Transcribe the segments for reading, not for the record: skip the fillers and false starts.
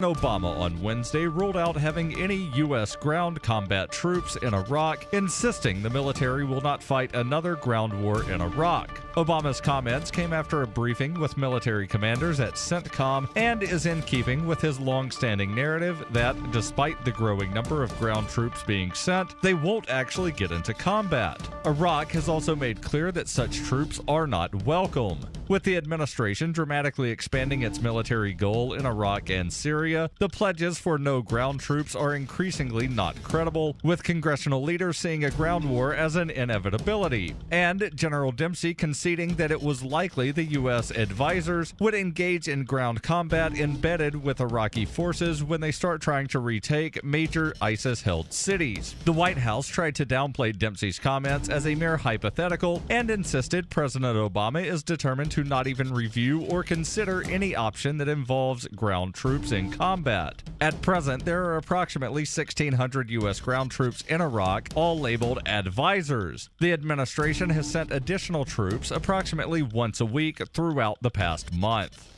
Obama on Wednesday ruled out having any U.S. ground combat troops in Iraq, insisting the military will not fight another ground war in Iraq. Obama's comments came after a briefing with military commanders at CENTCOM and is in keeping with his long-standing narrative that, despite the growing number of ground troops being sent, they won't actually get into combat. Iraq has also made clear that such troops are not welcome. With the administration dramatically expanding its military goal in Iraq and Syria, the pledges for no ground troops are increasingly not credible, with congressional leaders seeing a ground war as an inevitability, and General Dempsey conceding that it was likely the U.S. advisors would engage in ground combat embedded with Iraqi forces when they start trying to retake major ISIS-held cities. The White House tried to downplay Dempsey's comments as a mere hypothetical and insisted President Obama is determined to not even review or consider any option that involves ground troops in combat. At present, there are approximately 1,600 U.S. ground troops in Iraq, all labeled advisors. The administration has sent additional troops approximately once a week throughout the past month.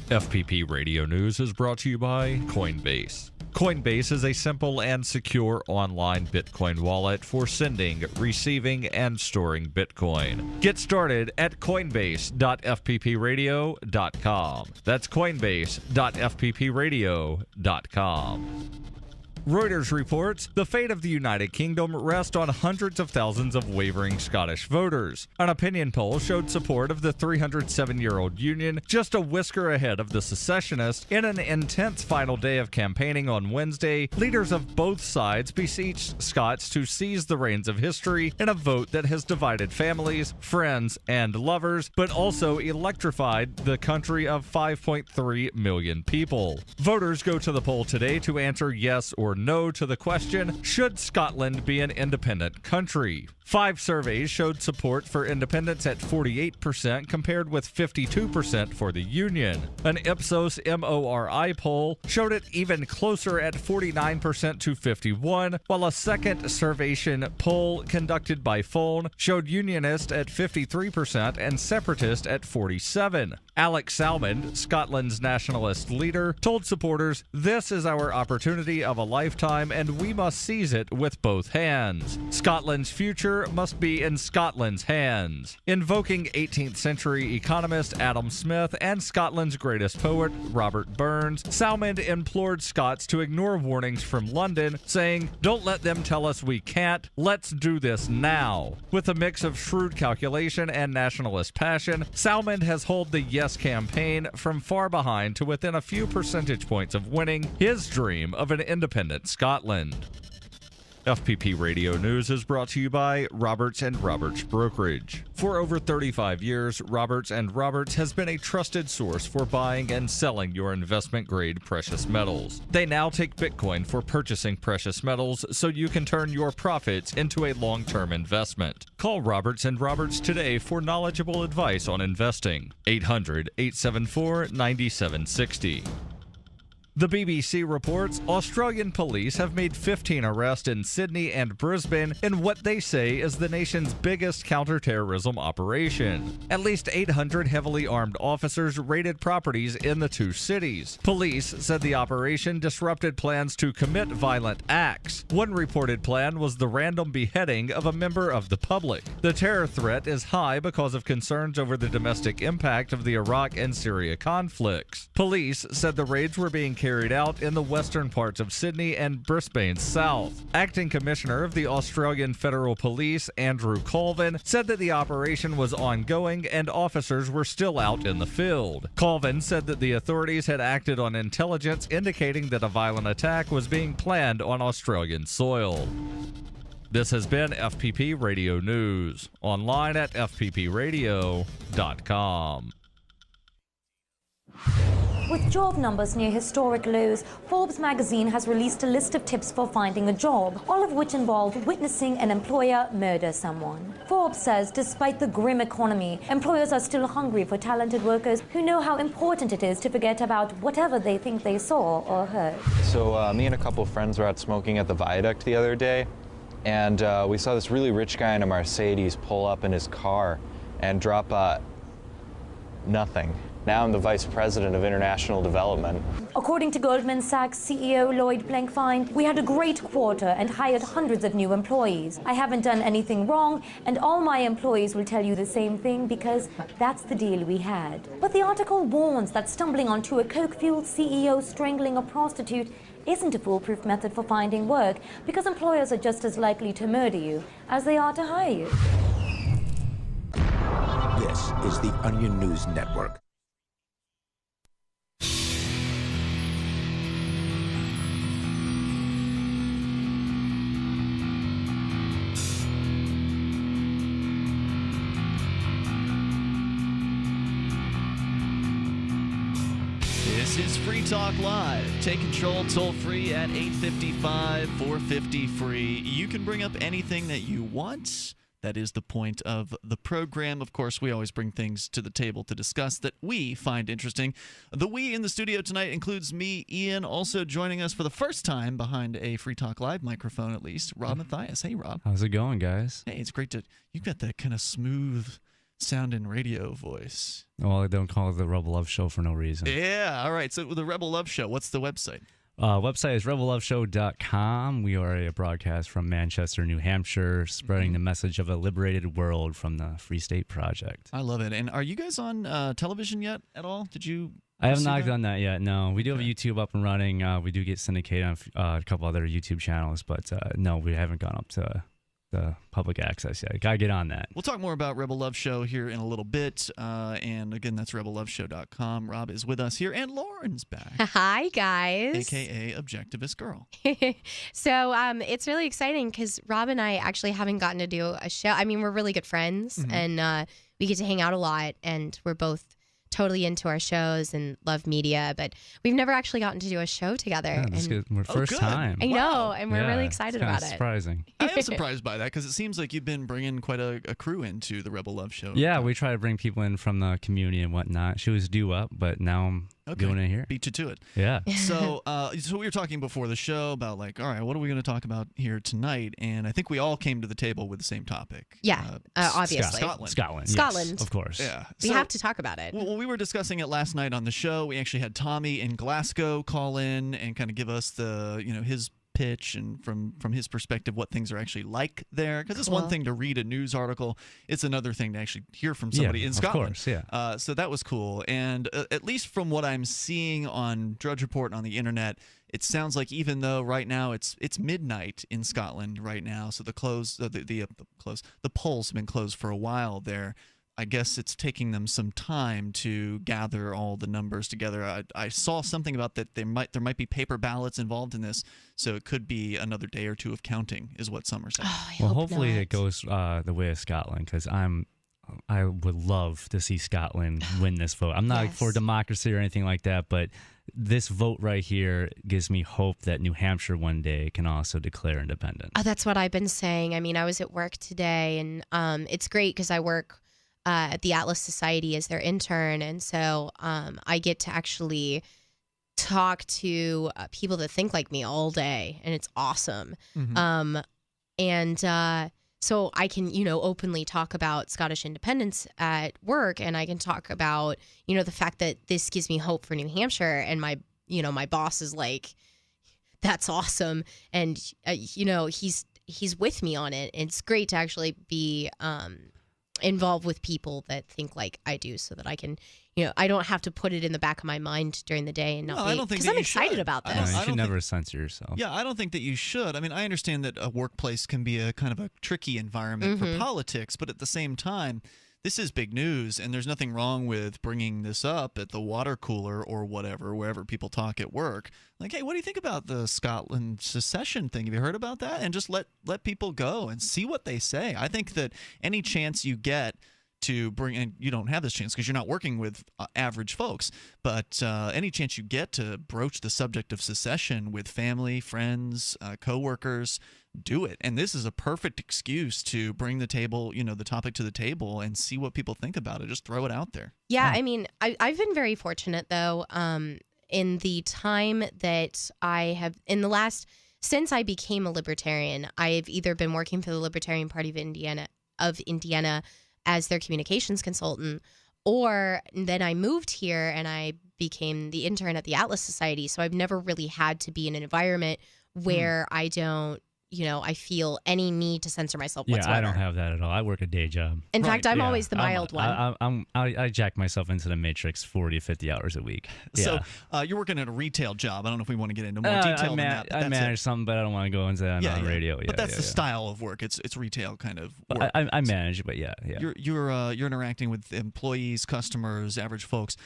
FPP Radio News is brought to you by Coinbase. Coinbase is a simple and secure online Bitcoin wallet for sending, receiving, and storing Bitcoin. Get started at coinbase.fppradio.com. That's coinbase.fppradio.com. Reuters reports the fate of the United Kingdom rests on hundreds of thousands of wavering Scottish voters. An opinion poll showed support of the 307-year-old union just a whisker ahead of the secessionists. In an intense final day of campaigning on Wednesday, leaders of both sides beseeched Scots to seize the reins of history in a vote that has divided families, friends, and lovers, but also electrified the country of 5.3 million people. Voters go to the poll today to answer yes or no to the question, should Scotland be an independent country? 5 surveys showed support for independence at 48% compared with 52% for the Union. An Ipsos MORI poll showed it even closer at 49% to 51%, while a second Survation poll conducted by phone showed Unionist at 53% and Separatist at 47%. Alex Salmond, Scotland's nationalist leader, told supporters, "This is our opportunity of a lifetime and we must seize it with both hands. Scotland's future must be in Scotland's hands." Invoking 18th century economist Adam Smith and Scotland's greatest poet Robert Burns, Salmond implored Scots to ignore warnings from London, saying, "Don't let them tell us we can't. Let's do this now." With a mix of shrewd calculation and nationalist passion, Salmond has hauled the Yes campaign from far behind to within a few percentage points of winning his dream of an independent Scotland. FPP Radio News is brought to you by Roberts & Roberts Brokerage. For over 35 years, Roberts & Roberts has been a trusted source for buying and selling your investment-grade precious metals. They now take Bitcoin for purchasing precious metals so you can turn your profits into a long-term investment. Call Roberts & Roberts today for knowledgeable advice on investing. 800-874-9760. The BBC reports Australian police have made 15 arrests in Sydney and Brisbane in what they say is the nation's biggest counter-terrorism operation. At least 800 heavily armed officers raided properties in the 2 cities. Police said the operation disrupted plans to commit violent acts. One reported plan was the random beheading of a member of the public. The terror threat is high because of concerns over the domestic impact of the Iraq and Syria conflicts. Police said the raids were being carried out in the western parts of Sydney and Brisbane's south. Acting Commissioner of the Australian Federal Police, Andrew Colvin, said that the operation was ongoing and officers were still out in the field. Colvin said that the authorities had acted on intelligence indicating that a violent attack was being planned on Australian soil. This has been FPP Radio News, online at fppradio.com. With job numbers near historic lows, Forbes magazine has released a list of tips for finding a job, all of which involve witnessing an employer murder someone. Forbes says despite the grim economy, employers are still hungry for talented workers who know how important it is to forget about whatever they think they saw or heard. So me and a couple of friends were out smoking at the viaduct the other day, and we saw this really rich guy in a Mercedes pull up in his car and drop nothing. Now I'm the Vice President of International Development. According to Goldman Sachs CEO Lloyd Blankfein, we had a great quarter and hired hundreds of new employees. I haven't done anything wrong, and all my employees will tell you the same thing because that's the deal we had. But the article warns that stumbling onto a coke-fueled CEO strangling a prostitute isn't a foolproof method for finding work, because employers are just as likely to murder you as they are to hire you. This is the Onion News Network. This is Free Talk Live. Take control toll-free at 855-450-FREE. You can bring up anything that you want. That is the point of the program. Of course, we always bring things to the table to discuss that we find interesting. The we in the studio tonight includes me, Ian, also joining us for the first time behind a Free Talk Live microphone, at least, Rob Matthias. Hey, Rob. How's it going, guys? Hey, it's great to... You've got that kind of smooth sound and radio voice. Well, I don't call it the Rebel Love Show for no reason. Yeah, all right. So the Rebel Love Show, what's the website? Website is rebelloveshow.com. We are a broadcast from Manchester, New Hampshire, spreading the message of a liberated world from the Free State Project. I love it. And are you guys on television yet at all? Did you? I have not done that yet, no. We do have YouTube up and running. We do get syndicated on a couple other YouTube channels, but no, we haven't gone up to the public access yet. Gotta get on that. We'll talk more about Rebel Love Show here in a little bit. And again, that's rebelloveshow.com. Rob is with us here, and Lauren's back. Hi, guys. AKA Objectivist Girl. So it's really exciting because Rob and I actually haven't gotten to do a show. I mean, we're really good friends, and we get to hang out a lot, and we're both totally into our shows and love media, but we've never actually gotten to do a show together. Yeah, this is our first time. I know, and we're really excited it's about it. Surprising. I am surprised by that because it seems like you've been bringing quite a crew into the Rebel Love Show. Yeah, we try to bring people in from the community and whatnot. She was due up, but now I'm doing it here. Beat you to it. Yeah. So we were talking before the show about like, all right, what are we going to talk about here tonight? And I think we all came to the table with the same topic. Yeah, obviously. Scotland. Scotland. Yes, of course. Yeah. We have to talk about it. Well, we were discussing it last night on the show. We actually had Tommy in Glasgow call in and kind of give us the, his pitch and from his perspective what things are actually like there, because it's one thing to read a news article, it's another thing to actually hear from somebody in Scotland. Of course, yeah. So that was cool, and at least from what I'm seeing on Drudge Report and on the internet, it sounds like even though right now it's midnight in Scotland right now, so the polls have been closed for a while there. I guess it's taking them some time to gather all the numbers together. I saw something about that there might be paper ballots involved in this, so it could be another day or two of counting, is what some are saying. Oh, Hopefully it goes the way of Scotland, because I would love to see Scotland win this vote. I'm not for democracy or anything like that, but this vote right here gives me hope that New Hampshire one day can also declare independent. Oh, that's what I've been saying. I mean, I was at work today, and it's great because I work at the Atlas Society as their intern, and so I get to actually talk to people that think like me all day, and it's awesome. So I can, openly talk about Scottish independence at work, and I can talk about, the fact that this gives me hope for New Hampshire, and my boss is like, that's awesome, and he's with me on it. It's great to actually be involved with people that think like I do, so that I can, I don't have to put it in the back of my mind during the day and not because I'm excited about this. You should never censor yourself. Yeah, I don't think that you should. I mean, I understand that a workplace can be a kind of a tricky environment for politics, but at the same time, this is big news, and there's nothing wrong with bringing this up at the water cooler or whatever, wherever people talk at work. Like, hey, what do you think about the Scotland secession thing? Have you heard about that? And just let people go and see what they say. I think that any chance you get to bring, and you don't have this chance because you're not working with average folks, but any chance you get to broach the subject of secession with family, friends, coworkers, do it. And this is a perfect excuse to bring the topic to the table and see what people think about it. Just throw it out there. Yeah, I mean, I've been very fortunate, though, in the time that I have, since I became a libertarian, I've either been working for the Libertarian Party of Indiana as their communications consultant, Or then I moved here and I became the intern at the Atlas Society. So I've never really had to be in an environment where I don't, I feel any need to censor myself whatsoever. Yeah, I don't have that at all. I work a day job. In fact, I'm always the mild one. I jack myself into the matrix 40 to 50 hours a week. Yeah. So you're working at a retail job. I don't know if we want to get into more detail than that. I manage something, but I don't want to go into that on radio. But that's the style of work. It's retail kind of work. I manage, but yeah. You're interacting with employees, customers, average folks.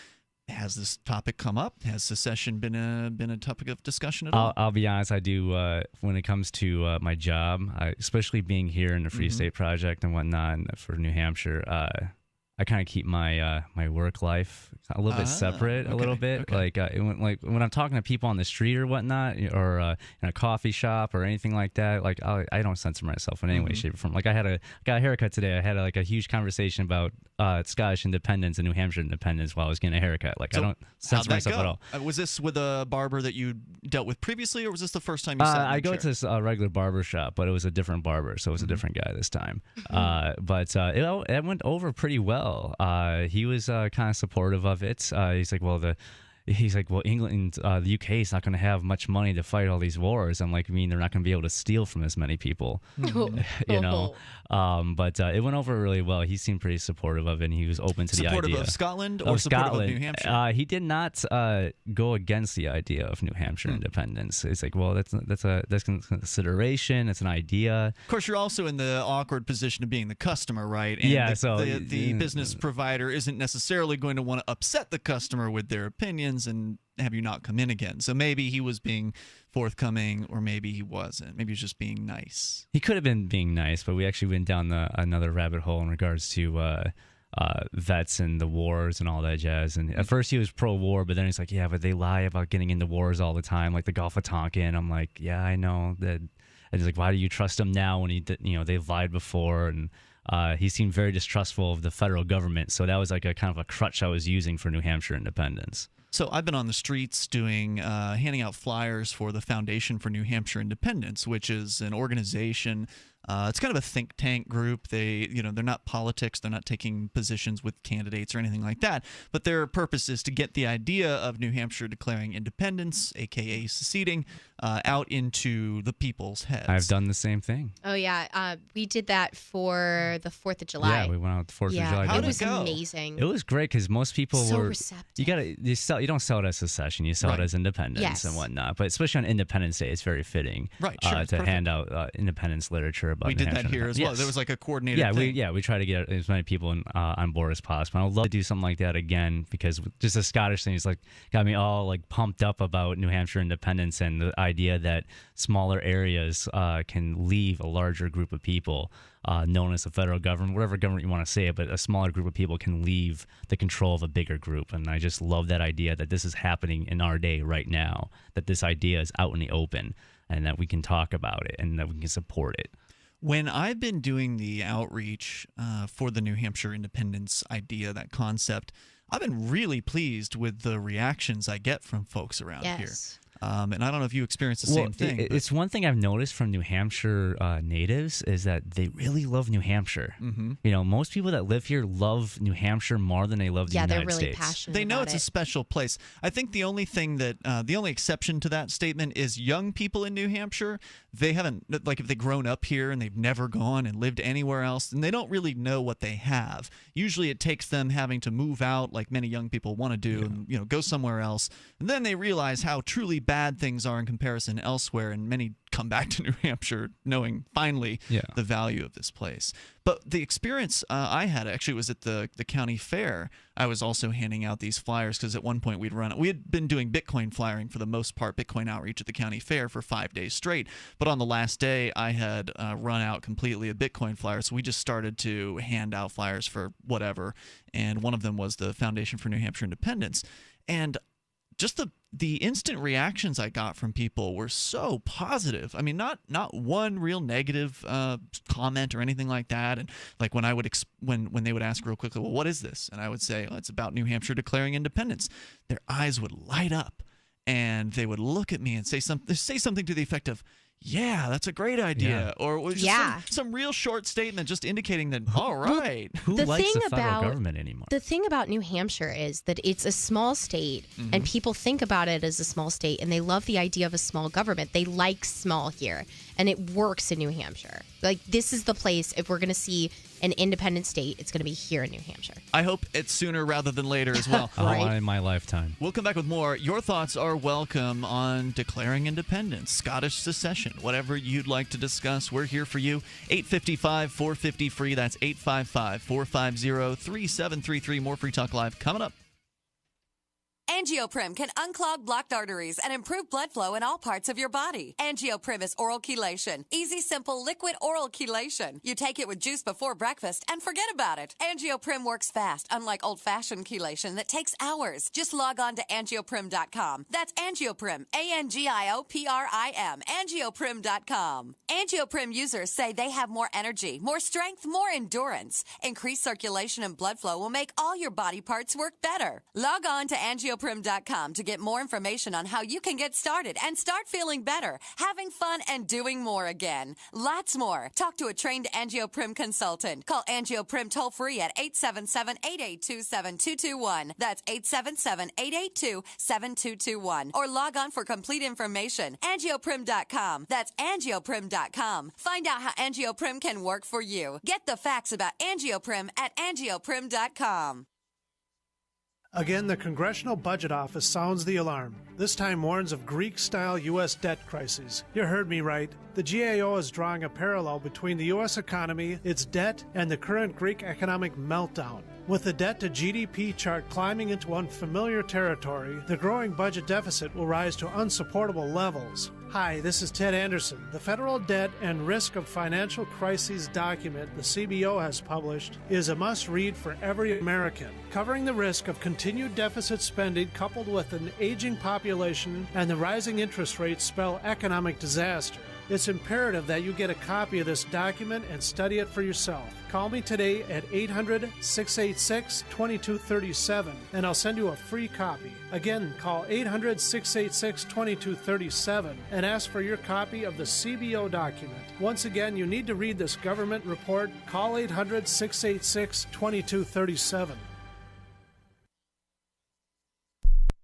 Has this topic come up? Has secession been a topic of discussion at all? I'll be honest. I do. When it comes to my job, especially being here in the Free State Project and whatnot for New Hampshire, I kind of keep my my work life a little bit separate, a little bit. Like when I'm talking to people on the street or whatnot, or in a coffee shop or anything like that, like I don't censor myself in any way, shape, or form. Like I got a haircut today. I had a huge conversation about Scottish independence and New Hampshire independence while I was getting a haircut. Like I don't censor myself at all. Was this with a barber that you dealt with previously, or was this the first time you sat in I the go chair? to this regular barber shop, but it was a different barber, so it was a different guy this time. But it went over pretty well. He was kind of supportive of it. He's like, well, England, the UK is not going to have much money to fight all these wars. I'm like, I mean, they're not going to be able to steal from as many people, you know. But it went over really well. He seemed pretty supportive of it, and he was open to the idea. Supportive of Scotland or supportive of New Hampshire? He did not go against the idea of New Hampshire independence. It's like, well, that's consideration. It's an idea. Of course, you're also in the awkward position of being the customer, right? And the business provider isn't necessarily going to want to upset the customer with their opinions and have you not come in again. So maybe he was being forthcoming, or maybe he wasn't. Maybe he was just being nice. He could have been being nice, but we actually went down another rabbit hole in regards to vets and the wars and all that jazz. And at first he was pro-war, but then he's like, yeah, but they lie about getting into wars all the time, like the Gulf of Tonkin. I'm like, yeah, I know that. And he's like, why do you trust him now when they've lied before? And he seemed very distrustful of the federal government. So that was like a kind of a crutch I was using for New Hampshire independence. So I've been on the streets handing out flyers for the Foundation for New Hampshire Independence, which is an organization. It's kind of a think tank group. They're not politics. They're not taking positions with candidates or anything like that. But their purpose is to get the idea of New Hampshire declaring independence, aka seceding, out into the people's heads. I've done the same thing. Oh yeah, we did that for the 4th of July. Yeah, we went out the 4th of July. How it did was it go? amazing. It was great because most people so were receptive. You don't sell it as secession. You sell it as independence and whatnot. But especially on Independence Day, it's very fitting to hand out independence literature. We did that here as well. There was like a coordinated thing. We try to get as many people on board as possible. I'd love to do something like that again because just the Scottish thing is like got me all like pumped up about New Hampshire independence and the idea that smaller areas can leave a larger group of people, known as the federal government, whatever government you want to say it, but a smaller group of people can leave the control of a bigger group. And I just love that idea that this is happening in our day right now, that this idea is out in the open and that we can talk about it and that we can support it. When I've been doing the outreach for the New Hampshire independence idea, that concept, I've been really pleased with the reactions I get from folks around here. And I don't know if you experience the same thing. It's one thing I've noticed from New Hampshire natives is that they really love New Hampshire. You know, most people that live here love New Hampshire more than they love the United States. Yeah, they're really passionate. They know about it's a special place. I think the only thing that the only exception to that statement is young people in New Hampshire. They haven't, like, if they've grown up here and they've never gone and lived anywhere else, then they don't really know what they have. Usually, it takes them having to move out, like many young people want to do, and go somewhere else, and then they realize how truly bad things are in comparison elsewhere, and many come back to New Hampshire knowing finally the value of this place. But the experience I had actually was at the county fair. I was also handing out these flyers because at one point we had been doing Bitcoin flyering for the most part, Bitcoin outreach at the county fair for 5 days straight. But on the last day, I had run out completely of Bitcoin flyers, so we just started to hand out flyers for whatever. And one of them was the Foundation for New Hampshire Independence. And just the instant reactions I got from people were so positive. I mean, not one real negative comment or anything like that. And like when I would when they would ask real quickly, well, what is this? And I would say, oh, it's about New Hampshire declaring independence. Their eyes would light up, and they would look at me and say something to the effect of, yeah, that's a great idea. Yeah. Or just some real short statement just indicating that, all right. Who likes the federal government anymore? The thing about New Hampshire is that it's a small state, and people think about it as a small state, and they love the idea of a small government. They like small here, and it works in New Hampshire. Like, this is the place, if we're going to see an independent state, it's going to be here in New Hampshire. I hope it's sooner rather than later as well. Right? In my lifetime. We'll come back with more. Your thoughts are welcome on declaring independence, Scottish secession, whatever you'd like to discuss. We're here for you. 855-450-FREE. That's 855-450-3733. More Free Talk Live coming up. Angioprim can unclog blocked arteries and improve blood flow in all parts of your body. Angioprim is oral chelation. Easy, simple, liquid oral chelation. You take it with juice before breakfast and forget about it. Angioprim works fast, unlike old-fashioned chelation that takes hours. Just log on to angioprim.com. That's Angioprim, ANGIOPRIM, angioprim.com. Angioprim users say they have more energy, more strength, more endurance. Increased circulation and blood flow will make all your body parts work better. Log on to angioprim.com to get more information on how you can get started and start feeling better, having fun, and doing more again. Lots more. Talk to a trained Angioprim consultant. Call Angioprim toll-free at 877-882-7221. That's 877-882-7221. Or log on for complete information. Angioprim.com. That's Angioprim.com. Find out how Angioprim can work for you. Get the facts about Angioprim at Angioprim.com. Again, the Congressional Budget Office sounds the alarm. This time warns of Greek-style U.S. debt crises. You heard me right. The GAO is drawing a parallel between the U.S. economy, its debt, and the current Greek economic meltdown. With the debt-to-GDP chart climbing into unfamiliar territory, the growing budget deficit will rise to unsupportable levels. Hi, this is Ted Anderson. The Federal Debt and Risk of Financial Crises document the CBO has published is a must-read for every American, covering the risk of continued deficit spending coupled with an aging population and the rising interest rates spell economic disaster. It's imperative that you get a copy of this document and study it for yourself. Call me today at 800-686-2237 and I'll send you a free copy. Again, call 800-686-2237 and ask for your copy of the CBO document. Once again, you need to read this government report. Call 800-686-2237.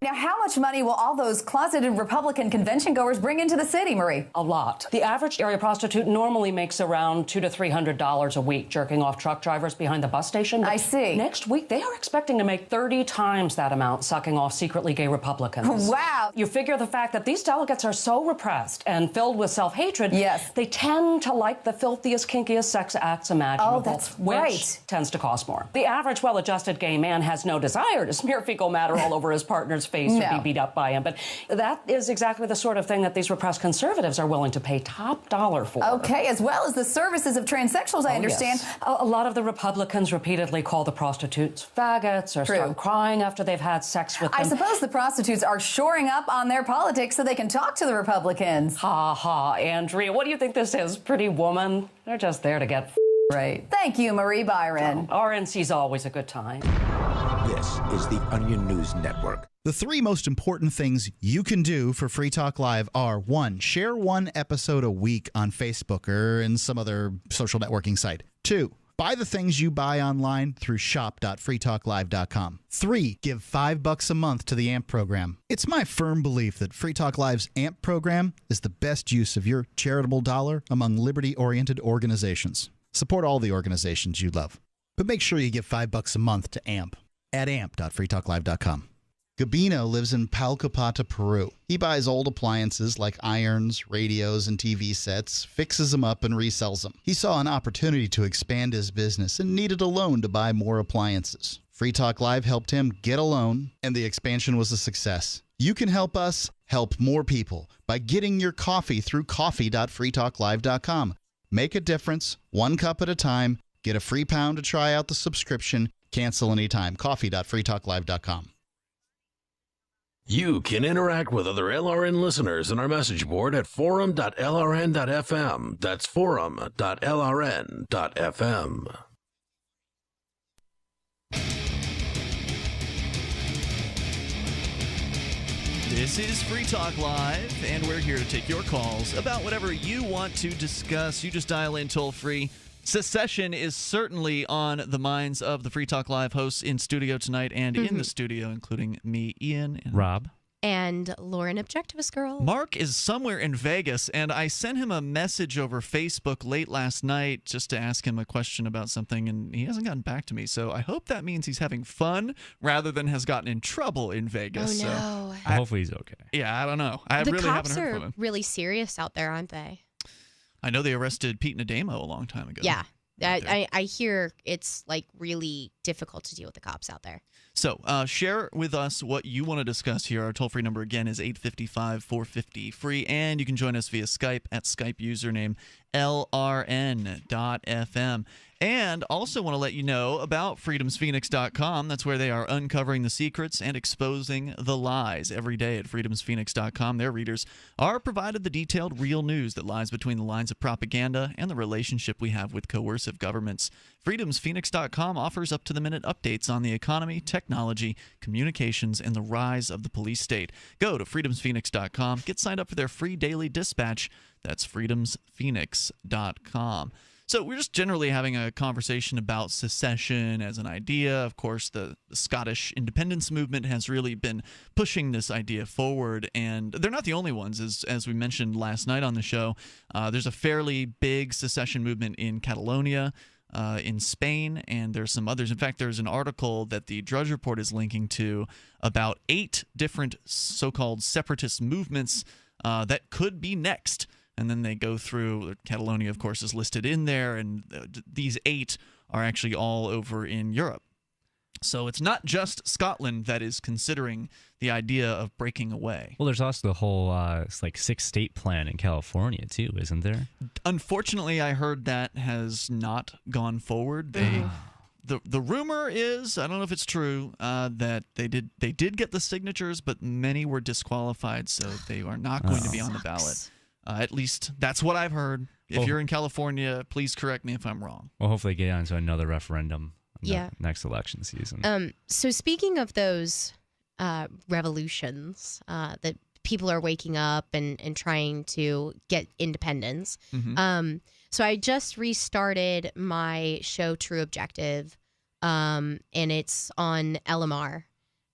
Now, how much money will all those closeted Republican convention goers bring into the city, Marie? A lot. The average area prostitute normally makes around $200 to $300 a week jerking off truck drivers behind the bus station. I see. Next week, they are expecting to make 30 times that amount sucking off secretly gay Republicans. Wow. You figure the fact that these delegates are so repressed and filled with self-hatred, yes, they tend to like the filthiest, kinkiest sex acts imaginable. Oh, that's which right. Tends to cost more. The average well-adjusted gay man has no desire to smear fecal matter all over his partner's face or be beat up by him. But that is exactly the sort of thing that these repressed conservatives are willing to pay top dollar for. Okay, as well as the services of transsexuals, I understand. Yes. A lot of the Republicans repeatedly call the prostitutes faggots or start crying after they've had sex with them. I suppose the prostitutes are shoring up on their politics so they can talk to the Republicans. Ha ha, Andrea, what do you think this is, Pretty Woman? They're just there to get right. Thank you, Marie Byron. RNC's always a good time. This is the Onion News Network. The three most important things you can do for Free Talk Live are: 1, share one episode a week on Facebook or in some other social networking site. 2, buy the things you buy online through shop.freetalklive.com. 3, give $5 a month to the AMP program. It's my firm belief that Free Talk Live's AMP program is the best use of your charitable dollar among liberty-oriented organizations. Support all the organizations you love, but make sure you give $5 a month to AMP at amp.freetalklive.com. Gabino lives in Palcopata, Peru. He buys old appliances like irons, radios, and TV sets, fixes them up, and resells them. He saw an opportunity to expand his business and needed a loan to buy more appliances. Free Talk Live helped him get a loan, and the expansion was a success. You can help us help more people by getting your coffee through coffee.freetalklive.com. Make a difference, 1 cup at a time. Get a free pound to try out the subscription. Cancel anytime. Coffee.freetalklive.com. You can interact with other LRN listeners in our message board at forum.lrn.fm. That's forum.lrn.fm. This is Free Talk Live, and we're here to take your calls about whatever you want to discuss. You just dial in toll-free. Secession is certainly on the minds of the Free Talk Live hosts in studio tonight and in the studio, including me, Ian, and Rob. And Lauren, Objectivist Girl. Mark is somewhere in Vegas, and I sent him a message over Facebook late last night just to ask him a question about something, and he hasn't gotten back to me. So I hope that means he's having fun rather than has gotten in trouble in Vegas. Oh, no. So Hopefully he's okay. Yeah, I don't know. I The really cops haven't heard from are him. really serious out there, aren't they? I know they arrested Pete Nademo a long time ago. Yeah. I hear it's like really difficult to deal with the cops out there. So share with us what you want to discuss here. Our toll-free number again is 855-450-FREE, and you can join us via Skype at Skype username LRN.FM. And also want to let you know about freedomsphoenix.com. That's where they are uncovering the secrets and exposing the lies every day at freedomsphoenix.com. Their readers are provided the detailed real news that lies between the lines of propaganda and the relationship we have with coercive governments. freedomsphoenix.com offers up-to-the-minute updates on the economy, technology, communications, and the rise of the police state. Go to freedomsphoenix.com. Get signed up for their free daily dispatch. That's freedomsphoenix.com. So we're just generally having a conversation about secession as an idea. Of course, the Scottish independence movement has really been pushing this idea forward, and they're not the only ones. As we mentioned last night on the show, there's a fairly big secession movement in Catalonia, in Spain, and there's some others. In fact, there's an article that the Drudge Report is linking to about 8 different so-called separatist movements that could be next. And then they go through, Catalonia, of course, is listed in there, and these 8 are actually all over in Europe. So it's not just Scotland that is considering the idea of breaking away. Well, there's also the whole 6-state plan in California, too, isn't there? Unfortunately, I heard that has not gone forward. The rumor is, I don't know if it's true, that they did get the signatures, but many were disqualified, so they are not going to be on the ballot. At least that's what I've heard. If you're in California, please correct me if I'm wrong. Well, hopefully get onto another referendum Yeah. next election season. So speaking of those revolutions that people are waking up and trying to get independence, so I just restarted my show True Objective, and it's on LMR,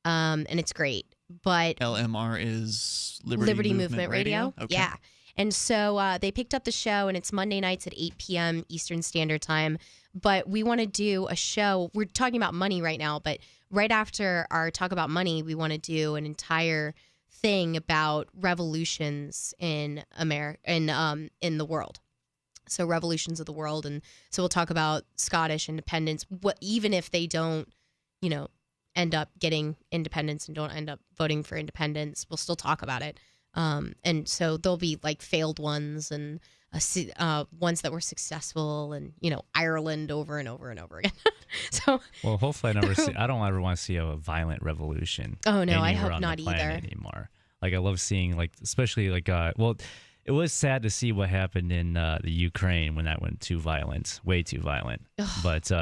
and it's great. But LMR is Liberty Movement Radio. Okay. Yeah. And so they picked up the show, and it's Monday nights at 8 p.m. Eastern Standard Time. But we want to do a show. We're talking about money right now, but right after our talk about money, we want to do an entire thing about revolutions in America, in the world. So revolutions of the world, and so we'll talk about Scottish independence. What, even if they don't, end up getting independence and don't end up voting for independence, we'll still talk about it. And so there'll be like failed ones and ones that were successful, and Ireland over and over and over again. So well, hopefully I don't ever want to see a violent revolution. Oh no, I anywhere hope on not the planet either. anymore. Like I love seeing especially it was sad to see what happened in the Ukraine when that went too violent, way too violent. But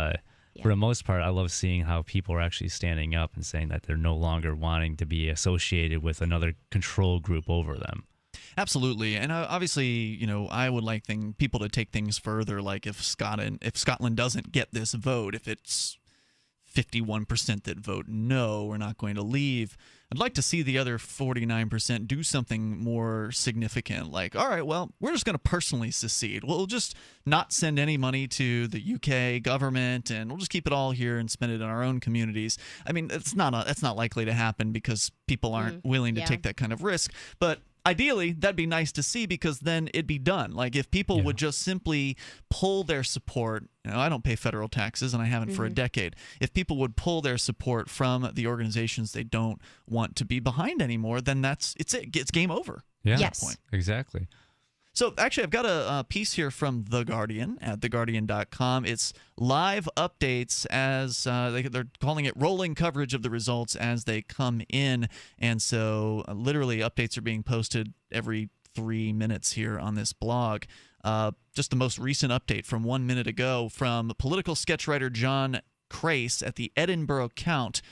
for the most part, I love seeing how people are actually standing up and saying that they're no longer wanting to be associated with another control group over them. Absolutely, and obviously, I would like people to take things further. Like if Scotland doesn't get this vote, if it's 51% that vote no, we're not going to leave. I'd like to see the other 49% do something more significant, like, all right, well, we're just going to personally secede. We'll just not send any money to the UK government, and we'll just keep it all here and spend it in our own communities. I mean, that's not likely to happen because people aren't willing to take that kind of risk, but ideally, that'd be nice to see because then it'd be done. Like if people would just simply pull their support, I don't pay federal taxes and I haven't for a decade. If people would pull their support from the organizations they don't want to be behind anymore, then it's game over. Yeah, at that point. Exactly. So actually, I've got a piece here from The Guardian at theguardian.com. It's live updates as they're calling it rolling coverage of the results as they come in. And so literally updates are being posted every 3 minutes here on this blog. Just the most recent update from 1 minute ago from political sketch writer John Crace at the Edinburgh Count.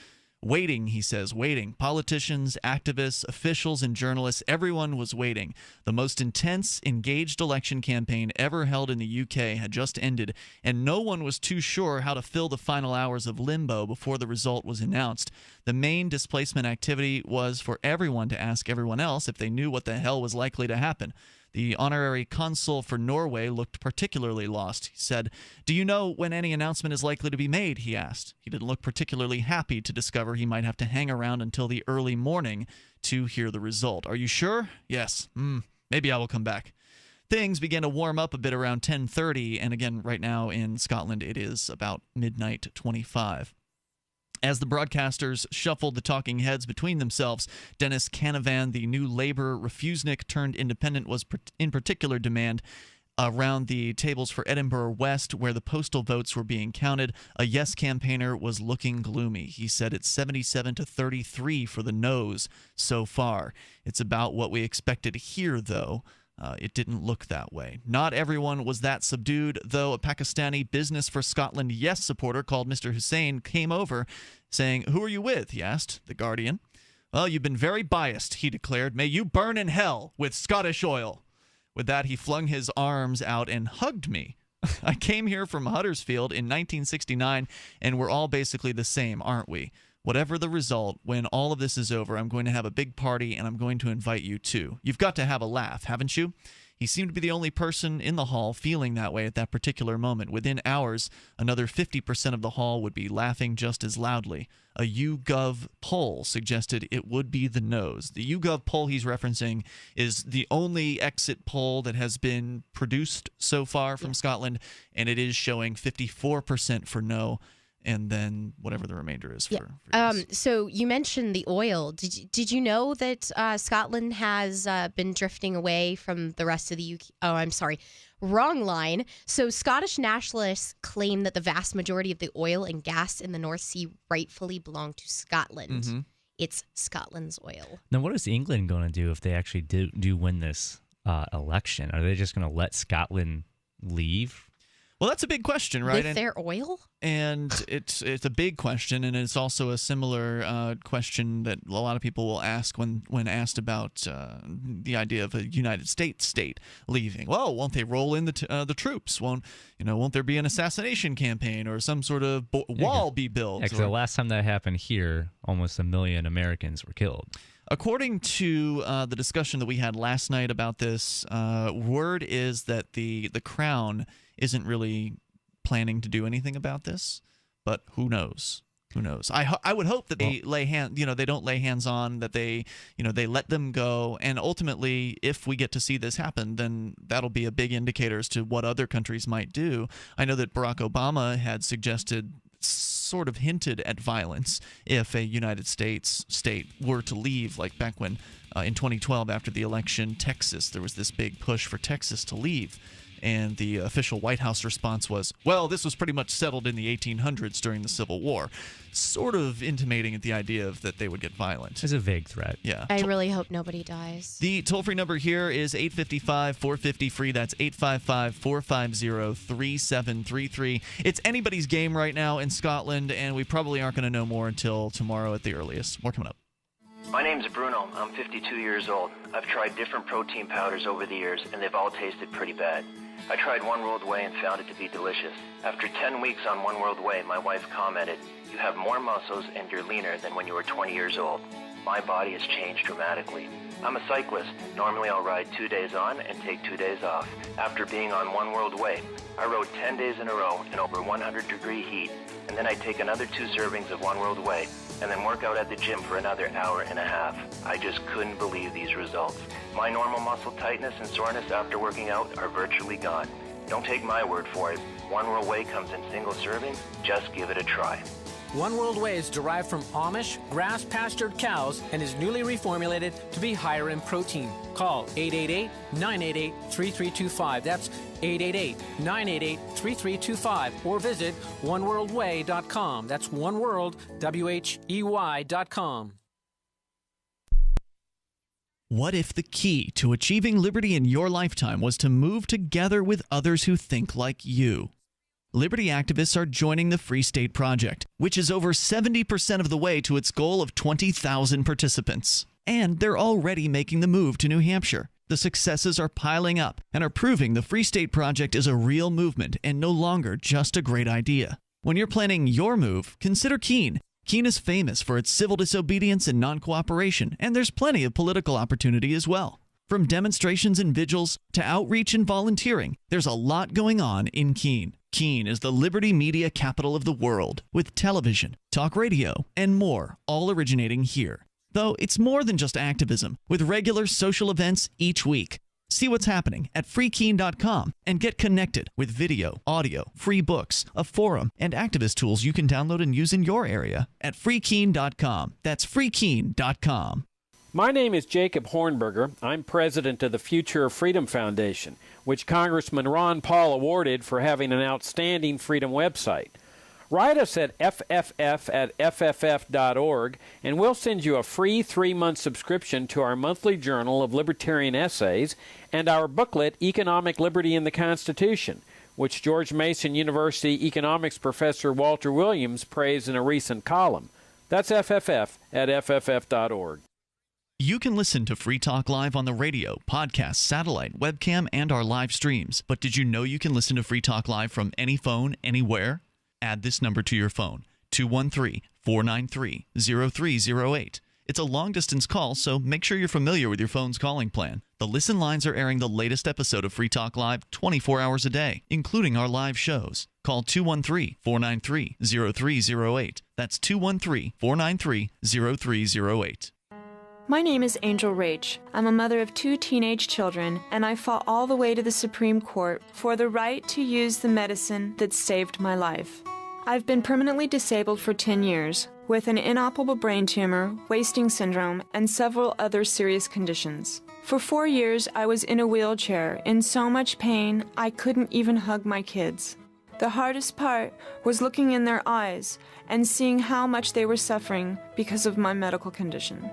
Waiting, he says, waiting. Politicians, activists, officials, and journalists, everyone was waiting. The most intense, engaged election campaign ever held in the UK had just ended, and no one was too sure how to fill the final hours of limbo before the result was announced. The main displacement activity was for everyone to ask everyone else if they knew what the hell was likely to happen. The honorary consul for Norway looked particularly lost. He said, "Do you know when any announcement is likely to be made?" he asked. He didn't look particularly happy to discover he might have to hang around until the early morning to hear the result. "Are you sure?" "Yes. Maybe I will come back." Things began to warm up a bit around 10:30, and again, right now in Scotland, it is about midnight 25. As the broadcasters shuffled the talking heads between themselves, Dennis Canavan, the new Labour refusenik turned independent, was in particular demand. Around the tables for Edinburgh West, where the postal votes were being counted, a yes campaigner was looking gloomy. He said it's 77 to 33 for the no's so far. It's about what we expected here, though. It didn't look that way. Not everyone was that subdued, though. A Pakistani Business for Scotland Yes supporter called Mr. Hussein came over, saying, "Who are you with?" he asked The Guardian. "Well, you've been very biased," he declared. "May you burn in hell with Scottish oil." With that, he flung his arms out and hugged me. "I came here from Huddersfield in 1969, and we're all basically the same, aren't we? Whatever the result, when all of this is over, I'm going to have a big party, and I'm going to invite you too. You've got to have a laugh, haven't you?" He seemed to be the only person in the hall feeling that way at that particular moment. Within hours, another 50% of the hall would be laughing just as loudly. A YouGov poll suggested it would be the no's. The YouGov poll he's referencing is the only exit poll that has been produced so far from Scotland, and it is showing 54% for no, and then whatever the remainder is for yes. So you mentioned the oil. Did you know that Scotland has been drifting away from the rest of the UK? Oh, I'm sorry. Wrong line. So Scottish nationalists claim that the vast majority of the oil and gas in the North Sea rightfully belong to Scotland. Mm-hmm. It's Scotland's oil. Now, what is England going to do if they actually do win this election? Are they just going to let Scotland leave? Well, that's a big question, right? With their oil? And it's a big question, and it's also a similar question that a lot of people will ask when asked about the idea of a United States state leaving. Well, won't they roll in the troops? Won't there be an assassination campaign or some sort of wall be built? Actually, the last time that happened here, almost 1 million Americans were killed. According to the discussion that we had last night about this, word is that the Crown isn't really planning to do anything about this, but who knows? Who knows? I would hope that they they don't lay hands on, that they let them go, and ultimately, if we get to see this happen, then that'll be a big indicator as to what other countries might do. I know that Barack Obama had sort of hinted at violence if a United States state were to leave, like back when in 2012 after the election, Texas, there was this big push for Texas to leave. And the official White House response was, well, this was pretty much settled in the 1800s during the Civil War, sort of intimating at the idea of that they would get violent. It's a vague threat. Yeah. I really hope nobody dies. The toll-free number here is 855-450-FREE. That's 855-450-3733. It's anybody's game right now in Scotland, and we probably aren't going to know more until tomorrow at the earliest. More coming up. My name's Bruno. I'm 52 years old. I've tried different protein powders over the years, and they've all tasted pretty bad. I tried One World Whey and found it to be delicious. After 10 weeks on One World Whey, my wife commented, "You have more muscles and you're leaner than when you were 20 years old." My body has changed dramatically. I'm a cyclist. Normally I'll ride 2 days on and take 2 days off. After being on One World Whey, I rode 10 days in a row in over 100-degree heat, and then I take another 2 servings of One World Whey, and then work out at the gym for another hour and a half. I just couldn't believe these results. My normal muscle tightness and soreness after working out are virtually gone. Don't take my word for it. One World Whey comes in single servings. Just give it a try. One World Whey is derived from Amish grass-pastured cows and is newly reformulated to be higher in protein. Call 888-988-3325. That's 888-988-3325. Or visit oneworldwhey.com. That's oneworldwhey.com. What if the key to achieving liberty in your lifetime was to move together with others who think like you? Liberty activists are joining the Free State Project, which is over 70% of the way to its goal of 20,000 participants. And they're already making the move to New Hampshire. The successes are piling up and are proving the Free State Project is a real movement and no longer just a great idea. When you're planning your move, consider Keene. Keene is famous for its civil disobedience and non-cooperation, and there's plenty of political opportunity as well. From demonstrations and vigils to outreach and volunteering, there's a lot going on in Keene. Keene is the liberty media capital of the world, with television, talk radio, and more, all originating here. Though it's more than just activism, with regular social events each week. See what's happening at freekeene.com and get connected with video, audio, free books, a forum, and activist tools you can download and use in your area at freekeene.com. That's freekeene.com. My name is Jacob Hornberger. I'm president of the Future of Freedom Foundation, which Congressman Ron Paul awarded for having an outstanding freedom website. Write us at fff@fff.org, and we'll send you a free 3-month subscription to our monthly journal of libertarian essays and our booklet, Economic Liberty in the Constitution, which George Mason University economics professor Walter Williams praised in a recent column. That's fff@fff.org. You can listen to Free Talk Live on the radio, podcast, satellite, webcam, and our live streams. But did you know you can listen to Free Talk Live from any phone, anywhere? Add this number to your phone, 213-493-0308. It's a long-distance call, so make sure you're familiar with your phone's calling plan. The listen lines are airing the latest episode of Free Talk Live 24 hours a day, including our live shows. Call 213-493-0308. That's 213-493-0308. My name is Angel Rach. I'm a mother of 2 teenage children, and I fought all the way to the Supreme Court for the right to use the medicine that saved my life. I've been permanently disabled for 10 years, with an inoperable brain tumor, wasting syndrome, and several other serious conditions. For 4 years, I was in a wheelchair, in so much pain I couldn't even hug my kids. The hardest part was looking in their eyes and seeing how much they were suffering because of my medical condition.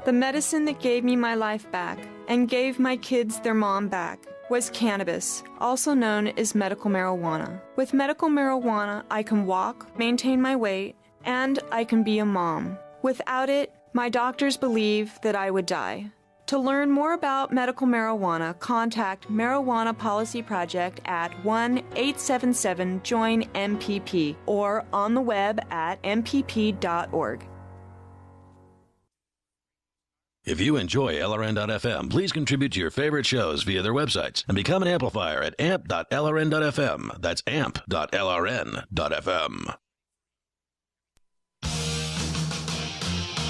The medicine that gave me my life back and gave my kids their mom back was cannabis, also known as medical marijuana. With medical marijuana, I can walk, maintain my weight, and I can be a mom. Without it, my doctors believe that I would die. To learn more about medical marijuana, contact Marijuana Policy Project at 1-877-JOIN-MPP or on the web at mpp.org. If you enjoy LRN.FM, please contribute to your favorite shows via their websites and become an amplifier at amp.lrn.fm. That's amp.lrn.fm.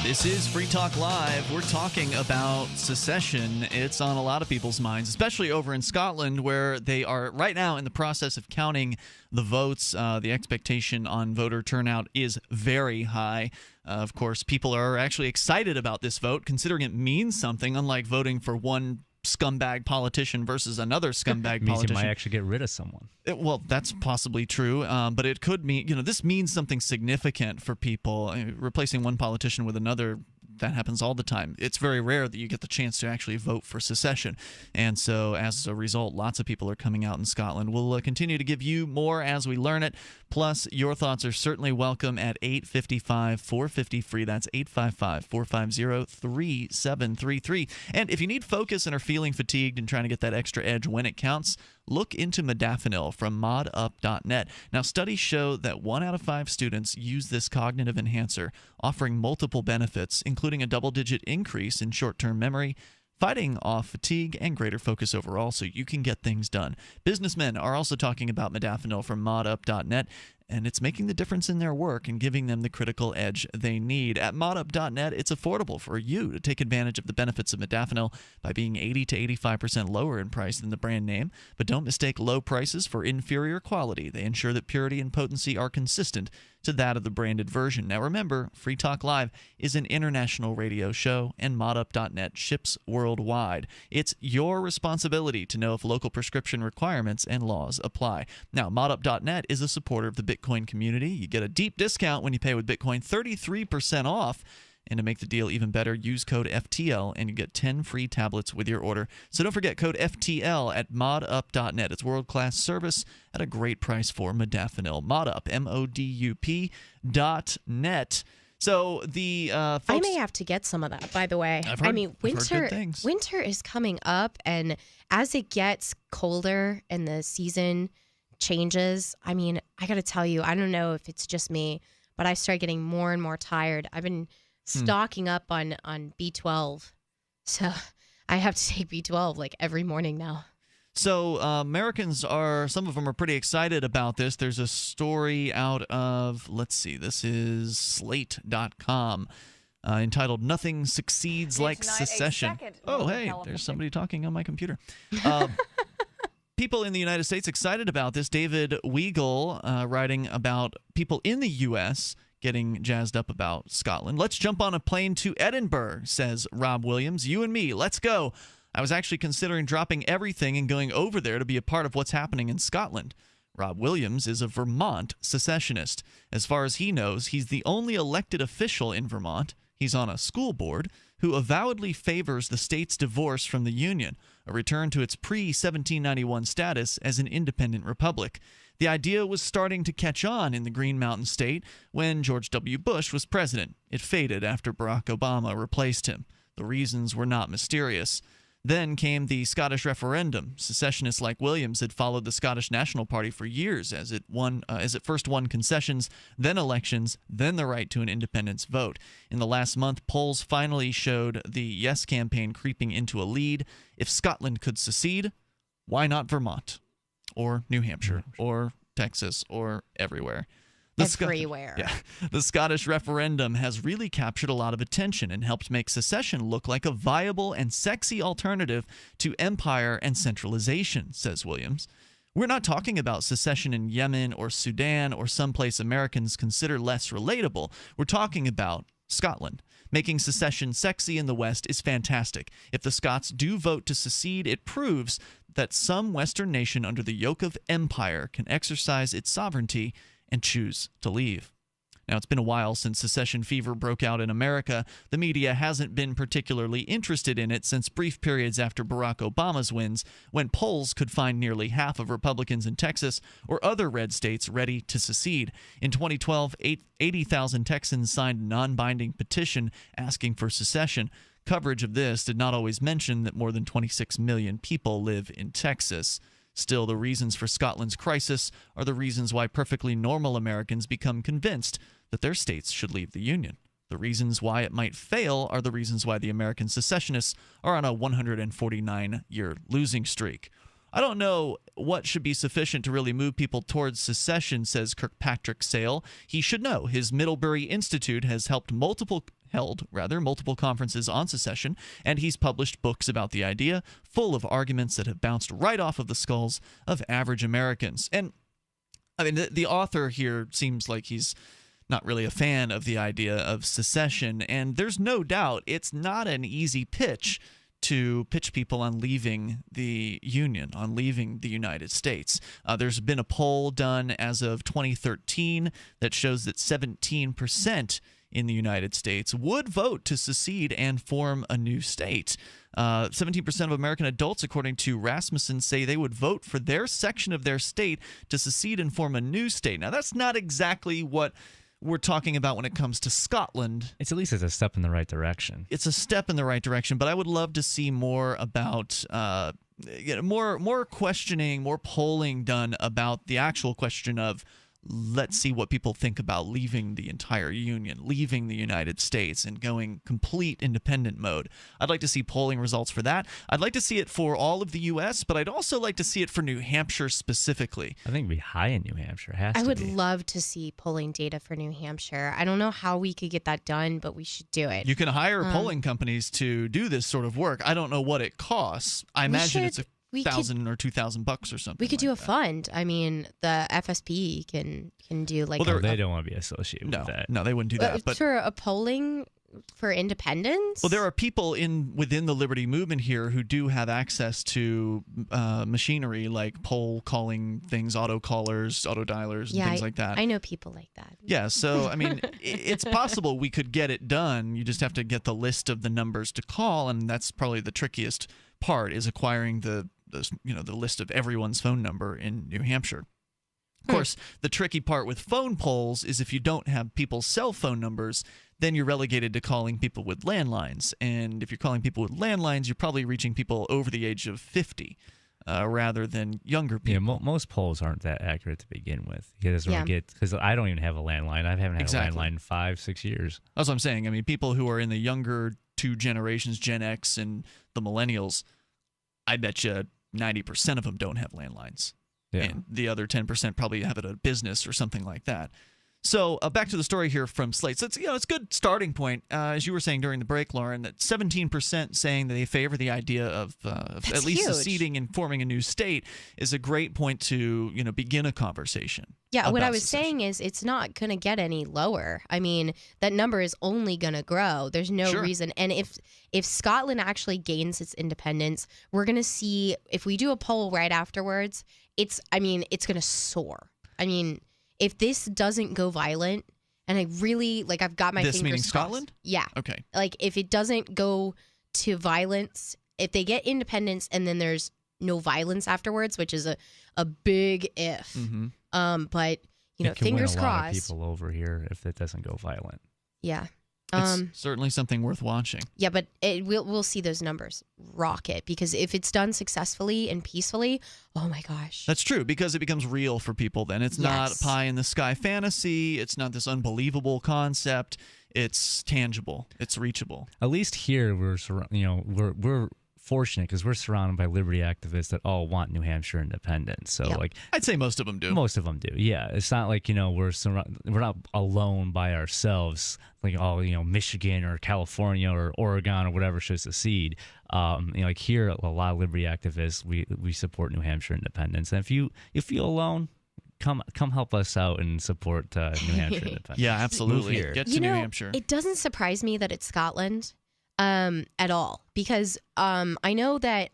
This is Free Talk Live. We're talking about secession. It's on a lot of people's minds, especially over in Scotland, where they are right now in the process of counting the votes. The expectation on voter turnout is very high. Of course, people are actually excited about this vote, considering it means something, unlike voting for one scumbag politician versus another scumbag means politician. you might actually get rid of someone. Well, that's possibly true, but it could mean, this means something significant for people. Replacing one politician with another, that happens all the time. It's very rare that you get the chance to actually vote for secession. And so as a result, lots of people are coming out in Scotland. We'll continue to give you more as we learn it. Plus, your thoughts are certainly welcome at 855-450-FREE. That's 855-450-3733. And if you need focus and are feeling fatigued and trying to get that extra edge when it counts, look into modafinil from modup.net. Now, studies show that 1 out of 5 students use this cognitive enhancer, offering multiple benefits, including a double-digit increase in short-term memory, fighting off fatigue, and greater focus overall, so you can get things done. Businessmen are also talking about modafinil from modup.net, and it's making the difference in their work and giving them the critical edge they need. At modup.net, it's affordable for you to take advantage of the benefits of modafinil by being 80 to 85% lower in price than the brand name. But don't mistake low prices for inferior quality. They ensure that purity and potency are consistent to that of the branded version. Now remember, Free Talk Live is an international radio show, and modup.net ships worldwide. It's your responsibility to know if local prescription requirements and laws apply. Now, modup.net is a supporter of the Bitcoin community. You get a deep discount when you pay with Bitcoin, 33% off. And to make the deal even better, use code FTL and you get 10 free tablets with your order. So don't forget code FTL at modup.net. It's world-class service at a great price for modafinil. Modup, MODUP.net. So the folks, I may have to get some of that, by the way. I've heard winter good things. Winter is coming up, and as it gets colder and the season changes, I got to tell you, I don't know if it's just me, but I start getting more and more tired. I've been stocking up on B12, so I have to take B12 like every morning now. So Americans some of them are pretty excited about this. There's a story out of, this is Slate.com entitled Nothing Succeeds Like Secession. Oh, hey, there's somebody talking on my computer. People in the United States excited about this. David Weigel writing about people in the U.S. getting jazzed up about Scotland. Let's jump on a plane to Edinburgh, says Rob Williams. You and me, let's go. I was actually considering dropping everything and going over there to be a part of what's happening in Scotland. Rob Williams is a Vermont secessionist. As far as he knows, he's the only elected official in Vermont. He's on a school board who avowedly favors the state's divorce from the Union, a return to its pre-1791 status as an independent republic. The idea was starting to catch on in the Green Mountain State when George W. Bush was president. It faded after Barack Obama replaced him. The reasons were not mysterious. Then came the Scottish referendum. Secessionists like Williams had followed the Scottish National Party for years as it first won concessions, then elections, then the right to an independence vote. In the last month, polls finally showed the Yes campaign creeping into a lead. If Scotland could secede, why not Vermont? Or New Hampshire? Or Texas? Or everywhere? Everywhere. The Scottish referendum has really captured a lot of attention and helped make secession look like a viable and sexy alternative to empire and centralization, says Williams. We're not talking about secession in Yemen or Sudan or someplace Americans consider less relatable. We're talking about Scotland. Making secession sexy in the West is fantastic. If the Scots do vote to secede, it proves that some Western nation under the yoke of empire can exercise its sovereignty and choose to leave. Now, it's been a while since secession fever broke out in America. The media hasn't been particularly interested in it since brief periods after Barack Obama's wins, when polls could find nearly half of Republicans in Texas or other red states ready to secede. In 2012, 80,000 Texans signed a non-binding petition asking for secession. Coverage of this did not always mention that more than 26 million people live in Texas. Still, the reasons for Scotland's crisis are the reasons why perfectly normal Americans become convinced that their states should leave the Union. The reasons why it might fail are the reasons why the American secessionists are on a 149-year losing streak. I don't know what should be sufficient to really move people towards secession, says Kirkpatrick Sale. He should know his Middlebury Institute has held multiple conferences on secession, and he's published books about the idea, full of arguments that have bounced right off of the skulls of average Americans. And I mean, the author here seems like he's not really a fan of the idea of secession, and there's no doubt it's not an easy pitch to pitch people on leaving the Union, on leaving the United States. There's been a poll done as of 2013 that shows that 17% in the United States would vote to secede and form a new state. 17% of American adults, according to Rasmussen, say they would vote for their section of their state to secede and form a new state. Now, that's not exactly what we're talking about when it comes to Scotland. It's at least a step in the right direction. It's a step in the right direction, but I would love to see more about more questioning, more polling done about the actual question of, let's see what people think about leaving the entire Union, leaving the United States, and going complete independent mode. I'd like to see polling results for that. I'd like to see it for all of the U.S., but I'd also like to see it for New Hampshire specifically. I think it'd be high in New Hampshire. I would love to see polling data for New Hampshire. I don't know how we could get that done, but we should do it. You can hire polling companies to do this sort of work. I don't know what it costs. I imagine it's $1,000 or $2,000 or something. We could do a fund. I mean, the FSB can do like. Well, they don't want to be associated with that. No, they wouldn't do that. But for a polling for independence. Well, there are people within the liberty movement here who do have access to machinery like poll calling things, auto callers, auto dialers, and things like that. I know people like that. Yeah, so I mean, it's possible we could get it done. You just have to get the list of the numbers to call, and that's probably the trickiest part, is acquiring the list of everyone's phone number in New Hampshire. Of course, the tricky part with phone polls is if you don't have people's cell phone numbers, then you're relegated to calling people with landlines. And if you're calling people with landlines, you're probably reaching people over the age of 50 rather than younger people. Yeah, most polls aren't that accurate to begin with. Because I don't even have a landline. I haven't had a landline in 5-6 years. That's what I'm saying. I mean, people who are in the younger two generations, Gen X and the millennials, I bet you 90% of them don't have landlines. Yeah. And the other 10% probably have it at a business or something like that. So back to the story here from Slate. So it's a good starting point, as you were saying during the break, Lauren, that 17% saying that they favor the idea of at least seceding and forming a new state is a great point to begin a conversation. Yeah, what I was saying is it's not going to get any lower. I mean, that number is only going to grow. There's no reason. And if Scotland actually gains its independence, we're going to see, if we do a poll right afterwards, it's going to soar. I mean, if this doesn't go violent, and I really, I've got my fingers crossed. This meaning Scotland? Yeah. Okay. If it doesn't go to violence, if they get independence and then there's no violence afterwards, which is a big if. Mm-hmm. But, it can fingers win a lot crossed. of people over here if it doesn't go violent. Yeah. It's certainly something worth watching. Yeah, but we'll see those numbers rocket, because if it's done successfully and peacefully, oh my gosh. That's true, because it becomes real for people then. It's not pie in the sky fantasy. It's not this unbelievable concept. It's tangible. It's reachable. At least here we're fortunate because we're surrounded by liberty activists that all want New Hampshire independence. So I'd say most of them do. Most of them do. Yeah, it's not like we're not alone by ourselves. Michigan or California or Oregon or whatever should secede. Here, a lot of liberty activists we support New Hampshire independence. And if you feel alone, come help us out and support New Hampshire independence. Yeah, absolutely. Get to New Hampshire. It doesn't surprise me that it's Scotland. At all, because I know that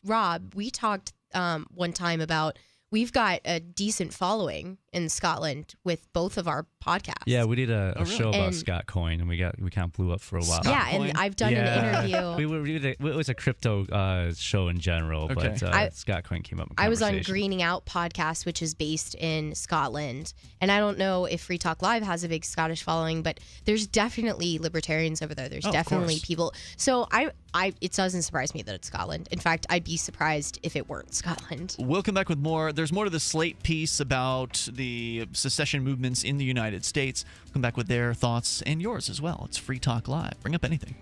Rob, we talked one time about we've got a decent following in Scotland with both of our podcasts. Yeah, we did a show about Scott Coin, and we kind of blew up for a while. And I've done an interview. It was a crypto show in general, but Scott Coin came up in conversation. I was on Greening Out podcast, which is based in Scotland, and I don't know if Free Talk Live has a big Scottish following, but there's definitely libertarians over there. There's definitely people. So it doesn't surprise me that it's Scotland. In fact, I'd be surprised if it weren't Scotland. We'll come back with more. There's more to the Slate piece about the secession movements in the United States. We'll come back with their thoughts and yours as well. It's Free Talk Live. Bring up anything.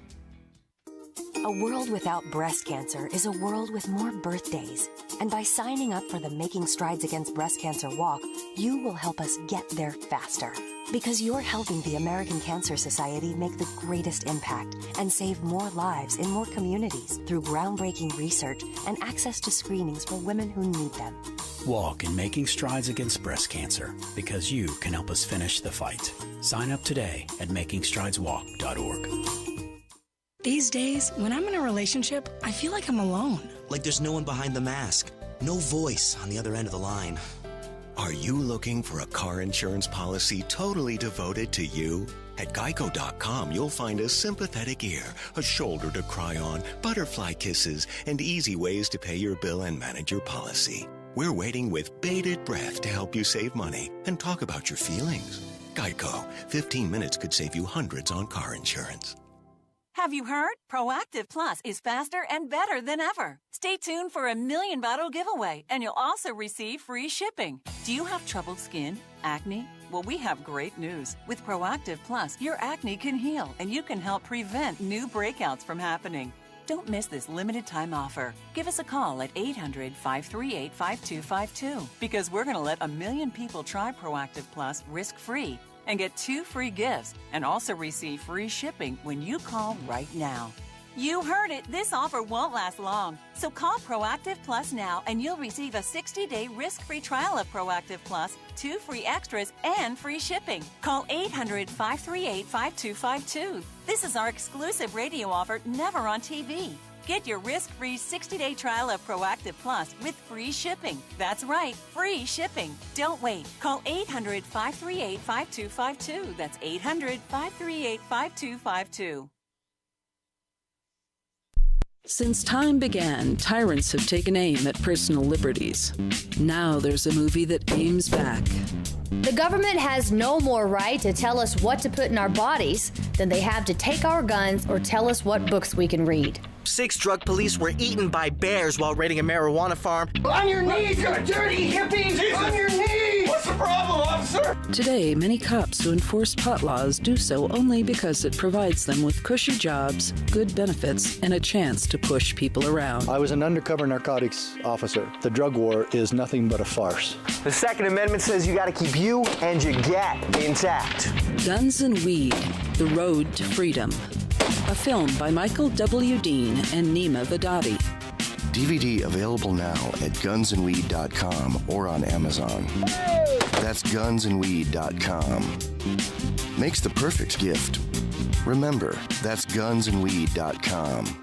A world without breast cancer is a world with more birthdays. And by signing up for the Making Strides Against Breast Cancer Walk, you will help us get there faster. Because you're helping the American Cancer Society make the greatest impact and save more lives in more communities through groundbreaking research and access to screenings for women who need them. Walk in Making Strides Against Breast Cancer, because you can help us finish the fight. Sign up today at makingstrideswalk.org. These days, when I'm in a relationship, I feel like I'm alone. Like there's no one behind the mask, no voice on the other end of the line. Are you looking for a car insurance policy totally devoted to you? At Geico.com, you'll find a sympathetic ear, a shoulder to cry on, butterfly kisses, and easy ways to pay your bill and manage your policy. We're waiting with bated breath to help you save money and talk about your feelings. Geico, 15 minutes could save you hundreds on car insurance. Have you heard? Proactive Plus is faster and better than ever. Stay tuned for a $1 million bottle giveaway, and you'll also receive free shipping. Do you have troubled skin? Acne? Well, we have great news. With Proactive Plus, your acne can heal, and you can help prevent new breakouts from happening. Don't miss this limited time offer. Give us a call at 800-538-5252, because we're going to let 1 million people try Proactive Plus risk-free and get 2 free gifts and also receive free shipping when you call right now. You heard it. This offer won't last long. So call Proactive Plus now and you'll receive a 60-day risk-free trial of Proactive Plus, 2 free extras, and free shipping. Call 800-538-5252. This is our exclusive radio offer, never on TV. Get your risk-free 60-day trial of Proactive Plus with free shipping. That's right, free shipping. Don't wait. Call 800-538-5252. That's 800-538-5252. Since time began, tyrants have taken aim at personal liberties. Now there's a movie that aims back. The government has no more right to tell us what to put in our bodies than they have to take our guns or tell us what books we can read. 6 drug police were eaten by bears while raiding a marijuana farm. On your knees, you dirty hippies! Jesus. On your knees! What's the problem, officer? Today, many cops who enforce pot laws do so only because it provides them with cushy jobs, good benefits, and a chance to push people around. I was an undercover narcotics officer. The drug war is nothing but a farce. The Second Amendment says you gotta keep you and your gat intact. Guns and Weed, The Road to Freedom. A film by Michael W. Dean and Nima Vadadi. DVD available now at gunsandweed.com or on Amazon. That's gunsandweed.com. Makes the perfect gift. Remember, that's gunsandweed.com.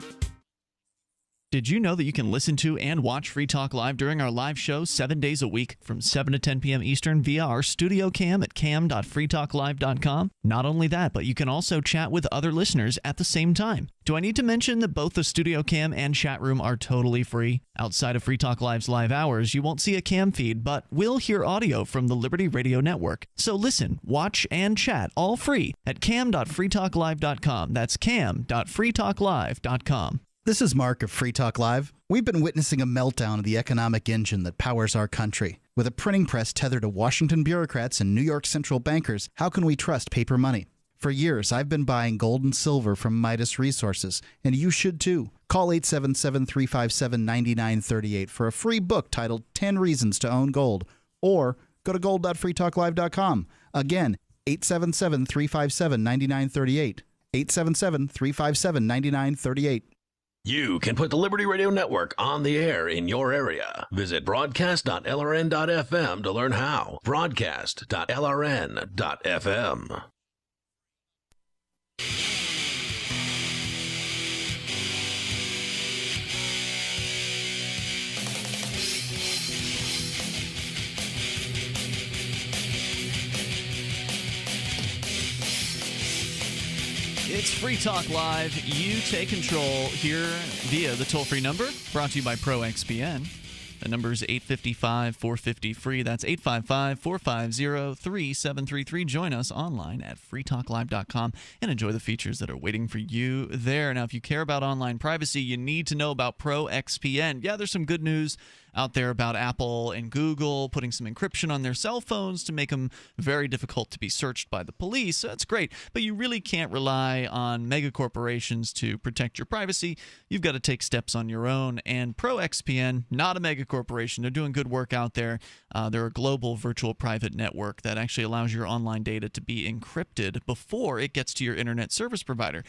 Did you know that you can listen to and watch Free Talk Live during our live show 7 days a week from 7 to 10 p.m. Eastern via our studio cam at cam.freetalklive.com? Not only that, but you can also chat with other listeners at the same time. Do I need to mention that both the studio cam and chat room are totally free? Outside of Free Talk Live's live hours, you won't see a cam feed, but will hear audio from the Liberty Radio Network. So listen, watch, and chat all free at cam.freetalklive.com. That's cam.freetalklive.com. This is Mark of Free Talk Live. We've been witnessing a meltdown of the economic engine that powers our country. With a printing press tethered to Washington bureaucrats and New York central bankers, how can we trust paper money? For years, I've been buying gold and silver from Midas Resources, and you should too. Call 877-357-9938 for a free book titled 10 Reasons to Own Gold, or go to gold.freetalklive.com. Again, 877-357-9938. 877-357-9938. You can put the Liberty Radio Network on the air in your area. Visit broadcast.lrn.fm to learn how. Broadcast.lrn.fm. It's Free Talk Live. You take control here via the toll-free number, brought to you by ProXPN. The number is 855-450-FREE. That's 855-450-3733. Join us online at freetalklive.com and enjoy the features that are waiting for you there. Now, if you care about online privacy, you need to know about ProXPN. Yeah, there's some good news out there about Apple and Google putting some encryption on their cell phones to make them very difficult to be searched by the police. So that's great, but you really can't rely on mega corporations to protect your privacy. You've got to take steps on your own, and ProXPN, not a mega corporation. They're doing good work out there. They're a global virtual private network that actually allows your online data to be encrypted before it gets to your internet service provider.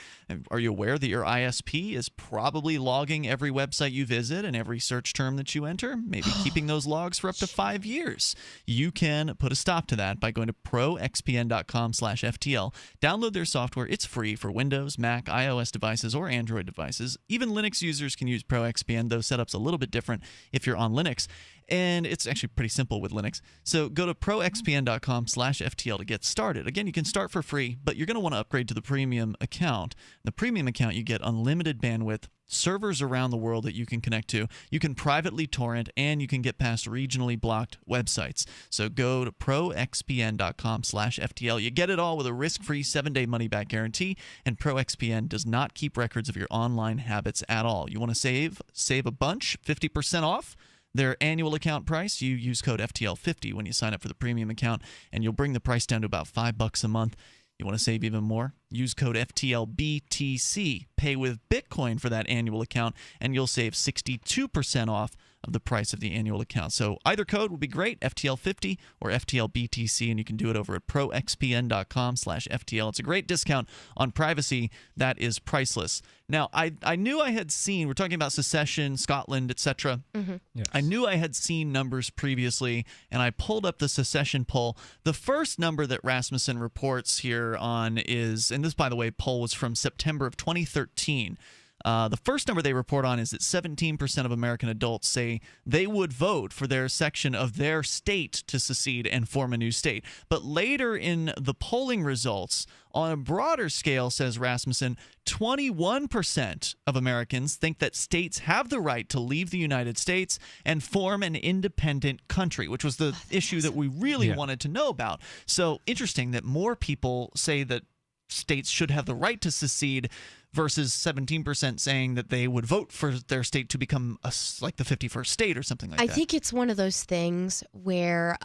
Are you aware that your ISP is probably logging every website you visit and every search term that you enter? Maybe keeping those logs for up to 5 years. You can put a stop to that by going to proxpn.com/FTL. Download their software. It's free for Windows, Mac, iOS devices, or Android devices. Even Linux users can use ProXPN, though setup's a little bit different if you're on Linux. And it's actually pretty simple with Linux. So go to proxpn.com/FTL to get started. Again, you can start for free, but you're going to want to upgrade to the premium account. The premium account, you get unlimited bandwidth, servers around the world that you can connect to. You can privately torrent, and you can get past regionally blocked websites. So go to proxpn.com/FTL. You get it all with a risk-free 7-day money-back guarantee, and ProXPN does not keep records of your online habits at all. You want to save a bunch, 50% off their annual account price. You use code FTL50 when you sign up for the premium account, and you'll bring the price down to about $5 a month. You want to save even more? Use code FTLBTC. Pay with Bitcoin for that annual account, and you'll save 62% off of the price of the annual account. So either code would be great, FTL50 or FTLBTC, and you can do it over at proxpn.com/FTL. It's a great discount on privacy that is priceless. Now, I knew I had seen, we're talking about secession, Scotland, etc. Mm-hmm. I knew I had seen numbers previously, and I pulled up the secession poll. The first number that Rasmussen reports here on is, and this, by the way, poll was from September of 2013. The first number they report on is that 17% of American adults say they would vote for their section of their state to secede and form a new state. But later in the polling results, on a broader scale, says Rasmussen, 21% of Americans think that states have the right to leave the United States and form an independent country, which was the issue that we really wanted to know about. So interesting that more people say that states should have the right to secede versus 17% saying that they would vote for their state to become like the 51st state or something like that. I think it's one of those things where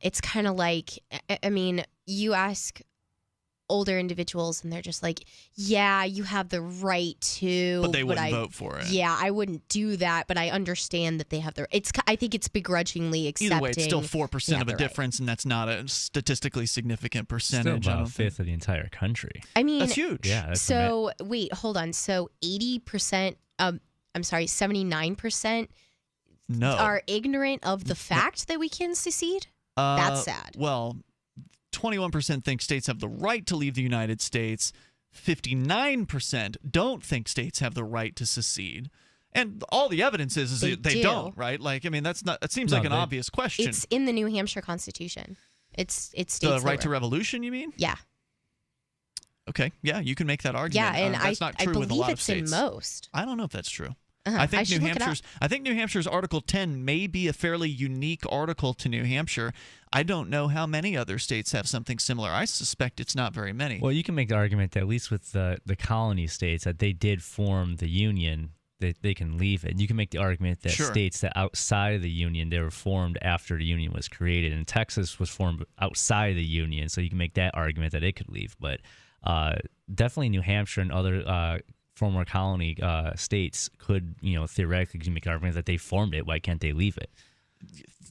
it's kind of like, I mean, you ask older individuals and they're just like, yeah, you have the right to, but they wouldn't vote for it. Yeah, I wouldn't do that, but I understand that they have the. I think it's begrudgingly accepting. Either way, it's still 4% of a difference, and that's not a statistically significant percentage. Still about a fifth of the entire country. I mean, that's huge. Yeah. That's wait, hold on. So 80%. I'm sorry, 79%. No. Are ignorant of the fact that we can secede. That's sad. Well, 21% think states have the right to leave the United States. 59% don't think states have the right to secede. And all the evidence is they don't, right? Like, I mean, that seems like an obvious question. It's in the New Hampshire Constitution. It states the right to revolution, you mean? Yeah. Okay. Yeah, you can make that argument. Yeah, and that's not true with a lot of states. In most. I don't know if that's true. I think New Hampshire's Article 10 may be a fairly unique article to New Hampshire. I don't know how many other states have something similar. I suspect it's not very many. Well, you can make the argument that at least with the colony states that they did form the union, that they can leave it. You can make the argument that states that outside of the union, they were formed after the union was created, and Texas was formed outside of the union, so you can make that argument that it could leave. But definitely New Hampshire and other former colony states could, theoretically make an argument that they formed it. Why can't they leave it?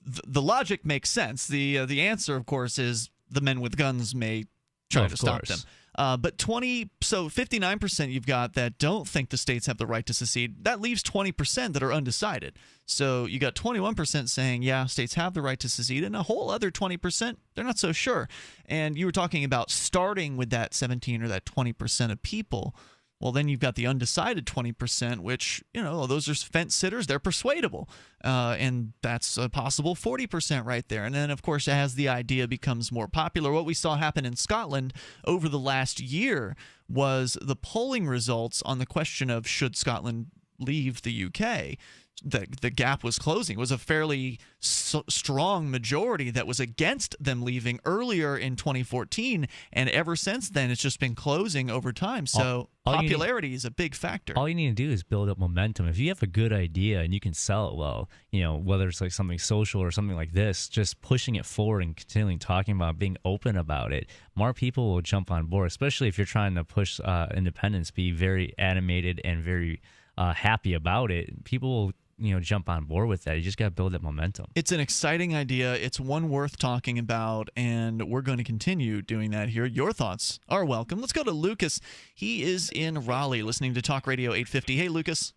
The logic makes sense. The answer, of course, is the men with guns may try to stop them. But 59% you've got that don't think the states have the right to secede. That leaves 20% that are undecided. So you got 21% saying, yeah, states have the right to secede, and a whole other 20%, they're not so sure. And you were talking about starting with that 17 or that 20% of people. Well, then you've got the undecided 20%, which, those are fence sitters. They're persuadable. And that's a possible 40% right there. And then, of course, as the idea becomes more popular, what we saw happen in Scotland over the last year was the polling results on the question of should Scotland leave the UK. The gap was closing. It was a fairly strong majority that was against them leaving earlier in 2014, and ever since then it's just been closing over time. So popularity is a big factor. All you need to do is build up momentum. If you have a good idea and you can sell it well, whether it's like something social or something like this, just pushing it forward and continuing talking about it, being open about it, more people will jump on board, especially if you're trying to push independence, be very animated and very happy about it. People will jump on board with that. You just got to build that momentum. It's an exciting idea. It's one worth talking about, and we're going to continue doing that here. Your thoughts are welcome. Let's go to Lucas. He is in Raleigh listening to Talk Radio 850. Hey, Lucas.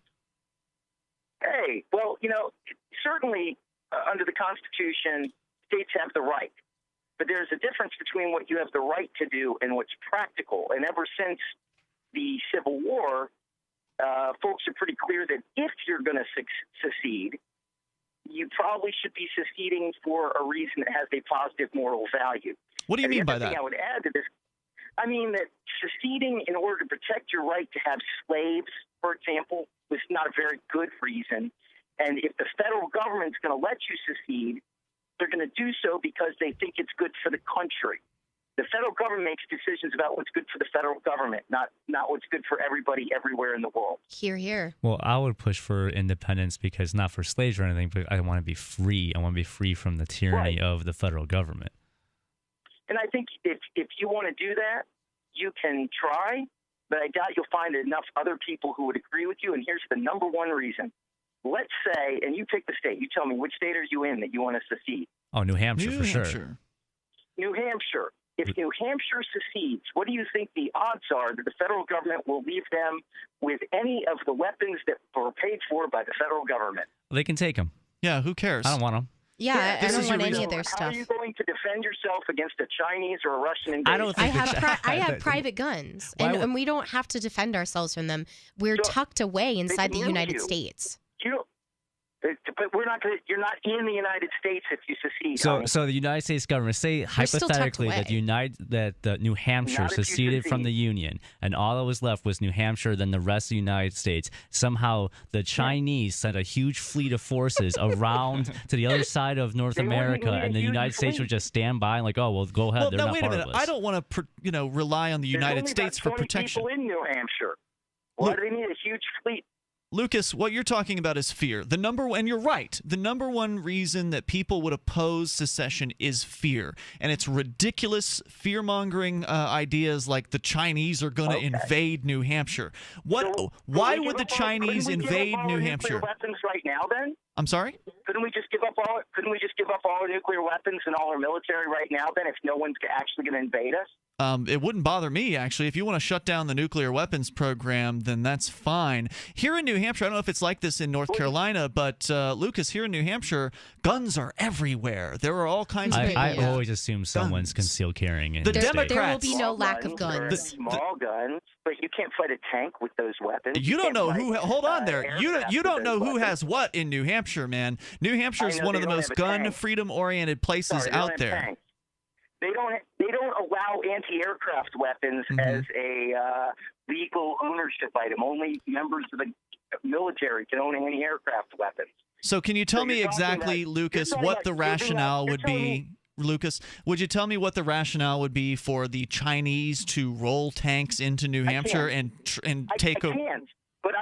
Hey, well, certainly under the Constitution, states have the right. But there's a difference between what you have the right to do and what's practical. And ever since the Civil War, folks are pretty clear that if you're going to secede, you probably should be seceding for a reason that has a positive moral value. What do you mean by that? The other thing I would add to this, I mean that seceding in order to protect your right to have slaves, for example, was not a very good reason. And if the federal government's going to let you secede, they're going to do so because they think it's good for the country. The federal government makes decisions about what's good for the federal government, not what's good for everybody everywhere in the world. Hear, hear. Well, I would push for independence because not for slaves or anything, but I want to be free. I want to be free from the tyranny of the federal government. And I think if you want to do that, you can try, but I doubt you'll find enough other people who would agree with you. And here's the number one reason. let's say, and you pick the state. You tell me which state are you in that you want to secede? Oh, New Hampshire for sure. New Hampshire. If New Hampshire secedes, what do you think the odds are that the federal government will leave them with any of the weapons that were paid for by the federal government? They can take them. Yeah, who cares? I don't want them. Yeah, I don't want any of their How stuff. are you going to defend yourself against a Chinese or a Russian invasion? I don't think I have private guns, and we don't have to defend ourselves from them. We're tucked away inside the United States. But we're not. You're not in the United States if you secede. So the United States government, say hypothetically that New Hampshire seceded from the Union, and all that was left was New Hampshire, then the rest of the United States. Somehow the Chinese sent a huge fleet of forces around to the other side of North America, and the United States would just stand by and like, oh well, go ahead. Well, they're now not wait a part minute. of us. I don't want to, rely on the United States for protection. There's only about 20 people in New Hampshire. Why do they need a huge fleet? Lucas, what you're talking about is fear. And you're right. The number one reason that people would oppose secession is fear. And it's ridiculous fear-mongering ideas like the Chinese are going to invade New Hampshire. Why would the Chinese invade New Hampshire? Weapons right now, then? I'm sorry? Couldn't we just give up all our nuclear weapons and all our military right now, then, if no one's actually going to invade us? It wouldn't bother me, actually. If you want to shut down the nuclear weapons program, then that's fine. Here in New Hampshire, I don't know if it's like this in North Carolina, but Lucas, here in New Hampshire, guns are everywhere. There are all kinds of people. I always assume someone's concealed carrying. There will be no lack of guns. Small guns, but you can't fight a tank with those weapons. You don't know who. Hold on there. You don't know who has what in New Hampshire, man. New Hampshire is one of the most gun freedom-oriented places out there. Tanks. They don't allow anti-aircraft weapons as a legal ownership item. Only members of the military can own anti-aircraft weapons. So can you tell me exactly, Lucas, what the rationale would be? Lucas, would you tell me what the rationale would be for the Chinese to roll tanks into New Hampshire and take over? I can't, but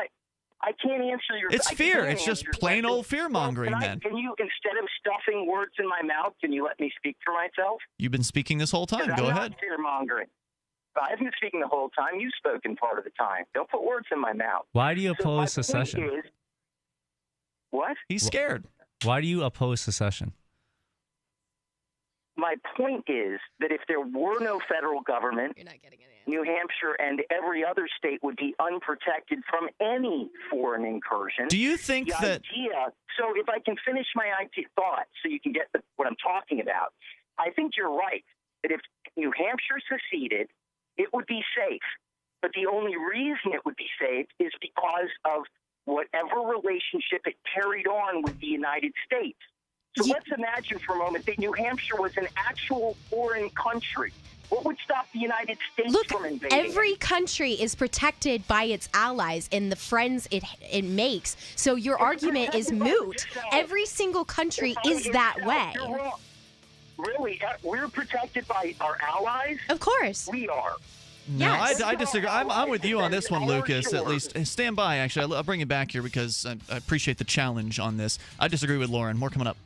I can't answer your. It's fear. It's just plain old fear mongering. Then can you, instead of stuffing words in my mouth, can you let me speak for myself? You've been speaking this whole time. Go ahead. Fear mongering. I've been speaking the whole time. You've spoken part of the time. Don't put words in my mouth. Why do you oppose secession? What? He's scared. Why do you oppose secession? My point is that if there were no federal government, New Hampshire and every other state would be unprotected from any foreign incursion. Do you think that... So if I can finish my thought so you can get what I'm talking about, I think you're right, that if New Hampshire seceded, it would be safe. But the only reason it would be safe is because of whatever relationship it carried on with the United States. So let's imagine for a moment that New Hampshire was an actual foreign country. What would stop the United States from invading? Every country is protected by its allies and the friends it makes. So your argument is moot. Every single country is that way. You're wrong. Really? We're protected by our allies? Of course. We are. No, yes. I disagree. I'm with you on this one, Lucas, at least. Stand by, actually. I'll bring it back here because I appreciate the challenge on this. I disagree with Lauren. More coming up.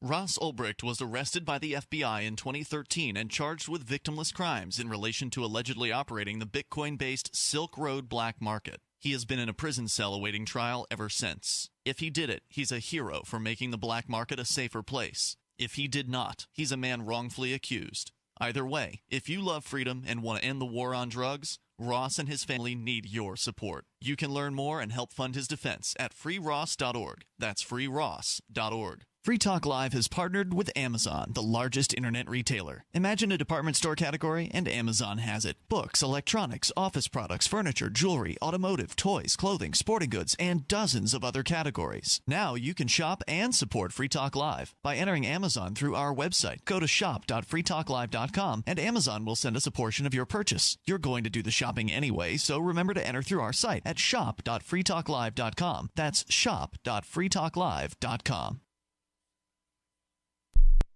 Ross Ulbricht was arrested by the FBI in 2013 and charged with victimless crimes in relation to allegedly operating the Bitcoin-based Silk Road black market. He has been in a prison cell awaiting trial ever since. If he did it, he's a hero for making the black market a safer place. If he did not, he's a man wrongfully accused. Either way, if you love freedom and want to end the war on drugs, Ross and his family need your support. You can learn more and help fund his defense at freeross.org. That's freeross.org. Free Talk Live has partnered with Amazon, the largest internet retailer. Imagine a department store category, and Amazon has it. Books, electronics, office products, furniture, jewelry, automotive, toys, clothing, sporting goods, and dozens of other categories. Now you can shop and support Free Talk Live by entering Amazon through our website. Go to shop.freetalklive.com, and Amazon will send us a portion of your purchase. You're going to do the shopping anyway, so remember to enter through our site at shop.freetalklive.com. That's shop.freetalklive.com.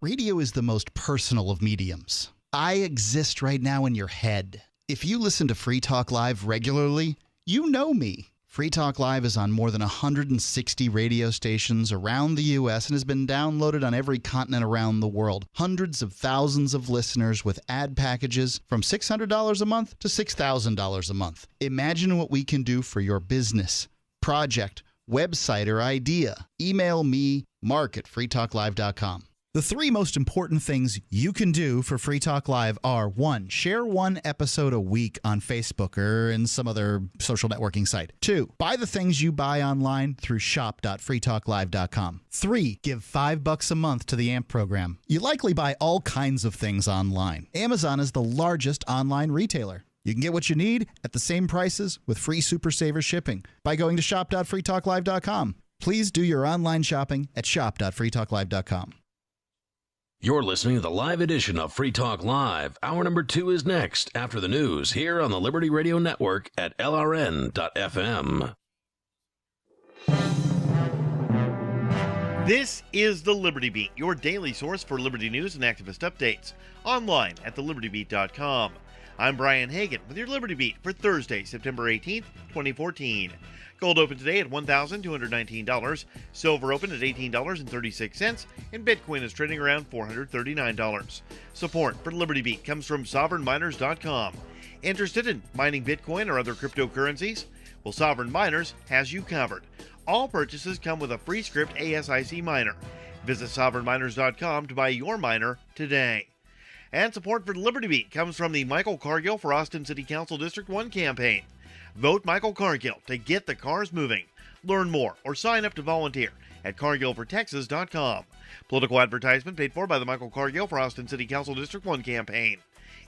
Radio is the most personal of mediums. I exist right now in your head. If you listen to Free Talk Live regularly, you know me. Free Talk Live is on more than 160 radio stations around the U.S. and has been downloaded on every continent around the world. Hundreds of thousands of listeners with ad packages from $600 a month to $6,000 a month. Imagine what we can do for your business, project, website, or idea, email me, mark@freetalklive.com. The three most important things you can do for Free Talk Live are: 1. Share one episode a week on Facebook or in some other social networking site. 2. Buy the things you buy online through shop.freetalklive.com. 3. Give $5 a month to the AMP program. You likely buy all kinds of things online. Amazon is the largest online retailer. You can get what you need at the same prices with free Super Saver shipping by going to shop.freetalklive.com. Please do your online shopping at shop.freetalklive.com. You're listening to the live edition of Free Talk Live. Hour number 2 is next after the news here on the Liberty Radio Network at LRN.FM. This is the Liberty Beat, your daily source for Liberty news and activist updates, online at thelibertybeat.com. I'm Brian Hagan with your Liberty Beat for Thursday, September 18th, 2014. Gold opened today at $1,219, silver opened at $18.36, and Bitcoin is trading around $439. Support for Liberty Beat comes from sovereignminers.com. Interested in mining Bitcoin or other cryptocurrencies? Well, Sovereign Miners has you covered. All purchases come with a free script ASIC miner. Visit sovereignminers.com to buy your miner today. And support for Liberty Beat comes from the Michael Cargill for Austin City Council District 1 campaign. Vote Michael Cargill to get the cars moving. Learn more or sign up to volunteer at cargillfortexas.com. Political advertisement paid for by the Michael Cargill for Austin City Council District 1 campaign.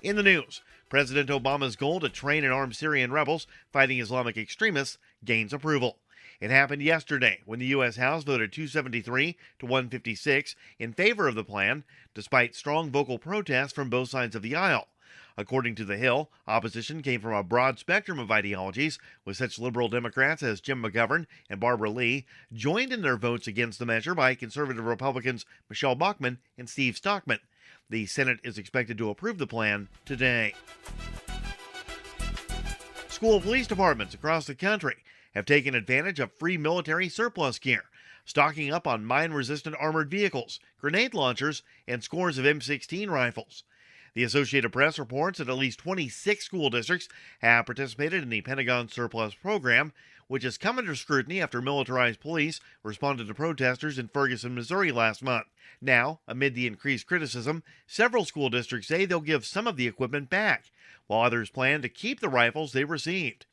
In the news, President Obama's goal to train and arm Syrian rebels fighting Islamic extremists gains approval. It happened yesterday when the U.S. House voted 273 to 156 in favor of the plan, despite strong vocal protests from both sides of the aisle. According to The Hill, opposition came from a broad spectrum of ideologies, with such liberal Democrats as Jim McGovern and Barbara Lee joined in their votes against the measure by conservative Republicans Michelle Bachmann and Steve Stockman. The Senate is expected to approve the plan today. School police departments across the country have taken advantage of free military surplus gear, stocking up on mine-resistant armored vehicles, grenade launchers, and scores of M16 rifles. The Associated Press reports that at least 26 school districts have participated in the Pentagon surplus program, which has come under scrutiny after militarized police responded to protesters in Ferguson, Missouri last month. Now, amid the increased criticism, several school districts say they'll give some of the equipment back, while others plan to keep the rifles they received.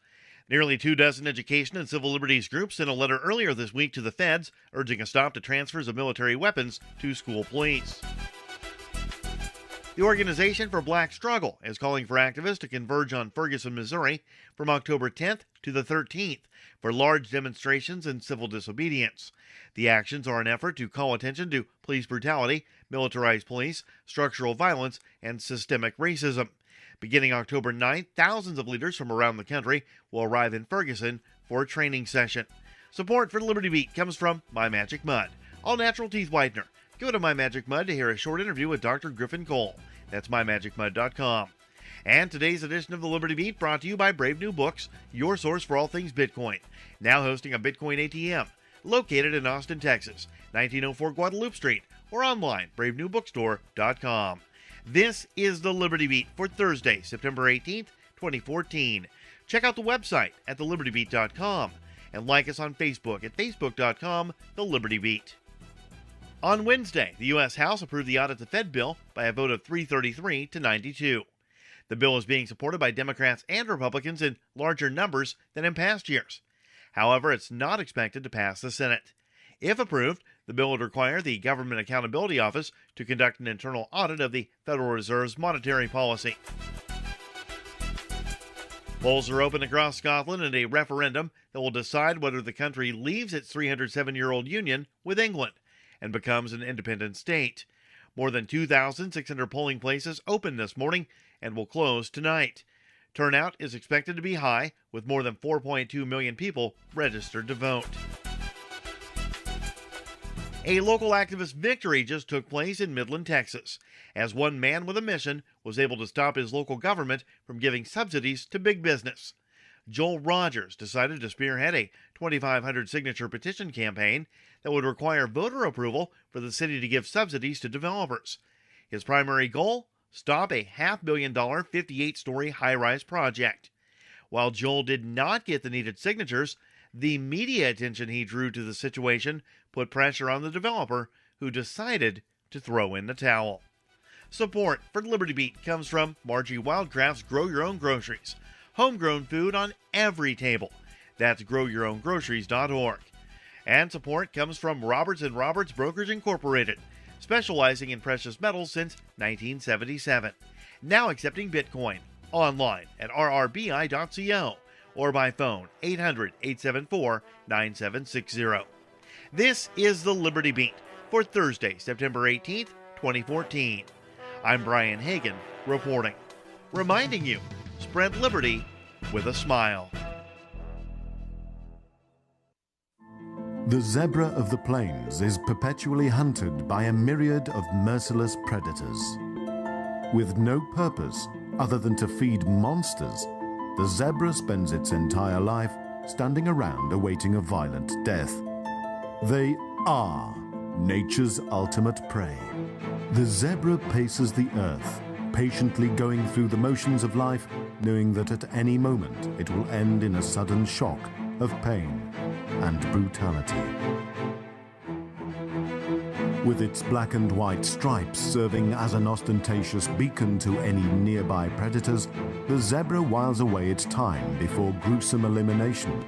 Nearly 24 education and civil liberties groups sent a letter earlier this week to the feds urging a stop to transfers of military weapons to school police. The Organization for Black Struggle is calling for activists to converge on Ferguson, Missouri from October 10th to the 13th for large demonstrations and civil disobedience. The actions are an effort to call attention to police brutality, militarized police, structural violence, and systemic racism. Beginning October 9th, thousands of leaders from around the country will arrive in Ferguson for a training session. Support for Liberty Beat comes from My Magic Mud, all natural teeth whitener. Go to My Magic Mud to hear a short interview with Dr. Griffin Cole. That's mymagicmud.com. And today's edition of the Liberty Beat brought to you by Brave New Books, your source for all things Bitcoin. Now hosting a Bitcoin ATM, located in Austin, Texas, 1904 Guadalupe Street, or online, bravenewbookstore.com. This is the Liberty Beat for Thursday, September 18th, 2014. Check out the website at thelibertybeat.com and like us on Facebook at facebook.com/thelibertybeat. On Wednesday, the U.S. House approved the Audit the Fed bill by a vote of 333 to 92. The bill is being supported by Democrats and Republicans in larger numbers than in past years. However, it's not expected to pass the Senate. If approved, the bill would require the Government Accountability Office to conduct an internal audit of the Federal Reserve's monetary policy. Polls are open across Scotland in a referendum that will decide whether the country leaves its 307-year-old union with England and becomes an independent state. More than 2,600 polling places opened this morning and will close tonight. Turnout is expected to be high, with more than 4.2 million people registered to vote. A local activist victory just took place in Midland, Texas, as one man with a mission was able to stop his local government from giving subsidies to big business. Joel Rogers decided to spearhead a 2,500 signature petition campaign that would require voter approval for the city to give subsidies to developers. His primary goal? Stop a $500 million 58-story high-rise project. While Joel did not get the needed signatures, The media attention he drew to the situation put pressure on the developer, who decided to throw in the towel. Support for Liberty Beat comes from Margie Wildcraft's Grow Your Own Groceries. Homegrown food on every table. That's growyourowngroceries.org. And support comes from Roberts & Roberts Brokers Incorporated, specializing in precious metals since 1977. Now accepting Bitcoin. Online at rrbi.co or by phone 800-874-9760. This is the Liberty Beat for Thursday, September 18th, 2014. I'm Brian Hagan reporting. Reminding you, spread liberty with a smile. The zebra of the plains is perpetually hunted by a myriad of merciless predators. With no purpose other than to feed monsters, the zebra spends its entire life standing around awaiting a violent death. They are nature's ultimate prey. The zebra paces the earth, patiently going through the motions of life, knowing that at any moment it will end in a sudden shock of pain and brutality. With its black and white stripes serving as an ostentatious beacon to any nearby predators, the zebra whiles away its time before gruesome elimination.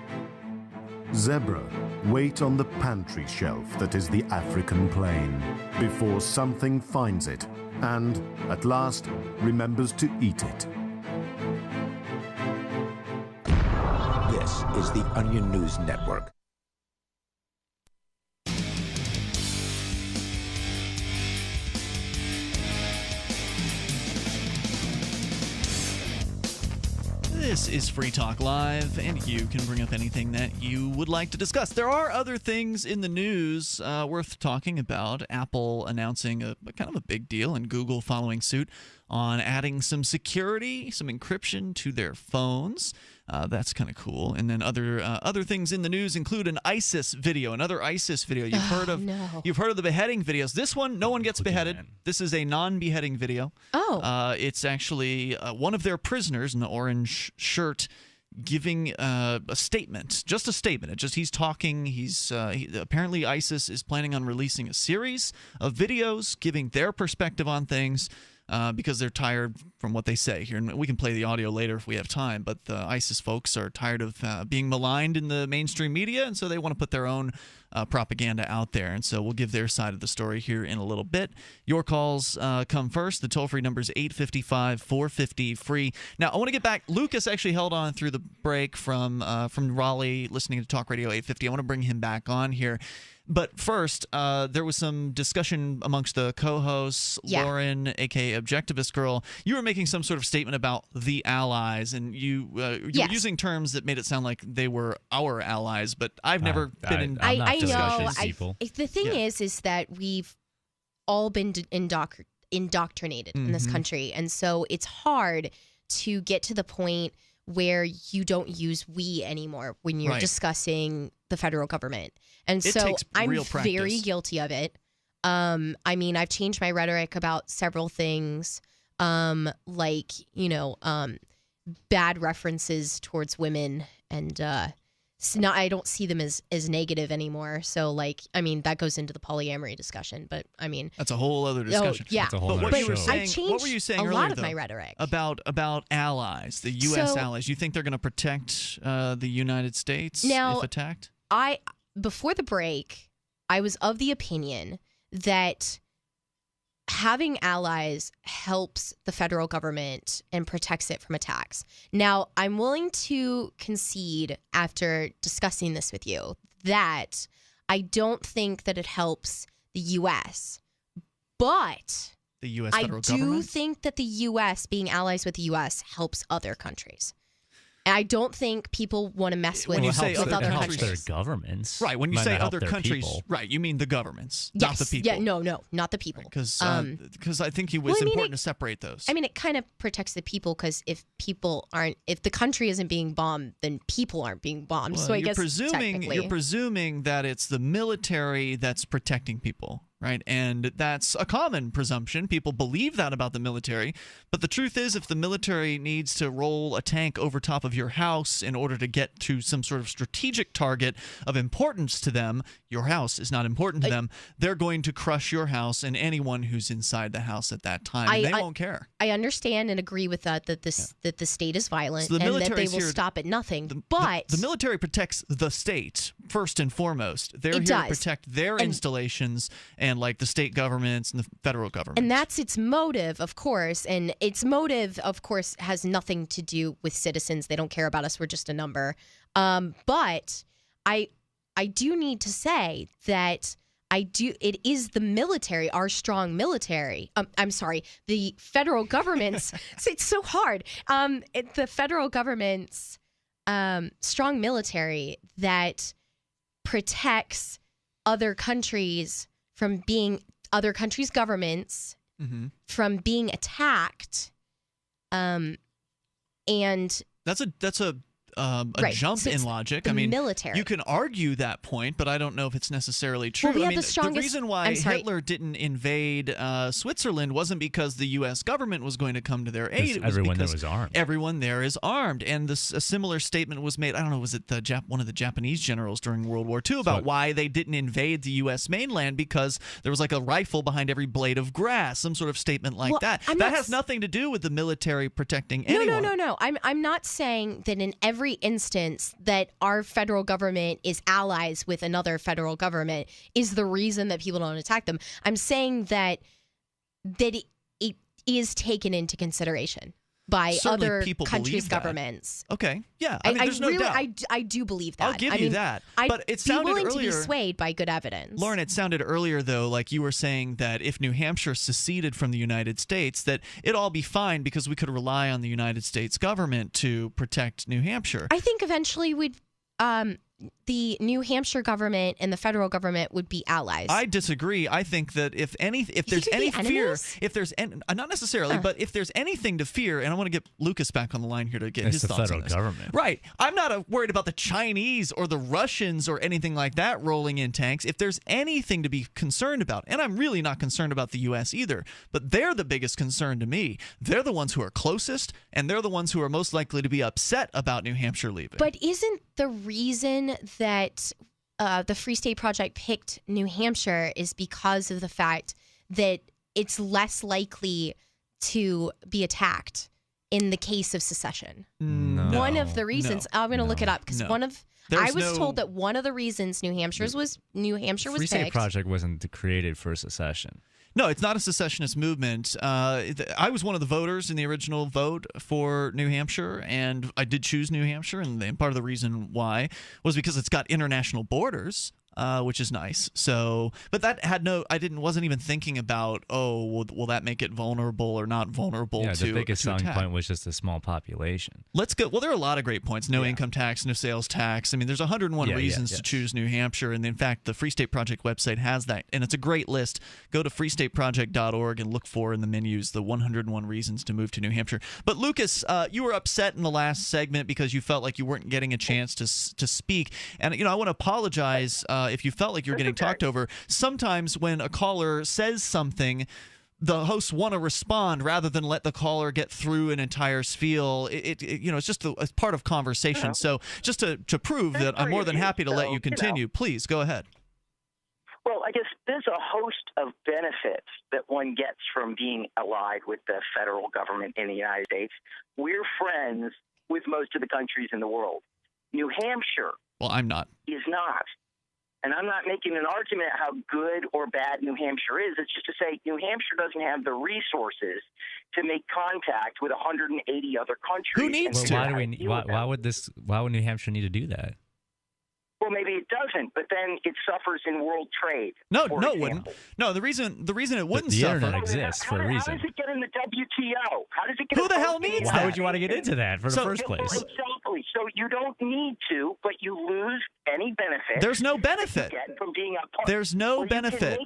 Zebra wait on the pantry shelf that is the African plain before something finds it and, at last, remembers to eat it. This is the Onion News Network. This is Free Talk Live, and you can bring up anything that you would like to discuss. There are other things in the news worth talking about. Apple announcing a kind of a big deal, and Google following suit on adding some security, some encryption to their phones. That's kind of cool. And then other things in the news include an ISIS video, another ISIS video. You've heard of You've heard of the beheading videos. This one, no one gets beheaded. This is a non-beheading video. It's actually one of their prisoners in the orange shirt giving a statement, just a statement. He's talking. Apparently ISIS is planning on releasing a series of videos giving their perspective on things. Because they're tired from what they say here. And we can play the audio later if we have time, but the ISIS folks are tired of being maligned in the mainstream media, and so they want to put their own propaganda out there. And so we'll give their side of the story here in a little bit. Your calls come first. The toll-free number is 855-450-FREE. Now, I want to get back. Lucas actually held on through the break from Raleigh, listening to Talk Radio 850. I want to bring him back on here. But first, there was some discussion amongst the co-hosts, Lauren, a.k.a. Objectivist Girl. You were making some sort of statement about the allies, and you were using terms that made it sound like they were our allies, but I've never been in discussions. The thing is that we've all been indoctrinated in this country, and so it's hard to get to the point where you don't use we anymore when you're discussing the federal government. And so I'm very guilty of it. I mean, I've changed my rhetoric about several things, like, bad references towards women, and I don't see them as negative anymore. So, that goes into the polyamory discussion. But that's a whole other discussion. That's a whole other show. What were you saying earlier, lot of my rhetoric about allies, the U.S. allies? You think they're going to protect the United States if attacked? Before the break, I was of the opinion that having allies helps the federal government and protects it from attacks. Now, I'm willing to concede after discussing this with you that I don't think that it helps the U.S., but the U.S. federal government? I do think that the U.S., being allies with the U.S., helps other countries. I don't think people want to mess with, when you say other countries. Their governments. Right. When you say other countries, people. right, you mean the governments, not the people. Yeah, no, not the people. Because I think it was important to separate those. I mean, it kind of protects the people because if the country isn't being bombed, then people aren't being bombed. Well, so I guess you're presuming that it's the military that's protecting people. right? And that's a common presumption. People believe that about the military. But the truth is, if the military needs to roll a tank over top of your house in order to get to some sort of strategic target of importance to them, your house is not important to them, they're going to crush your house and anyone who's inside the house at that time. They won't care. I understand and agree with that the state is violent So the and that they military's will here- stop at nothing. The military protects the state first and foremost. They're here to protect their installations and like the state governments and the federal government. And that's its motive, of course. And its motive, of course, has nothing to do with citizens. They don't care about us. We're just a number. But I do need to say that it is the military, our strong military. I'm sorry, the federal government's. It's so hard. The federal government's strong military that protects other countries from being other countries' governments from being attacked. And that's a jump in logic. The I mean, military. You can argue that point, but I don't know if it's necessarily true. Well, we I have mean, the strongest- the reason why Hitler didn't invade Switzerland wasn't because the U.S. government was going to come to their aid. It was everyone there because was armed. Everyone there is armed. And a similar statement was made, I don't know, was it one of the Japanese generals during World War II about why they didn't invade the U.S. mainland, because there was like a rifle behind every blade of grass, some sort of statement like that. That has nothing to do with the military protecting anyone. No. I'm not saying that in every instance that our federal government is allies with another federal government is the reason that people don't attack them. I'm saying that it is taken into consideration by Certainly other people countries' believe that. governments. Okay, yeah. I mean, there's no doubt. I do believe that. I'll give you that. But it sounded be willing earlier, to be swayed by good evidence. Lauren, it sounded earlier, though, like you were saying that if New Hampshire seceded from the United States, that it'd all be fine because we could rely on the United States government to protect New Hampshire. I think eventually the New Hampshire government and the federal government would be allies. I disagree. I think that if there's any fear, not necessarily, but if there's anything to fear, and I want to get Lucas back on the line here to get his thoughts on this. It's the federal government. Right. I'm not worried about the Chinese or the Russians or anything like that rolling in tanks. If there's anything to be concerned about, and I'm really not concerned about the U.S. either, but they're the biggest concern to me. They're the ones who are closest, and they're the ones who are most likely to be upset about New Hampshire leaving. But isn't the reason that the Free State Project picked New Hampshire is because of the fact that it's less likely to be attacked in the case of secession? One of the reasons, I'm going to look it up, because I was told that one of the reasons New Hampshire was Free State Project wasn't created for secession. No, it's not a secessionist movement. I was one of the voters in the original vote for New Hampshire, and I did choose New Hampshire, and part of the reason why was because it's got international borders. Which is nice. So, but that had wasn't even thinking about, will that make it vulnerable or not vulnerable to the biggest selling attack. point was just a small population. Let's go. Well, there are a lot of great points. No income tax, no sales tax. I mean, there's 101 reasons to choose New Hampshire. And in fact, the Free State Project website has that. And it's a great list. Go to freestateproject.org and look for in the menus the 101 reasons to move to New Hampshire. But Lucas, you were upset in the last segment because you felt like you weren't getting a chance to speak. And, I want to apologize if you felt like you were getting talked over. Sometimes when a caller says something, the hosts want to respond rather than let the caller get through an entire spiel. It's just a part of conversation. So just to prove that I'm more than happy to let you continue, please go ahead. Well, I guess there's a host of benefits that one gets from being allied with the federal government in the United States. We're friends with most of the countries in the world. New Hampshire, well, I'm not, is not. And I'm not making an argument how good or bad New Hampshire is. It's just to say New Hampshire doesn't have the resources to make contact with 180 other countries. Who needs to? Why would New Hampshire need to do that? Well, maybe it doesn't, but then it suffers in world trade. No, it wouldn't. No, the reason it wouldn't suffer. The internet exists for a reason. How does it get in the WTO? How does it get? Who the hell needs that? Why would you want to get into that for the first place? Exactly. So you don't need to, but you lose any benefit. There's no benefit. From being a There's no benefit.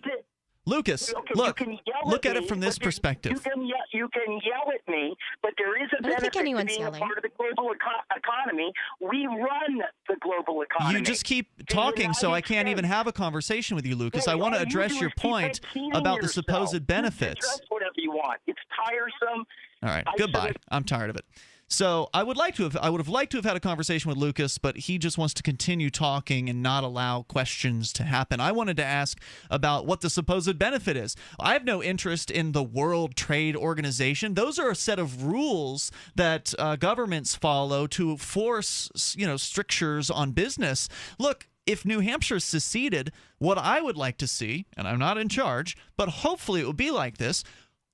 Lucas, look at it from this perspective. You You can yell at me, but there is a benefit to being a part of the global economy. We run the global economy. You just keep talking, so I can't even have a conversation with you, Lucas. I want to address your point about the supposed benefits. Address whatever you want. It's tiresome. All right, goodbye. I'm tired of it. So I would have liked to have had a conversation with Lucas, but he just wants to continue talking and not allow questions to happen. I wanted to ask about what the supposed benefit is. I have no interest in the World Trade Organization. Those are a set of rules that governments follow to force, strictures on business. Look, if New Hampshire seceded, what I would like to see, and I'm not in charge, but hopefully it would be like this,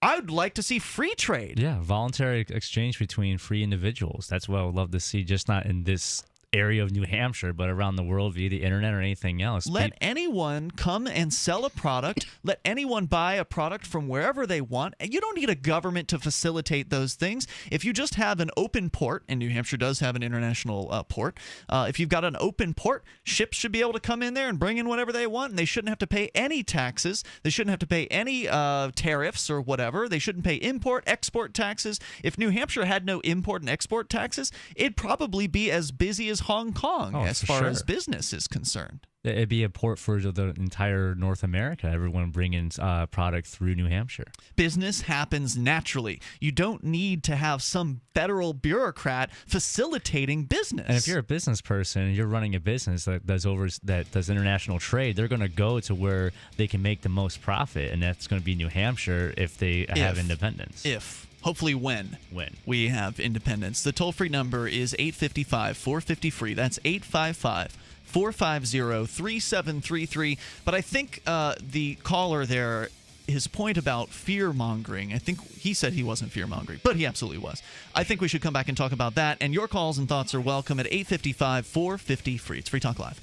I would like to see free trade. Yeah, voluntary exchange between free individuals. That's what I would love to see, just not in this area of New Hampshire, but around the world via the internet or anything else. Let anyone come and sell a product. Let anyone buy a product from wherever they want. And you don't need a government to facilitate those things. If you just have an open port, and New Hampshire does have an international port, if you've got an open port, ships should be able to come in there and bring in whatever they want, and they shouldn't have to pay any taxes. They shouldn't have to pay any tariffs or whatever. They shouldn't pay import, export taxes. If New Hampshire had no import and export taxes, it'd probably be as busy as Hong Kong as far as business is concerned. It'd be a port for the entire North America, everyone bringing product through New Hampshire. Business happens naturally. You don't need to have some federal bureaucrat facilitating business. And if you're a business person and you're running a business that does international trade, they're going to go to where they can make the most profit, and that's going to be New Hampshire if they have independence. Hopefully when we have independence. The toll-free number is 855-450-FREE. That's 855-450-3733. But I think the caller there, his point about fear-mongering, I think he said he wasn't fear-mongering, but he absolutely was. I think we should come back and talk about that. And your calls and thoughts are welcome at 855-450-FREE. It's Free Talk Live.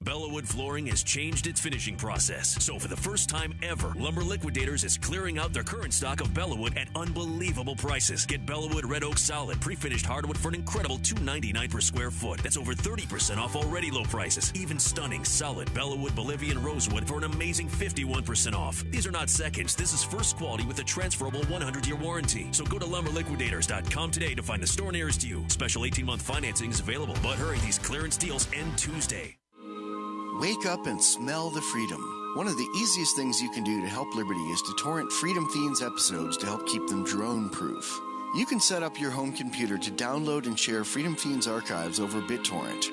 Bellawood Flooring has changed its finishing process. So for the first time ever, Lumber Liquidators is clearing out their current stock of Bellawood at unbelievable prices. Get Bellawood Red Oak Solid pre-finished hardwood for an incredible $299 per square foot. That's over 30% off already low prices. Even stunning solid Bellawood Bolivian Rosewood for an amazing 51% off. These are not seconds. This is first quality with a transferable 100-year warranty. So go to lumberliquidators.com today to find the store nearest you. Special 18-month financing is available, but hurry, these clearance deals end Tuesday. Wake up and smell the freedom. One of the easiest things you can do to help Liberty is to torrent Freedom Fiends episodes to help keep them drone-proof. You can set up your home computer to download and share Freedom Fiends archives over BitTorrent.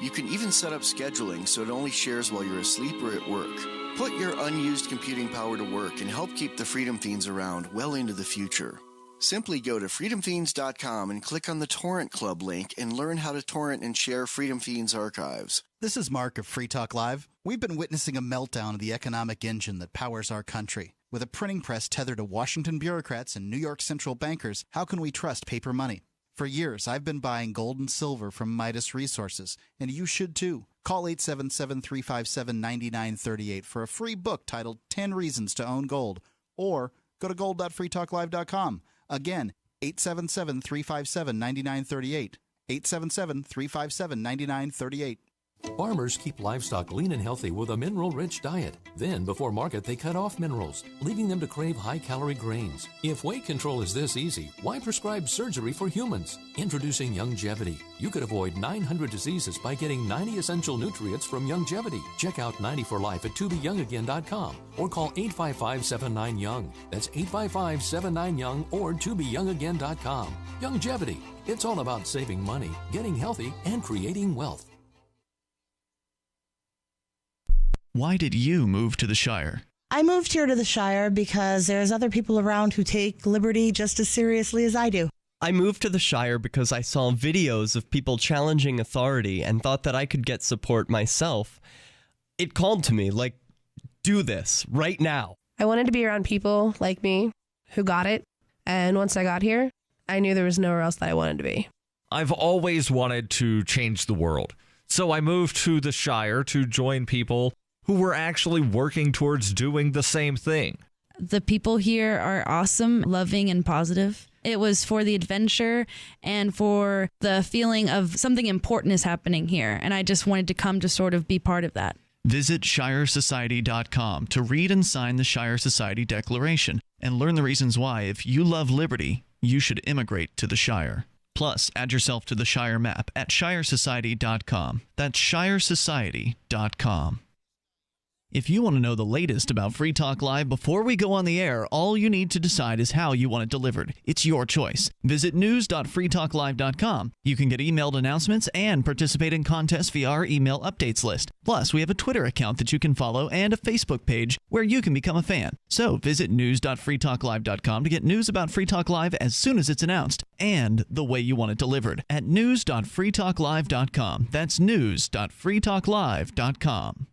You can even set up scheduling so it only shares while you're asleep or at work. Put your unused computing power to work and help keep the Freedom Fiends around well into the future. Simply go to freedomfiends.com and click on the Torrent Club link and learn how to torrent and share Freedom Fiends archives. This is Mark of Free Talk Live. We've been witnessing a meltdown of the economic engine that powers our country. With a printing press tethered to Washington bureaucrats and New York central bankers, how can we trust paper money? For years, I've been buying gold and silver from Midas Resources, and you should too. Call 877-357-9938 for a free book titled 10 Reasons to Own Gold, or go to gold.freetalklive.com. Again, 877-357-9938. 877-357-9938. Farmers keep livestock lean and healthy with a mineral-rich diet. Then, before market, they cut off minerals, leaving them to crave high-calorie grains. If weight control is this easy, why prescribe surgery for humans? Introducing Youngevity. You could avoid 900 diseases by getting 90 essential nutrients from Youngevity. Check out 90 for Life at tobeyoungagain.com or call 855-79-YOUNG. That's 855-79-YOUNG or tobeyoungagain.com. Youngevity. It's all about saving money, getting healthy, and creating wealth. Why did you move to the Shire? I moved here to the Shire because there's other people around who take liberty just as seriously as I do. I moved to the Shire because I saw videos of people challenging authority and thought that I could get support myself. It called to me, like, do this right now. I wanted to be around people like me who got it, and once I got here, I knew there was nowhere else that I wanted to be. I've always wanted to change the world, so I moved to the Shire to join people who were actually working towards doing the same thing. The people here are awesome, loving, and positive. It was for the adventure and for the feeling of something important is happening here, and I just wanted to come to sort of be part of that. Visit ShireSociety.com to read and sign the Shire Society Declaration and learn the reasons why, if you love liberty, you should immigrate to the Shire. Plus, add yourself to the Shire map at ShireSociety.com. That's ShireSociety.com. If you want to know the latest about Free Talk Live before we go on the air, all you need to decide is how you want it delivered. It's your choice. Visit news.freetalklive.com. You can get emailed announcements and participate in contests via our email updates list. Plus, we have a Twitter account that you can follow and a Facebook page where you can become a fan. So visit news.freetalklive.com to get news about Free Talk Live as soon as it's announced and the way you want it delivered at news.freetalklive.com. That's news.freetalklive.com.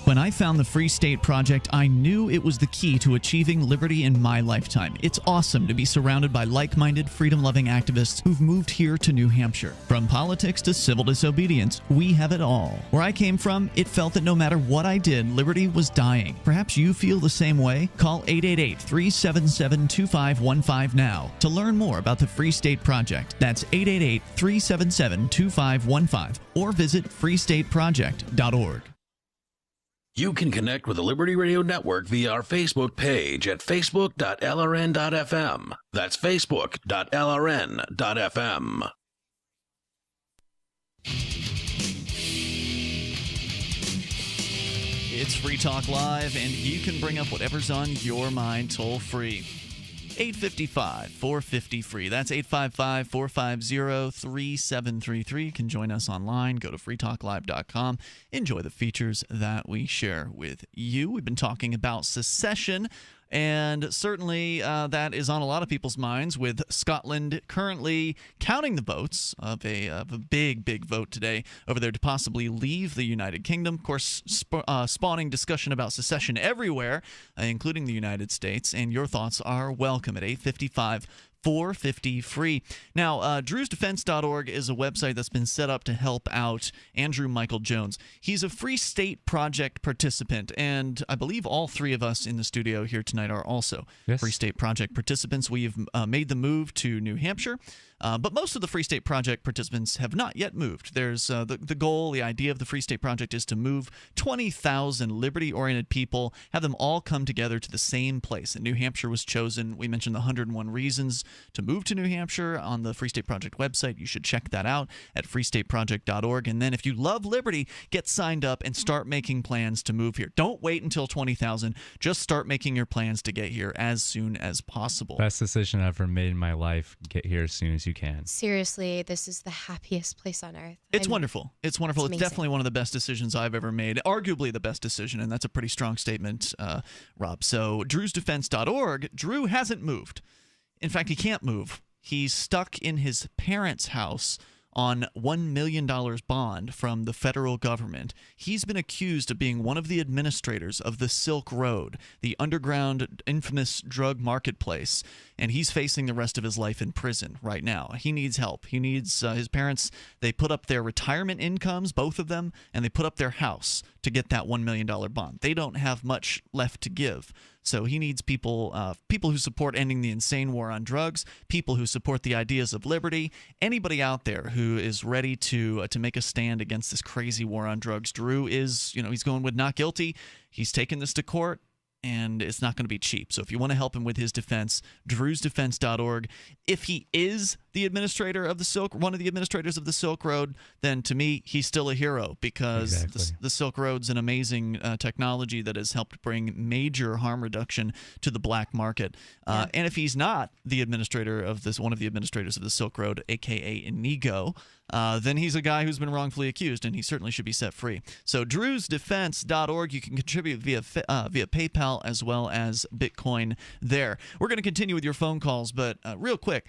When I found the Free State Project, I knew it was the key to achieving liberty in my lifetime. It's awesome to be surrounded by like-minded, freedom-loving activists who've moved here to New Hampshire. From politics to civil disobedience, we have it all. Where I came from, it felt that no matter what I did, liberty was dying. Perhaps you feel the same way? Call 888-377-2515 now to learn more about the Free State Project. That's 888-377-2515 or visit freestateproject.org. You can connect with the Liberty Radio Network via our Facebook page at facebook.lrn.fm. That's facebook.lrn.fm. It's Free Talk Live, and you can bring up whatever's on your mind toll free. 855-450-FREE. That's 855-450-3733. You can join us online. Go to freetalklive.com. Enjoy the features that we share with you. We've been talking about secession, and certainly that is on a lot of people's minds, with Scotland currently counting the votes of a big vote today over there to possibly leave the United Kingdom. Of course, spawning discussion about secession everywhere, including the United States. And your thoughts are welcome at 855-450-FREE. Now, drewsdefense.org is a website that's been set up to help out Andrew Michael Jones. He's a Free State Project participant, and I believe all three of us in the studio here tonight are also Free State Project participants. We've made the move to New Hampshire, but most of the Free State Project participants have not yet moved. There's the goal, the idea of the Free State Project is to move 20,000 liberty-oriented people, have them all come together to the same place. And New Hampshire was chosen. We mentioned the 101 reasons to move to New Hampshire on the Free State Project website. You should check that out at freestateproject.org. And then if you love liberty, get signed up and start making plans to move here. Don't wait until 20,000. Just start making your plans to get here as soon as possible. Best decision I've ever made in my life. Get here as soon as you can. Seriously, this is the happiest place on earth. It's wonderful. It's wonderful. It's definitely one of the best decisions I've ever made. Arguably the best decision, and that's a pretty strong statement, Rob. So drewsdefense.org. Drew hasn't moved. In fact, he can't move. He's stuck in his parents' house on $1 million bond from the federal government. He's been accused of being one of the administrators of the Silk Road, the underground infamous drug marketplace, and he's facing the rest of his life in prison right now. He needs help. He needs his parents. They put up their retirement incomes, both of them, and they put up their house to get that $1 million bond. They don't have much left to give. So he needs people who support ending the insane war on drugs, people who support the ideas of liberty, anybody out there who is ready to make a stand against this crazy war on drugs. Drew is, he's going with not guilty. He's taken this to court, and it's not going to be cheap. So if you want to help him with his defense, drewsdefense.org. If he is the administrator of one of the administrators of the Silk Road, then to me, he's still a hero, because the Silk Road's an amazing technology that has helped bring major harm reduction to the black market. And if he's not the administrator of one of the administrators of the Silk Road, aka Inigo, then he's a guy who's been wrongfully accused, and he certainly should be set free. So drewsdefense.org. You can contribute via PayPal as well as Bitcoin there. We're going to continue with your phone calls, but real quick,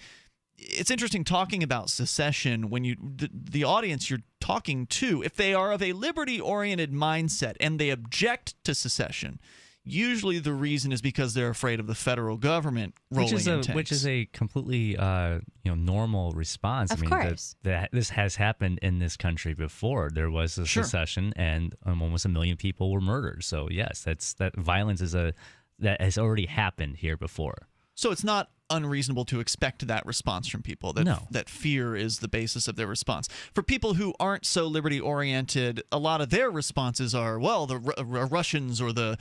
it's interesting talking about secession when the audience you're talking to, if they are of a liberty-oriented mindset and they object to secession, usually the reason is because they're afraid of the federal government rolling in tanks. Which is a completely normal response. Of course. That this has happened in this country before. There was a secession, and almost 1 million people were murdered. So yes, that violence that has already happened here before. So it's not unreasonable to expect that response from people, that fear is the basis of their response. For people who aren't so liberty-oriented, a lot of their responses are, well, the Russians or the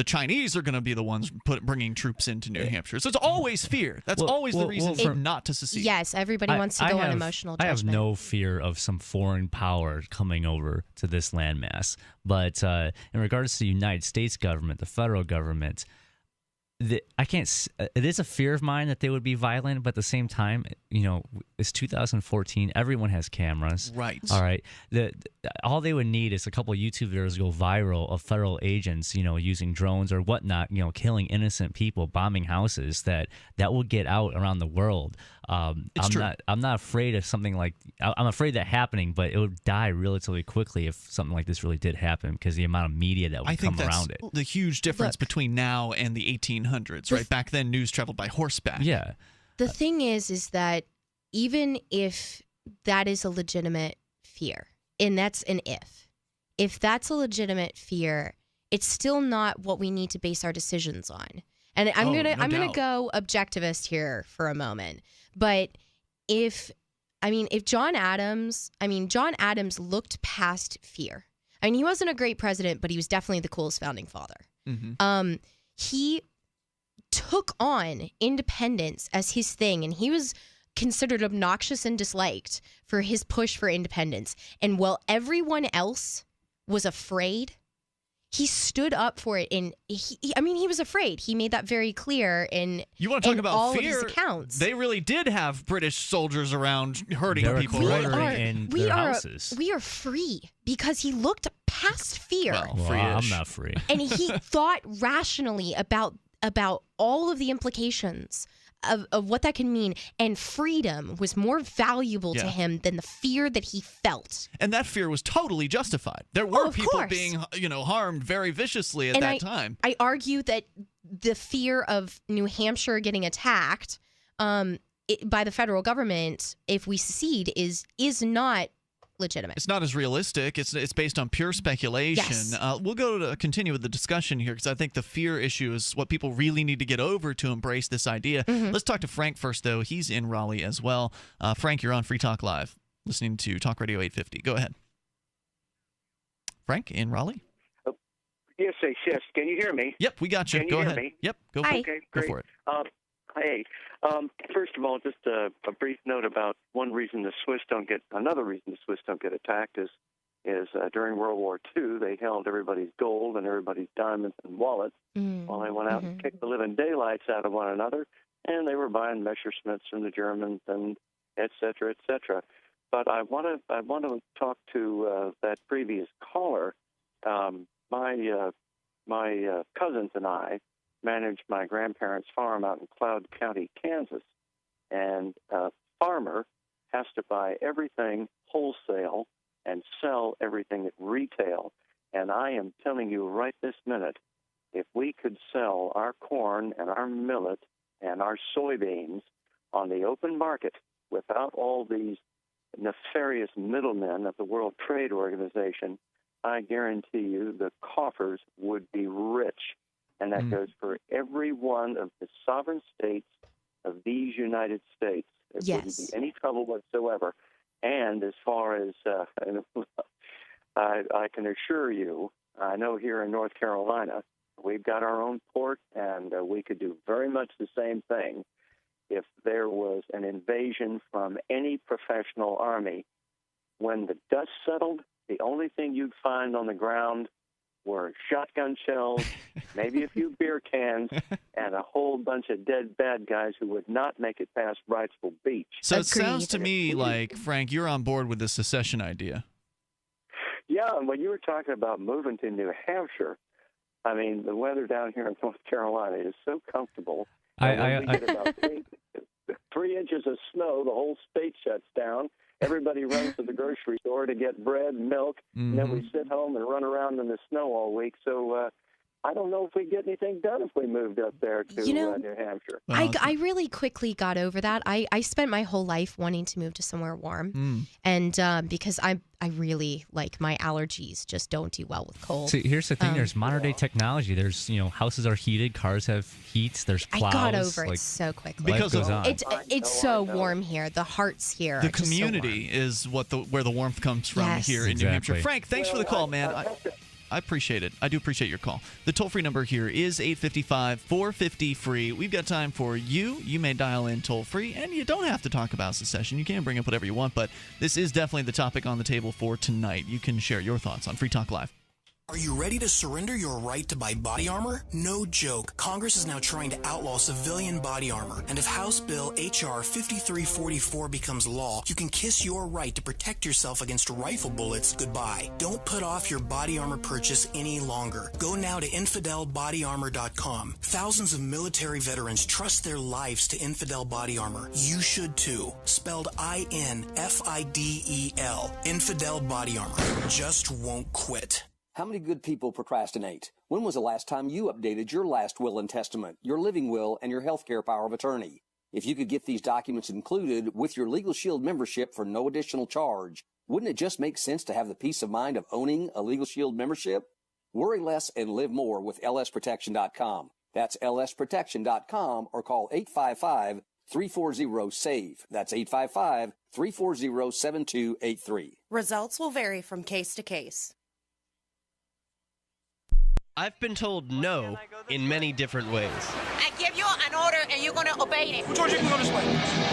Chinese are going to be the ones bringing troops into New Hampshire. So it's always fear. That's always the reason not to secede. Yes, everybody wants to go on emotional judgment. I have no fear of some foreign power coming over to this landmass. But in regards to the United States government, the federal government, I can't. It is a fear of mine that they would be violent, but at the same time, it's 2014. Everyone has cameras, right? All right. All they would need is a couple of YouTube videos go viral of federal agents, using drones or whatnot, killing innocent people, bombing houses. That will get out around the world. I'm not afraid of something like. I'm afraid that happening, but it would die relatively quickly if something like this really did happen because the amount of media that would come around it. The huge difference between now and the 1800s, right? Back then, news traveled by horseback. Yeah. The thing is that even if that is a legitimate fear, and that's an if that's a legitimate fear, it's still not what we need to base our decisions on. And I'm gonna go objectivist here for a moment. But if John Adams looked past fear. I mean, he wasn't a great president, but he was definitely the coolest founding father. Mm-hmm. He took on independence as his thing, and he was considered obnoxious and disliked for his push for independence. And while everyone else was afraid, he stood up for it. And he was afraid. He made that very clear in You want to talk about all fear? of his accounts. They really did have British soldiers around hurting people. We are free because he looked past fear. Well, I'm not free. And he thought rationally about all of the implications of what that can mean, and freedom was more valuable to him than the fear that he felt. And that fear was totally justified. There were people being, harmed very viciously at that time. I argue that the fear of New Hampshire getting attacked by the federal government if we secede is not legitimate. It's not as realistic. It's based on pure speculation. Yes. We'll continue with the discussion here because I think the fear issue is what people really need to get over to embrace this idea. Mm-hmm. Let's talk to Frank first, though. He's in Raleigh as well. Frank, you're on Free Talk Live, listening to Talk Radio 850. Go ahead. Frank in Raleigh? Yes. Can you hear me? Yep, we got you. Can Go you ahead. hear me? Yep, go for it. Okay, go great. for it. Hey, first of all, just a brief note about another reason the Swiss don't get attacked is during World War II they held everybody's gold and everybody's diamonds and wallets while they went out and kicked the living daylights out of one another, and they were buying Messerschmitts from the Germans and et cetera, et cetera. But I want to talk to that previous caller. My cousins and I managed my grandparents' farm out in Cloud County, Kansas, and a farmer has to buy everything wholesale and sell everything at retail. And I am telling you right this minute, if we could sell our corn and our millet and our soybeans on the open market without all these nefarious middlemen of the World Trade Organization, I guarantee you the coffers would be rich. And that goes for every one of the sovereign states of these United States. There wouldn't be any trouble whatsoever. And as far as I can assure you, I know here in North Carolina, we've got our own port, and we could do very much the same thing if there was an invasion from any professional army. When the dust settled, the only thing you'd find on the ground were shotgun shells, maybe a few beer cans, and a whole bunch of dead bad guys who would not make it past Wrightsville Beach. So it sounds to me like, Frank, you're on board with the secession idea. Yeah, and when you were talking about moving to New Hampshire, I mean, the weather down here in North Carolina is so comfortable. We get about 3 inches of snow, the whole state shuts down. Everybody runs to the grocery store to get bread and milk, and then we sit home and run around in the snow all week. So I don't know if we get anything done if we moved up there to New Hampshire. I really quickly got over that. I spent my whole life wanting to move to somewhere warm, and because I really my allergies just don't do well with cold. See, here's the thing: there's modern day technology. There's houses are heated, cars have heats. There's plows. I got over it so quickly because it's so warm here. The hearts here. The community is where the warmth comes from here in New Hampshire. Frank, thanks for the call, man. I appreciate it. I do appreciate your call. The toll-free number here is 855-450-FREE. We've got time for you. You may dial in toll-free, and you don't have to talk about secession. You can bring up whatever you want, but this is definitely the topic on the table for tonight. You can share your thoughts on Free Talk Live. Are you ready to surrender your right to buy body armor? No joke. Congress is now trying to outlaw civilian body armor. And if House Bill H.R. 5344 becomes law, you can kiss your right to protect yourself against rifle bullets goodbye. Don't put off your body armor purchase any longer. Go now to InfidelBodyArmor.com. Thousands of military veterans trust their lives to Infidel Body Armor. You should too. Spelled INFIDEL. Infidel Body Armor. Just won't quit. How many good people procrastinate? When was the last time you updated your last will and testament, your living will, and your healthcare power of attorney? If you could get these documents included with your Legal Shield membership for no additional charge, wouldn't it just make sense to have the peace of mind of owning a Legal Shield membership? Worry less and live more with lsprotection.com. That's lsprotection.com or call 855-340-SAVE. That's 855-340-7283. Results will vary from case to case. I've been told no in many different ways. I give you an order and you're going to obey it. George, you can go this way.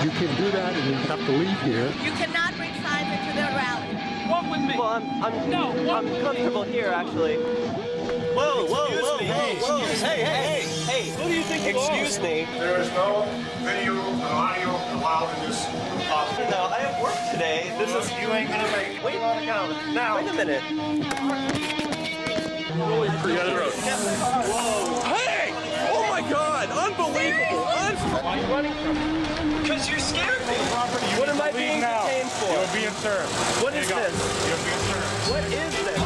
You can do that and you have to leave here. You cannot bring signs into the rally. Walk with me. Well, I'm comfortable here, actually. Whoa. Hey. Who do you think you are? Excuse me. There is no video and audio allowed in this office. No, I have work today. You ain't going to make it. Wait a minute. Hey! Oh my God! Unbelievable! Why are you running from me? Because you scared me. What am I being detained for? You're being served. What is this? You're being served. What is this?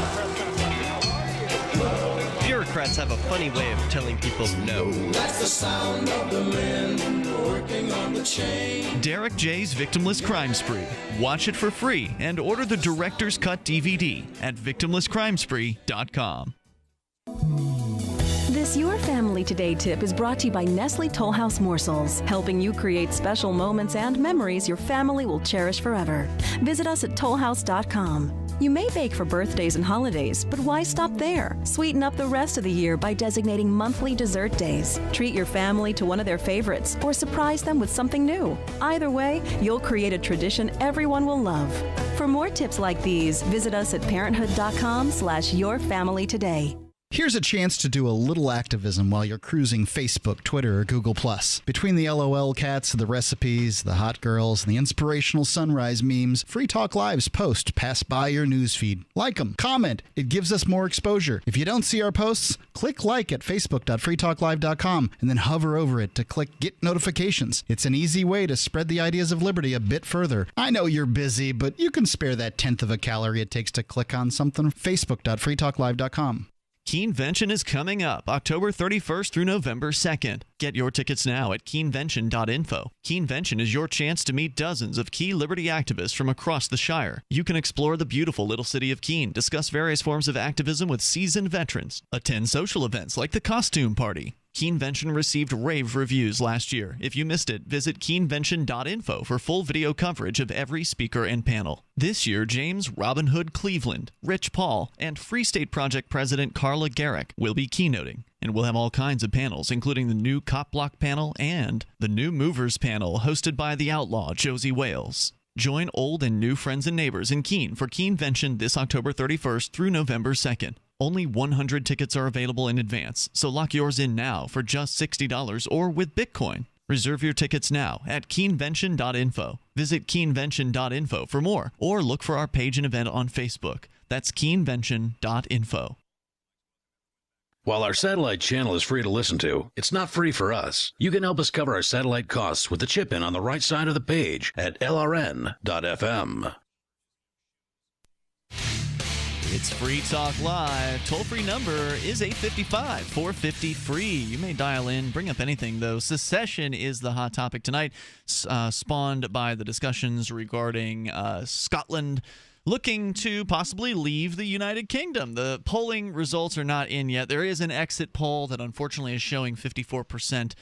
Bureaucrats have a funny way of telling people no. That's the sound of the men working on the chain. Derek J's Victimless Crime Spree. Watch it for free and order the Director's Cut DVD at victimlesscrimespree.com. This Your Family Today tip is brought to you by Nestle Toll House Morsels, helping you create special moments and memories your family will cherish forever. Visit us at tollhouse.com. You may bake for birthdays and holidays, but why stop there? Sweeten up the rest of the year by designating monthly dessert days. Treat your family to one of their favorites or surprise them with something new. Either way, you'll create a tradition everyone will love. For more tips like these, visit us at parenthood.com/yourfamilytoday. Here's a chance to do a little activism while you're cruising Facebook, Twitter, or Google+. Between the LOL cats, the recipes, the hot girls, and the inspirational sunrise memes, Free Talk Live's posts pass by your newsfeed. Like them, comment. It gives us more exposure. If you don't see our posts, click like at facebook.freetalklive.com and then hover over it to click Get Notifications. It's an easy way to spread the ideas of liberty a bit further. I know you're busy, but you can spare that 1/10 of a calorie it takes to click on something. facebook.freetalklive.com. Keenvention is coming up October 31st through November 2nd. Get your tickets now at keenvention.info. Keenvention is your chance to meet dozens of key liberty activists from across the Shire. You can explore the beautiful little city of Keene, discuss various forms of activism with seasoned veterans, attend social events like the Costume Party. Keenvention received rave reviews last year. If you missed it, visit keenvention.info for full video coverage of every speaker and panel. This year, James Robin Hood Cleveland, Rich Paul, and Free State Project President Carla Garrick will be keynoting. And we'll have all kinds of panels, including the new Cop Block panel and the new Movers panel hosted by the outlaw Josie Wales. Join old and new friends and neighbors in Keene for Keenvention this October 31st through November 2nd. Only 100 tickets are available in advance, so lock yours in now for just $60 or with Bitcoin. Reserve your tickets now at keenvention.info. Visit keenvention.info for more, or look for our page and event on Facebook. That's keenvention.info. While our satellite channel is free to listen to, it's not free for us. You can help us cover our satellite costs with the chip-in on the right side of the page at lrn.fm. It's Free Talk Live. Toll-free number is 855-450-FREE. You may dial in, bring up anything, though. Secession is the hot topic tonight, spawned by the discussions regarding Scotland looking to possibly leave the United Kingdom. The polling results are not in yet. There is an exit poll that unfortunately is showing 54%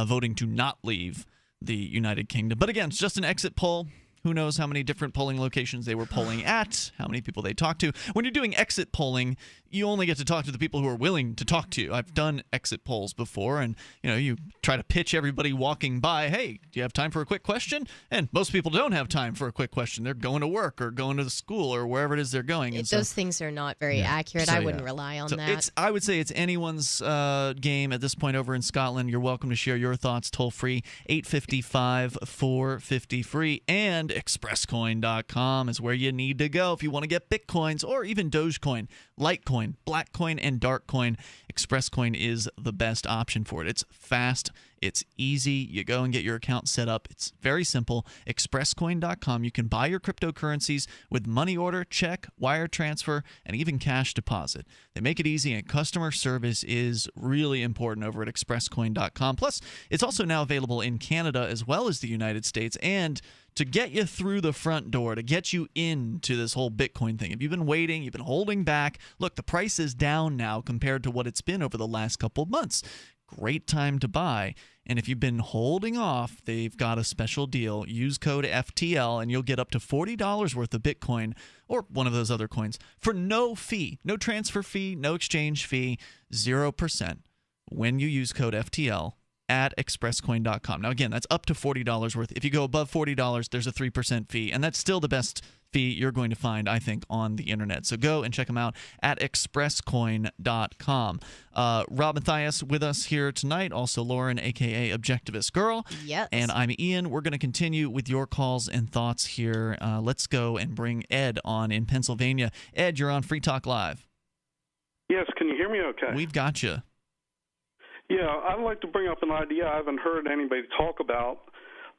voting to not leave the United Kingdom. But again, it's just an exit poll. Who knows how many different polling locations they were polling at, how many people they talked to. When you're doing exit polling, you only get to talk to the people who are willing to talk to you. I've done exit polls before, and you try to pitch everybody walking by, hey, do you have time for a quick question? And most people don't have time for a quick question. They're going to work or going to the school or wherever it is they're going. And those things are not very accurate. I wouldn't rely on that. I would say it's anyone's game at this point over in Scotland. You're welcome to share your thoughts toll free, 855-450-FREE, and expresscoin.com is where you need to go if you want to get Bitcoins or even Dogecoin, Litecoin, Blackcoin, and Darkcoin. ExpressCoin is the best option for it. It's fast. It's easy. You go and get your account set up. It's very simple. ExpressCoin.com. You can buy your cryptocurrencies with money order, check, wire transfer, and even cash deposit. They make it easy, and customer service is really important over at ExpressCoin.com. Plus, it's also now available in Canada as well as the United States. And to get you through the front door, to get you into this whole Bitcoin thing, if you've been waiting, you've been holding back, look, the price is down now compared to what it's been over the last couple of months. Great time to buy. And if you've been holding off, they've got a special deal. Use code FTL and you'll get up to $40 worth of Bitcoin or one of those other coins for no fee, no transfer fee, no exchange fee, 0% when you use code FTL at expresscoin.com. Now, again, that's up to $40 worth. If you go above $40, there's a 3% fee, and that's still the best fee you're going to find, I think, on the internet. So go and check them out at expresscoin.com. Rob Mathias with us here tonight, also Lauren, a.k.a. Objectivist Girl. Yes. And I'm Ian. We're going to continue with your calls and thoughts here. Let's go and bring Ed on in Pennsylvania. Ed, you're on Free Talk Live. Yes, can you hear me okay? We've got you. Yeah, I'd like to bring up an idea I haven't heard anybody talk about.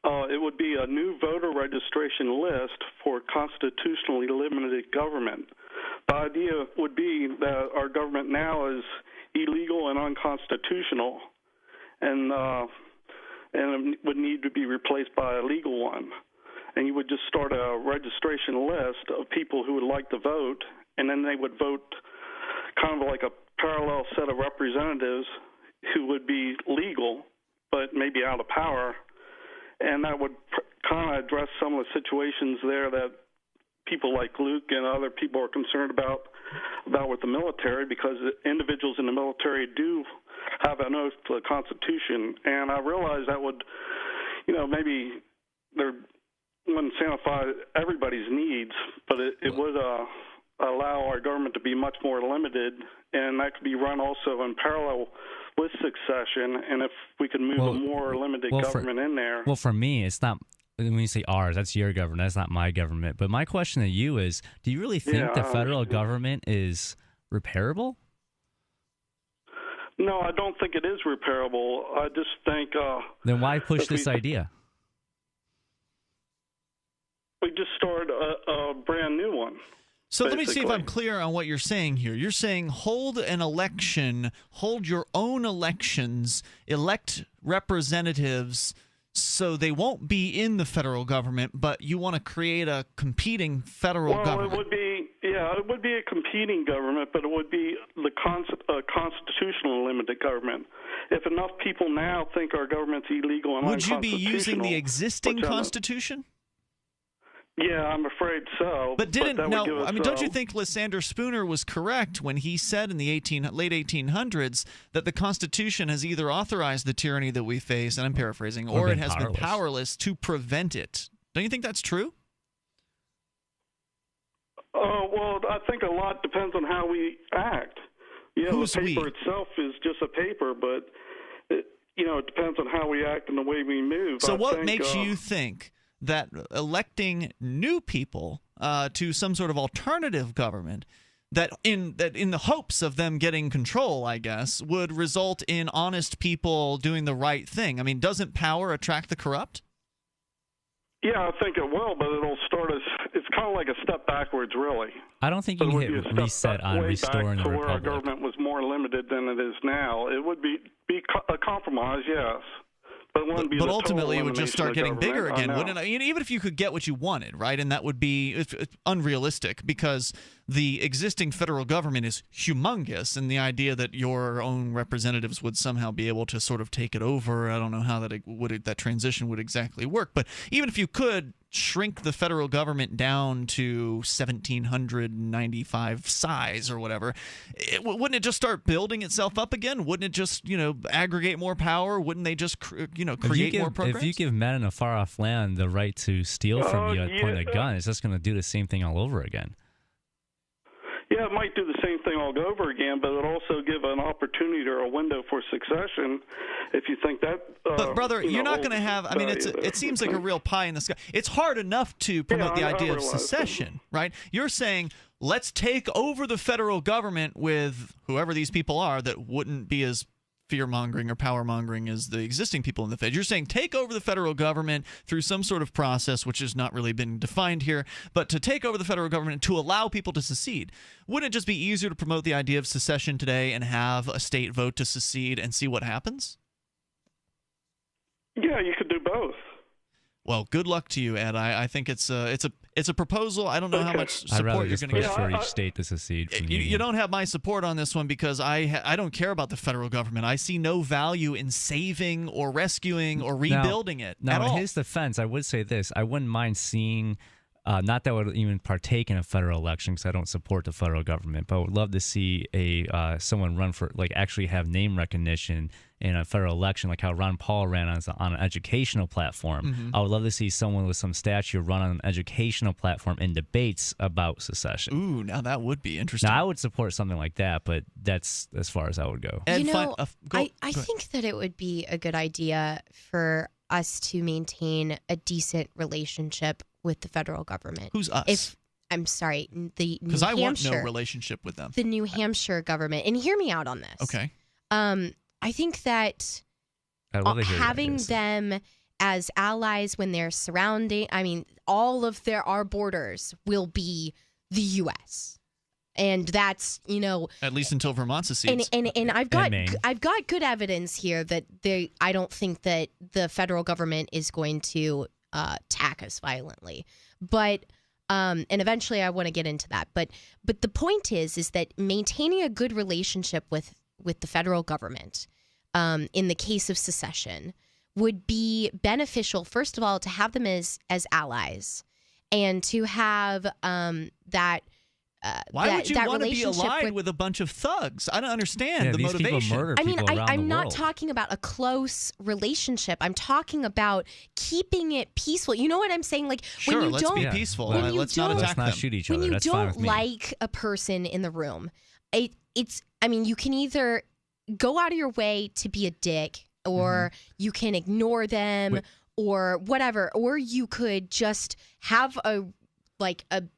It would be a new voter registration list for constitutionally limited government. The idea would be that our government now is illegal and unconstitutional, and it would need to be replaced by a legal one. And you would just start a registration list of people who would like to vote, and then they would vote kind of like a parallel set of representatives who would be legal but maybe out of power, and that would kind of address some of the situations there that people like Luke and other people are concerned about with the military, because individuals in the military do have an oath to the Constitution, and I realize that would, maybe there wouldn't satisfy everybody's needs, but it would allow our government to be much more limited, and that could be run also in parallel with succession, and if we could move a more limited government in there. Well, for me, it's not, when you say ours, that's your government, that's not my government. But my question to you is, do you really think the federal government is repairable? No, I don't think it is repairable. I just think... then why push this idea? We just start a brand new one. So let me see if I'm clear on what you're saying here. You're saying hold an election, hold your own elections, elect representatives so they won't be in the federal government, but you want to create a competing federal government. Well, it would be a competing government, but it would be the constitutional limited government. If enough people now think our government's illegal and unconstitutional... Would you be using the existing Constitution? Yeah, I'm afraid so. But don't you think Lysander Spooner was correct when he said in the late 1800s that the Constitution has either authorized the tyranny that we face, and I'm paraphrasing, or it has been powerless to prevent it? Don't you think that's true? Well, I think a lot depends on how we act. The paper itself is just a paper, but it depends on how we act and the way we move. So what makes you think that electing new people to some sort of alternative government, that in the hopes of them getting control, I guess, would result in honest people doing the right thing? I mean, doesn't power attract the corrupt? Yeah, I think it will, but it'll start us. It's kind of like a step backwards, really. I don't think you can hit reset on restoring the to where our republic. government was more limited than it is now. It would be a compromise, yes. But ultimately, it would just start getting bigger again, wouldn't it? Even if you could get what you wanted, right? And that would be unrealistic because the existing federal government is humongous, and the idea that your own representatives would somehow be able to sort of take it over, I don't know how that transition would exactly work. But even if you could shrink the federal government down to 1,795 size or whatever, wouldn't it just start building itself up again? Wouldn't it just, aggregate more power? Wouldn't they just, create more programs? If you give men in a far-off land the right to steal from you at the point of a gun, it's just going to do the same thing all over again. Yeah, it might do the same thing all over again, but it'll also give an opportunity or a window for succession if you think that... but, brother, you're not going to have... I mean, it seems like a real pie in the sky. It's hard enough to promote the idea of secession, right? You're saying, let's take over the federal government with whoever these people are that wouldn't be as fear-mongering or power-mongering as the existing people in the Fed. You're saying take over the federal government through some sort of process, which has not really been defined here, but to take over the federal government to allow people to secede. Wouldn't it just be easier to promote the idea of secession today and have a state vote to secede and see what happens? Yeah, you could do both. Well, good luck to you, Ed. I think it's a proposal. I don't know how much support I'd rather you're just going to push get for each state to secede from you don't have my support on this one because I don't care about the federal government. I see no value in saving or rescuing or rebuilding it at all. Now, in his defense, I would say this. I wouldn't mind seeing, not that I would even partake in a federal election because I don't support the federal government, but I would love to see someone run for, actually have name recognition in a federal election, like how Ron Paul ran on an educational platform. Mm-hmm. I would love to see someone with some stature run on an educational platform in debates about secession. Ooh, now that would be interesting. Now, I would support something like that, but that's as far as I would go. I think that it would be a good idea for us to maintain a decent relationship with the federal government. Who's us? I'm sorry, the New Hampshire. Because I want no relationship with them. The New Hampshire government. And hear me out on this. Okay. I think that having them as allies when they're surrounding, all of our borders will be the U.S. And that's, at least until Vermont secedes. And I've got good evidence here that I don't think that the federal government is going to attack us violently. But and eventually I want to get into that. But the point is that maintaining a good relationship with the federal government in the case of secession would be beneficial, first of all, to have them as allies and to have that why would you want to be relationship allied with a bunch of thugs? I don't understand the these motivation. People murder people around I'm the not world. talking about a close relationship. I'm talking about keeping it peaceful. You know what I'm saying? Like sure, when you let's don't be peaceful. When Let's not attack them. Shoot each other. When you That's fine with don't me. like a person in the room, you can either go out of your way to be a dick, or you can ignore them, or whatever, or you could just have a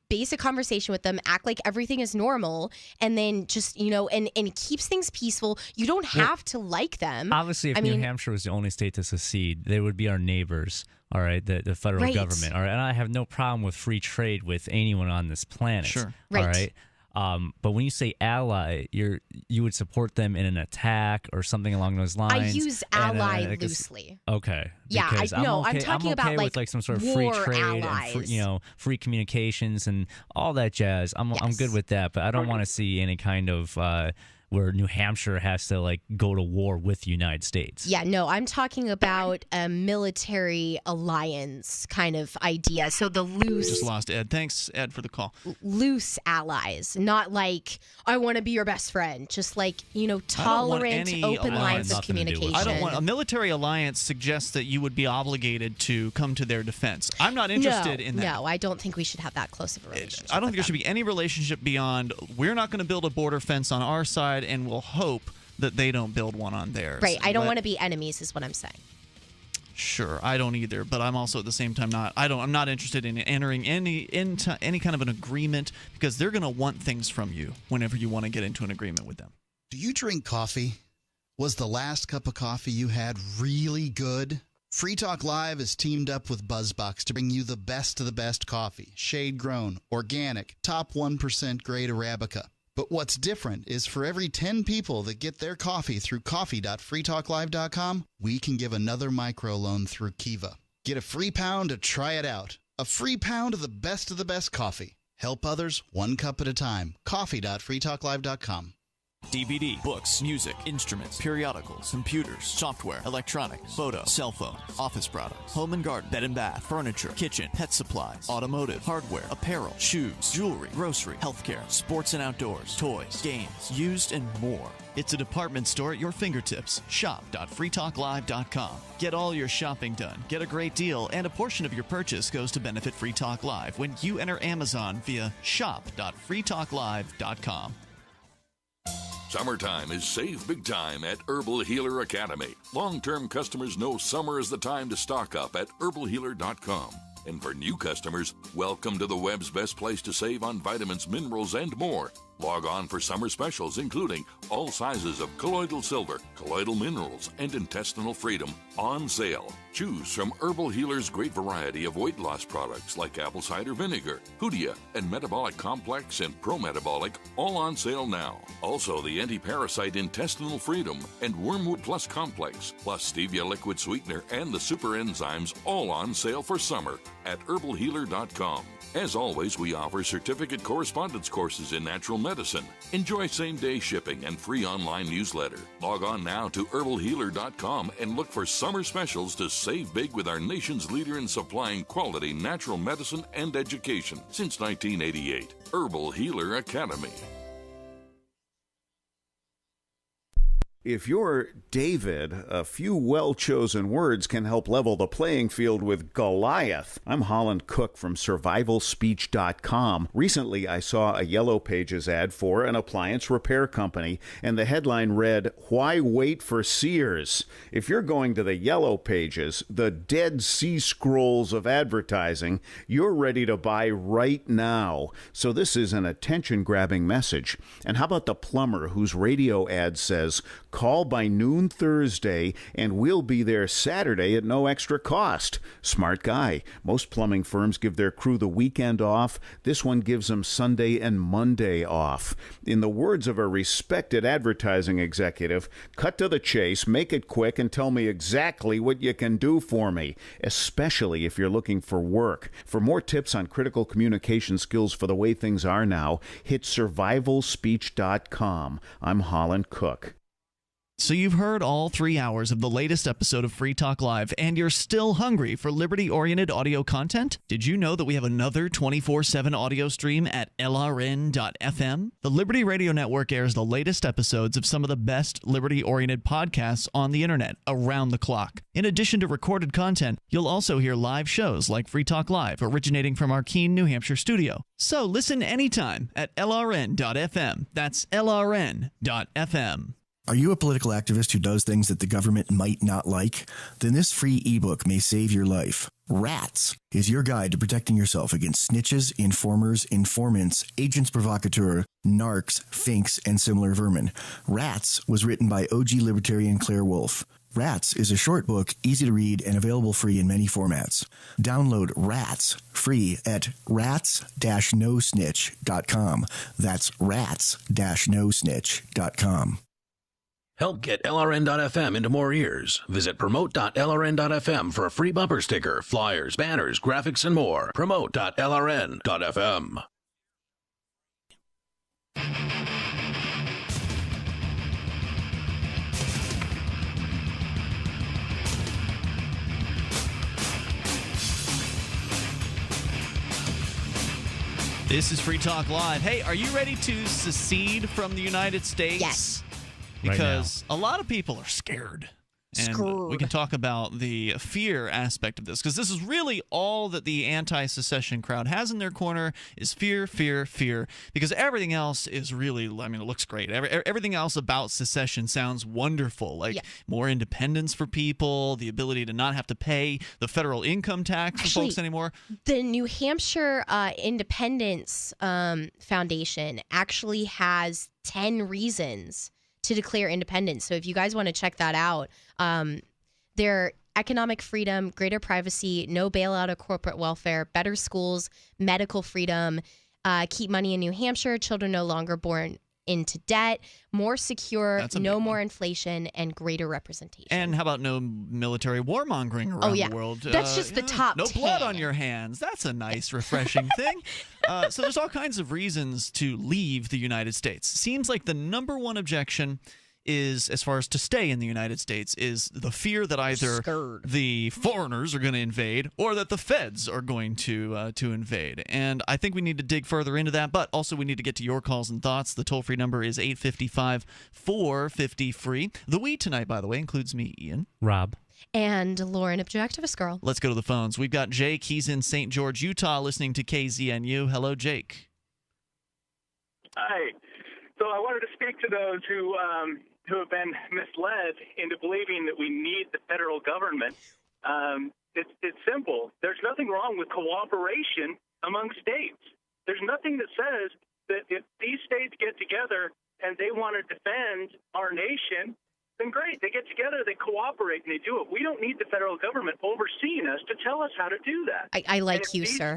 basic conversation with them, act like everything is normal, and then just, and it keeps things peaceful. You don't have to like them. Obviously, if New Hampshire was the only state to secede, they would be our neighbors, all right, the federal government. All right, and I have no problem with free trade with anyone on this planet. Sure. All right. But when you say ally, you would support them in an attack or something along those lines. I use ally loosely. Okay. Yeah, I'm talking about with some sort of free trade allies. and free communications and all that jazz. I'm good with that, but I don't want to see any kind of where New Hampshire has to go to war with the United States. Yeah, no, I'm talking about a military alliance kind of idea. So the loose... Just lost Ed. Thanks, Ed, for the call. Loose allies, not I want to be your best friend. Just tolerant, open lines of communication. I don't want... A military alliance suggests that you would be obligated to come to their defense. I'm not interested in that. No, I don't think we should have that close of a relationship. I don't think there should be any relationship beyond we're not going to build a border fence on our side and we'll hope that they don't build one on theirs. Right. I don't want to be enemies is what I'm saying. Sure, I don't either, but I'm also at the same time I'm not interested in entering into any kind of an agreement because they're going to want things from you whenever you want to get into an agreement with them. Do you drink coffee? Was the last cup of coffee you had really good? Free Talk Live is teamed up with BuzzBox to bring you the best of the best coffee, shade-grown, organic, top 1% grade Arabica. But what's different is for every 10 people that get their coffee through coffee.freetalklive.com, we can give another microloan through Kiva. Get a free pound to try it out. A free pound of the best coffee. Help others one cup at a time. Coffee.freetalklive.com. DVD, books, music, instruments, periodicals, computers, software, electronics, photo, cell phone, office products, home and garden, bed and bath, furniture, kitchen, pet supplies, automotive, hardware, apparel, shoes, jewelry, grocery, healthcare, sports and outdoors, toys, games, used, and more. It's a department store at your fingertips. Shop.freetalklive.com. Get all your shopping done, get a great deal, and a portion of your purchase goes to benefit Free Talk Live when you enter Amazon via shop.freetalklive.com. Summertime is save big time at Herbal Healer Academy. Long-term customers know summer is the time to stock up at herbalhealer.com. And for new customers, welcome to the web's best place to save on vitamins, minerals, and more. Log on for summer specials, including all sizes of colloidal silver, colloidal minerals, and intestinal freedom on sale. Choose from Herbal Healer's great variety of weight loss products like apple cider vinegar, Hoodia, and Metabolic Complex and Pro-Metabolic, all on sale now. Also, the anti-parasite intestinal freedom and Wormwood Plus Complex, plus stevia liquid sweetener and the super enzymes, all on sale for summer at herbalhealer.com. As always, we offer certificate correspondence courses in natural medicine. Enjoy same-day shipping and free online newsletter. Log on now to herbalhealer.com and look for summer specials to save big with our nation's leader in supplying quality natural medicine and education since 1988. Herbal Healer Academy. If you're David, a few well-chosen words can help level the playing field with Goliath. I'm Holland Cook from survivalspeech.com. Recently, I saw a Yellow Pages ad for an appliance repair company, and the headline read, "Why wait for Sears?" If you're going to the Yellow Pages, the Dead Sea Scrolls of advertising, you're ready to buy right now. So this is an attention-grabbing message. And how about the plumber whose radio ad says, "Call by noon Thursday, and we'll be there Saturday at no extra cost"? Smart guy. Most plumbing firms give their crew the weekend off. This one gives them Sunday and Monday off. In the words of a respected advertising executive, cut to the chase, make it quick, and tell me exactly what you can do for me, especially if you're looking for work. For more tips on critical communication skills for the way things are now, hit survivalspeech.com. I'm Holland Cook. So you've heard all 3 hours of the latest episode of Free Talk Live, and you're still hungry for liberty-oriented audio content? Did you know that we have another 24/7 audio stream at LRN.FM? The Liberty Radio Network airs the latest episodes of some of the best liberty-oriented podcasts on the internet around the clock. In addition to recorded content, you'll also hear live shows like Free Talk Live, originating from our Keene, New Hampshire studio. So listen anytime at LRN.FM. That's LRN.FM. Are you a political activist who does things that the government might not like? Then this free ebook may save your life. Rats is your guide to protecting yourself against snitches, informers, informants, agents provocateur, narcs, finks, and similar vermin. Rats was written by OG libertarian Claire Wolfe. Rats is a short book, easy to read, and available free in many formats. Download Rats free at rats-nosnitch.com. That's rats-nosnitch.com. Help get LRN.FM into more ears. Visit promote.lrn.fm for a free bumper sticker, flyers, banners, graphics, and more. Promote.lrn.fm. This is Free Talk Live. Hey, are you ready to secede from the United States? Yes. Because a lot of people are scared. And we can talk about the fear aspect of this, because this is really all that the anti-secession crowd has in their corner is fear, fear, fear, because everything else is really, I mean, it looks great. Everything else about secession sounds wonderful, like more independence for people, the ability to not have to pay the federal income tax for folks anymore. The New Hampshire Independence Foundation actually has 10 reasons to declare independence. So if you guys want to check that out, there economic freedom, greater privacy, no bailout of corporate welfare, better schools, medical freedom, keep money in New Hampshire, children no longer born into debt, more secure, no more inflation, and greater representation. And how about no military warmongering around the world? That's just the top No 10. blood on your hands. That's a nice, refreshing thing. So there's all kinds of reasons to leave the United States. Seems like the number one objection is, as far as to stay in the United States, is the fear that either the foreigners are going to invade or that the feds are going to invade. And I think we need to dig further into that, but also we need to get to your calls and thoughts. The toll-free number is 855-450-FREE. The we tonight, by the way, includes me, Ian. Rob. And Lauren, Objectivist Girl. Let's go to the phones. We've got Jake. He's in St. George, Utah, listening to KZNU. Hello, Jake. Hi. So I wanted to speak to those who have been misled into believing that we need the federal government. It's simple. There's nothing wrong with cooperation among states. There's nothing that says that if these states get together and they want to defend our nation, then great. They get together, they cooperate, and they do it. We don't need the federal government overseeing us to tell us how to do that. I like you, sir.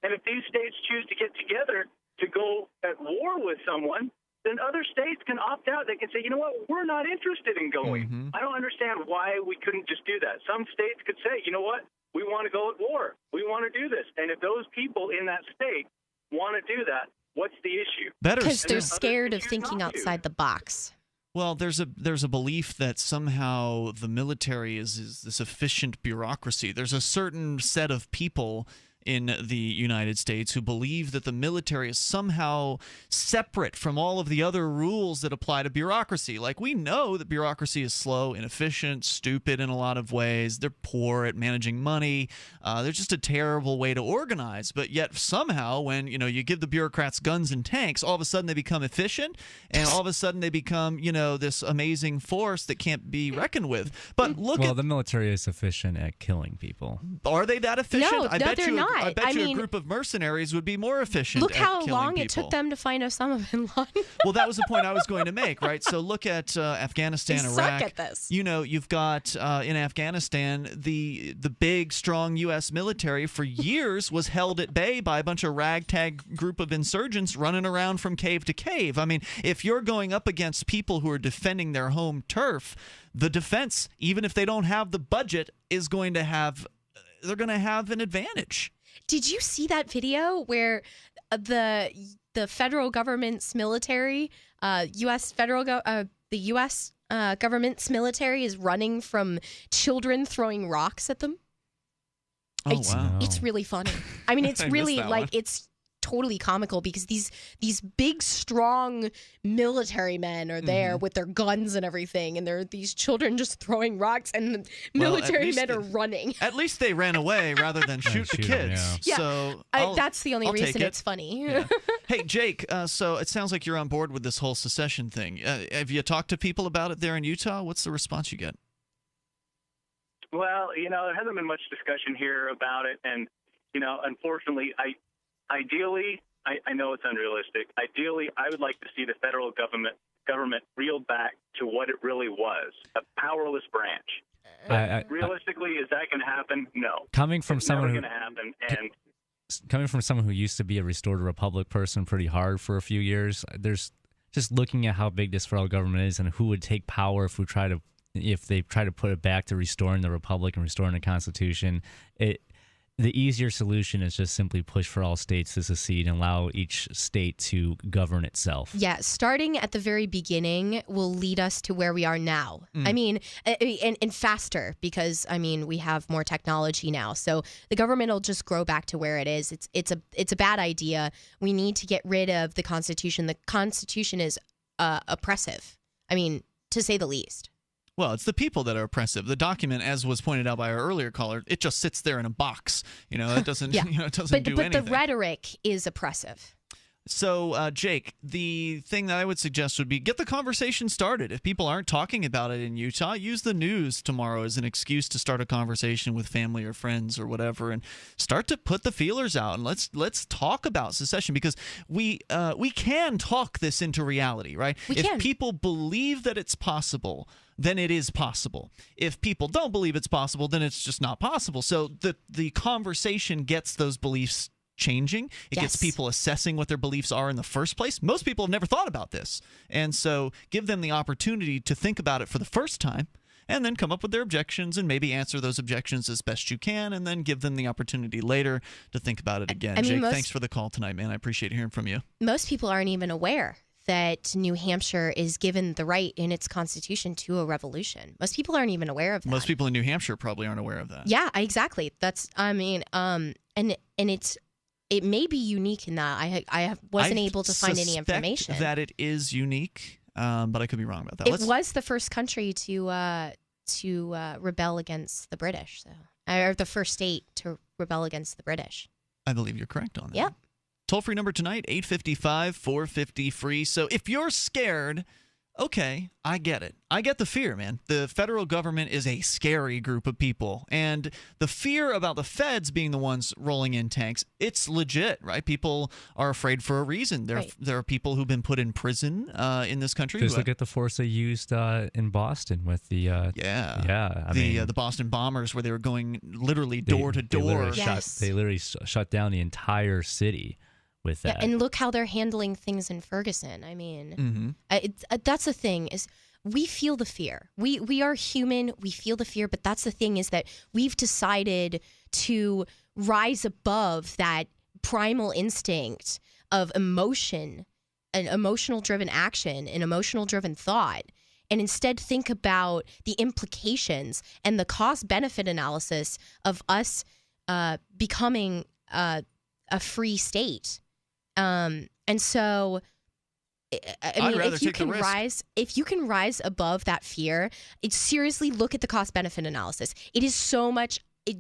And if these states choose to get together to go at war with someone, then other states can opt out. They can say, you know what, we're not interested in going. I don't understand why we couldn't just do that. Some states could say, you know what, we want to go at war. We want to do this. And if those people in that state want to do that, what's the issue? Because they're scared of thinking outside the box. Well, there's a belief that somehow the military is this efficient bureaucracy. There's a certain set of people in the United States who believe that the military is somehow separate from all of the other rules that apply to bureaucracy. Like, we know that bureaucracy is slow, inefficient, stupid in a lot of ways. They're poor at managing money. They're just a terrible way to organize. But yet somehow when, you give the bureaucrats guns and tanks, all of a sudden they become efficient, and all of a sudden they become, this amazing force that can't be reckoned with. But the military is efficient at killing people. Are they that efficient? No, they're not. I bet you a group of mercenaries would be more efficient. Look at how killing long people. it took them to find Osama bin Laden. Well, that was the point I was going to make, right? So look at Afghanistan, They Iraq. suck at this. You've got in Afghanistan the big, strong U.S. military for years was held at bay by a bunch of ragtag group of insurgents running around from cave to cave. I mean, if you're going up against people who are defending their home turf, the defense, even if they don't have the budget, is going to have they're going to have an advantage. Did you see that video where the federal government's military, the U.S. government's military is running from children throwing rocks at them? Wow. It's really funny. I mean, it's I really missed that like one. it's totally comical because these big, strong military men are there with their guns and everything, and there are these children just throwing rocks, and the military men are running. At least they ran away rather than shoot the kids. Yeah, So that's the only I'll take reason it. it's funny. Yeah. Hey, Jake, so it sounds like you're on board with this whole secession thing. Have you talked to people about it there in Utah? What's the response you get? Well, there hasn't been much discussion here about it, and unfortunately, ideally, I know it's unrealistic. Ideally, I would like to see the federal government reeled back to what it really was, a powerless branch. Realistically, is that going to happen? No. Coming from it's someone never going to happen. And coming from someone who used to be a restored republic person pretty hard for a few years, there's just looking at how big this federal government is and who would take power if they try to put it back to restoring the republic and restoring the Constitution. The easier solution is just simply push for all states to secede and allow each state to govern itself. Yeah, starting at the very beginning will lead us to where we are now. I mean, and faster because, we have more technology now. So the government will just grow back to where it is. It's a bad idea. We need to get rid of the Constitution. The Constitution is oppressive, to say the least. Well, it's the people that are oppressive. The document, as was pointed out by our earlier caller, it just sits there in a box. It doesn't. It doesn't do anything. But the rhetoric is oppressive. So, Jake, the thing that I would suggest would be get the conversation started. If people aren't talking about it in Utah, use the news tomorrow as an excuse to start a conversation with family or friends or whatever, and start to put the feelers out. And let's talk about secession, because we can talk this into reality, right? If people believe that it's possible, then it is possible. If people don't believe it's possible, then it's just not possible. So the conversation gets those beliefs changing. It gets people assessing what their beliefs are in the first place. Most people have never thought about this. And so give them the opportunity to think about it for the first time, and then come up with their objections and maybe answer those objections as best you can, and then give them the opportunity later to think about it again. Jake, thanks for the call tonight, man. I appreciate hearing from you. Most people aren't even aware that New Hampshire is given the right in its constitution to a revolution. Most people aren't even aware of that. Most people in New Hampshire probably aren't aware of that. Yeah, exactly. And it may be unique in that I wasn't able to find any information. That it is unique, but I could be wrong about that. It was the first country to rebel against the British, or the first state to rebel against the British. I believe you're correct on that. Yep. Toll-free number tonight, 855-450-FREE. So if you're scared, okay, I get it. I get the fear, man. The federal government is a scary group of people. And the fear about the feds being the ones rolling in tanks, it's legit, right? People are afraid for a reason. There are people who've been put in prison in this country. Just look at the force they used in Boston with the the Boston bombers, where they were going literally door to door. They literally shut down the entire city with that. Yeah, and look how they're handling things in Ferguson. I mean, that's the thing, is we feel the fear. We are human. We feel the fear. But that's the thing, is that we've decided to rise above that primal instinct of emotion, an emotional-driven action, an emotional-driven thought, and instead think about the implications and the cost-benefit analysis of us becoming a free state. And so, I mean, if you can rise above that fear, seriously look at the cost-benefit analysis. It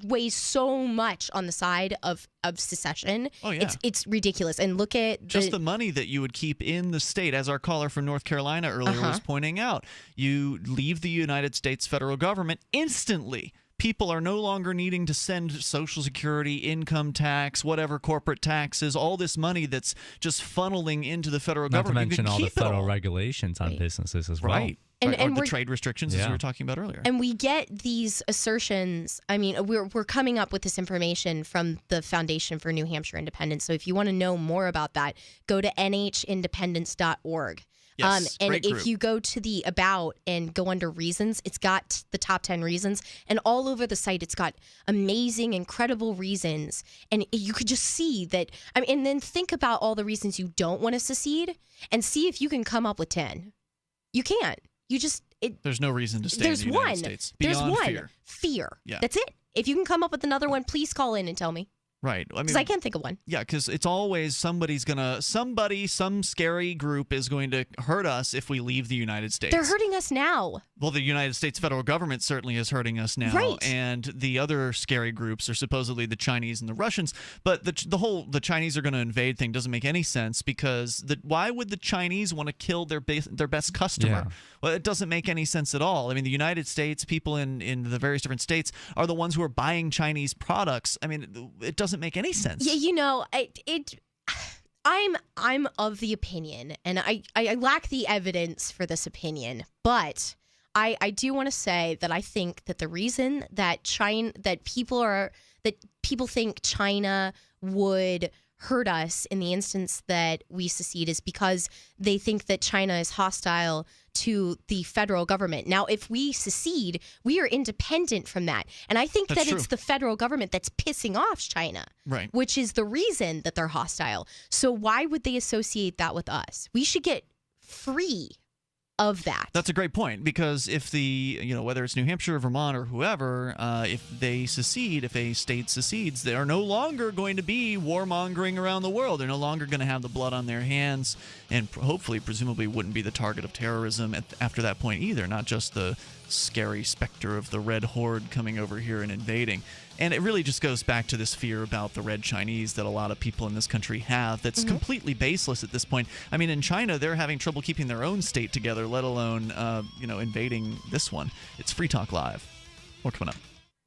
weighs so much on the side of secession. Oh, yeah. It's ridiculous. And look at just the money that you would keep in the state. As our caller from North Carolina earlier was pointing out, you leave the United States federal government instantly. People are no longer needing to send Social Security, income tax, whatever, corporate taxes, all this money that's just funneling into the federal government. Not to mention all the federal regulations on businesses as well. Right. And the trade restrictions, as we were talking about earlier. And we get these assertions. I mean, we're coming up with this information from the Foundation for New Hampshire Independence. So if you want to know more about that, go to nhindependence.org. Yes, and great if group. you go to the About and go under Reasons, it's got the top 10 reasons. And all over the site, it's got amazing, incredible reasons. And you could just see that. I mean, and then think about all the reasons you don't want to secede and see if you can come up with 10. You can't. You just... There's no reason to stay in the United States. Beyond fear. Yeah. That's it. If you can come up with another one, please call in and tell me. Right. I mean, because I can't think of one. Yeah, because it's always some scary group is going to hurt us if we leave the United States. They're hurting us now. Well, the United States federal government certainly is hurting us now. Right. And the other scary groups are supposedly the Chinese and the Russians. But the Chinese are going to invade thing doesn't make any sense, because why would the Chinese want to kill their best customer? Yeah. Well, it doesn't make any sense at all. I mean, the United States, people in the various different states are the ones who are buying Chinese products. I mean, it doesn't make any sense. Yeah, you know, I'm of the opinion, and I lack the evidence for this opinion, but I do want to say that I think that the reason that people think China would hurt us in the instance that we secede is because they think that China is hostile to the federal government. Now, if we secede, we are independent from that. And I think that it's the federal government that's pissing off China, right? Which is the reason that they're hostile. So why would they associate that with us? We should get free of that. That's a great point, because if whether it's New Hampshire, Vermont, or whoever, if they secede, if a state secedes, they are no longer going to be warmongering around the world. They're no longer going to have the blood on their hands, and hopefully, presumably, wouldn't be the target of terrorism after that point either. Not just the scary specter of the Red Horde coming over here and invading. And it really just goes back to this fear about the Red Chinese that a lot of people in this country have that's completely baseless at this point. I mean, in China, they're having trouble keeping their own state together, let alone, invading this one. It's Free Talk Live. More coming up.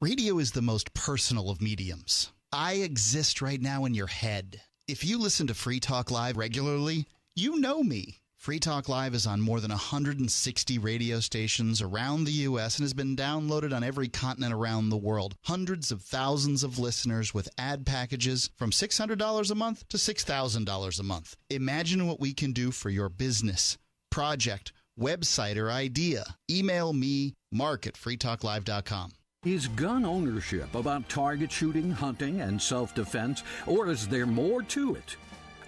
Radio is the most personal of mediums. I exist right now in your head. If you listen to Free Talk Live regularly, you know me. Free Talk Live is on more than 160 radio stations around the U.S. and has been downloaded on every continent around the world. Hundreds of thousands of listeners with ad packages from $600 a month to $6,000 a month. Imagine what we can do for your business, project, website, or idea. Email me, mark@freetalklive.com. Is gun ownership about target shooting, hunting, and self-defense, or is there more to it?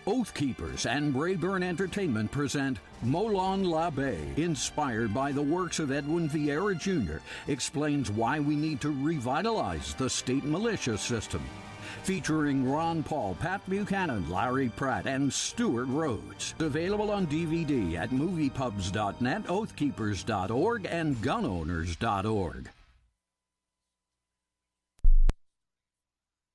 Oath Keepers and Brayburn Entertainment present Molon Labe, inspired by the works of Edwin Vieira Jr., explains why we need to revitalize the state militia system. Featuring Ron Paul, Pat Buchanan, Larry Pratt, and Stuart Rhodes. Available on DVD at moviepubs.net, oathkeepers.org, and gunowners.org.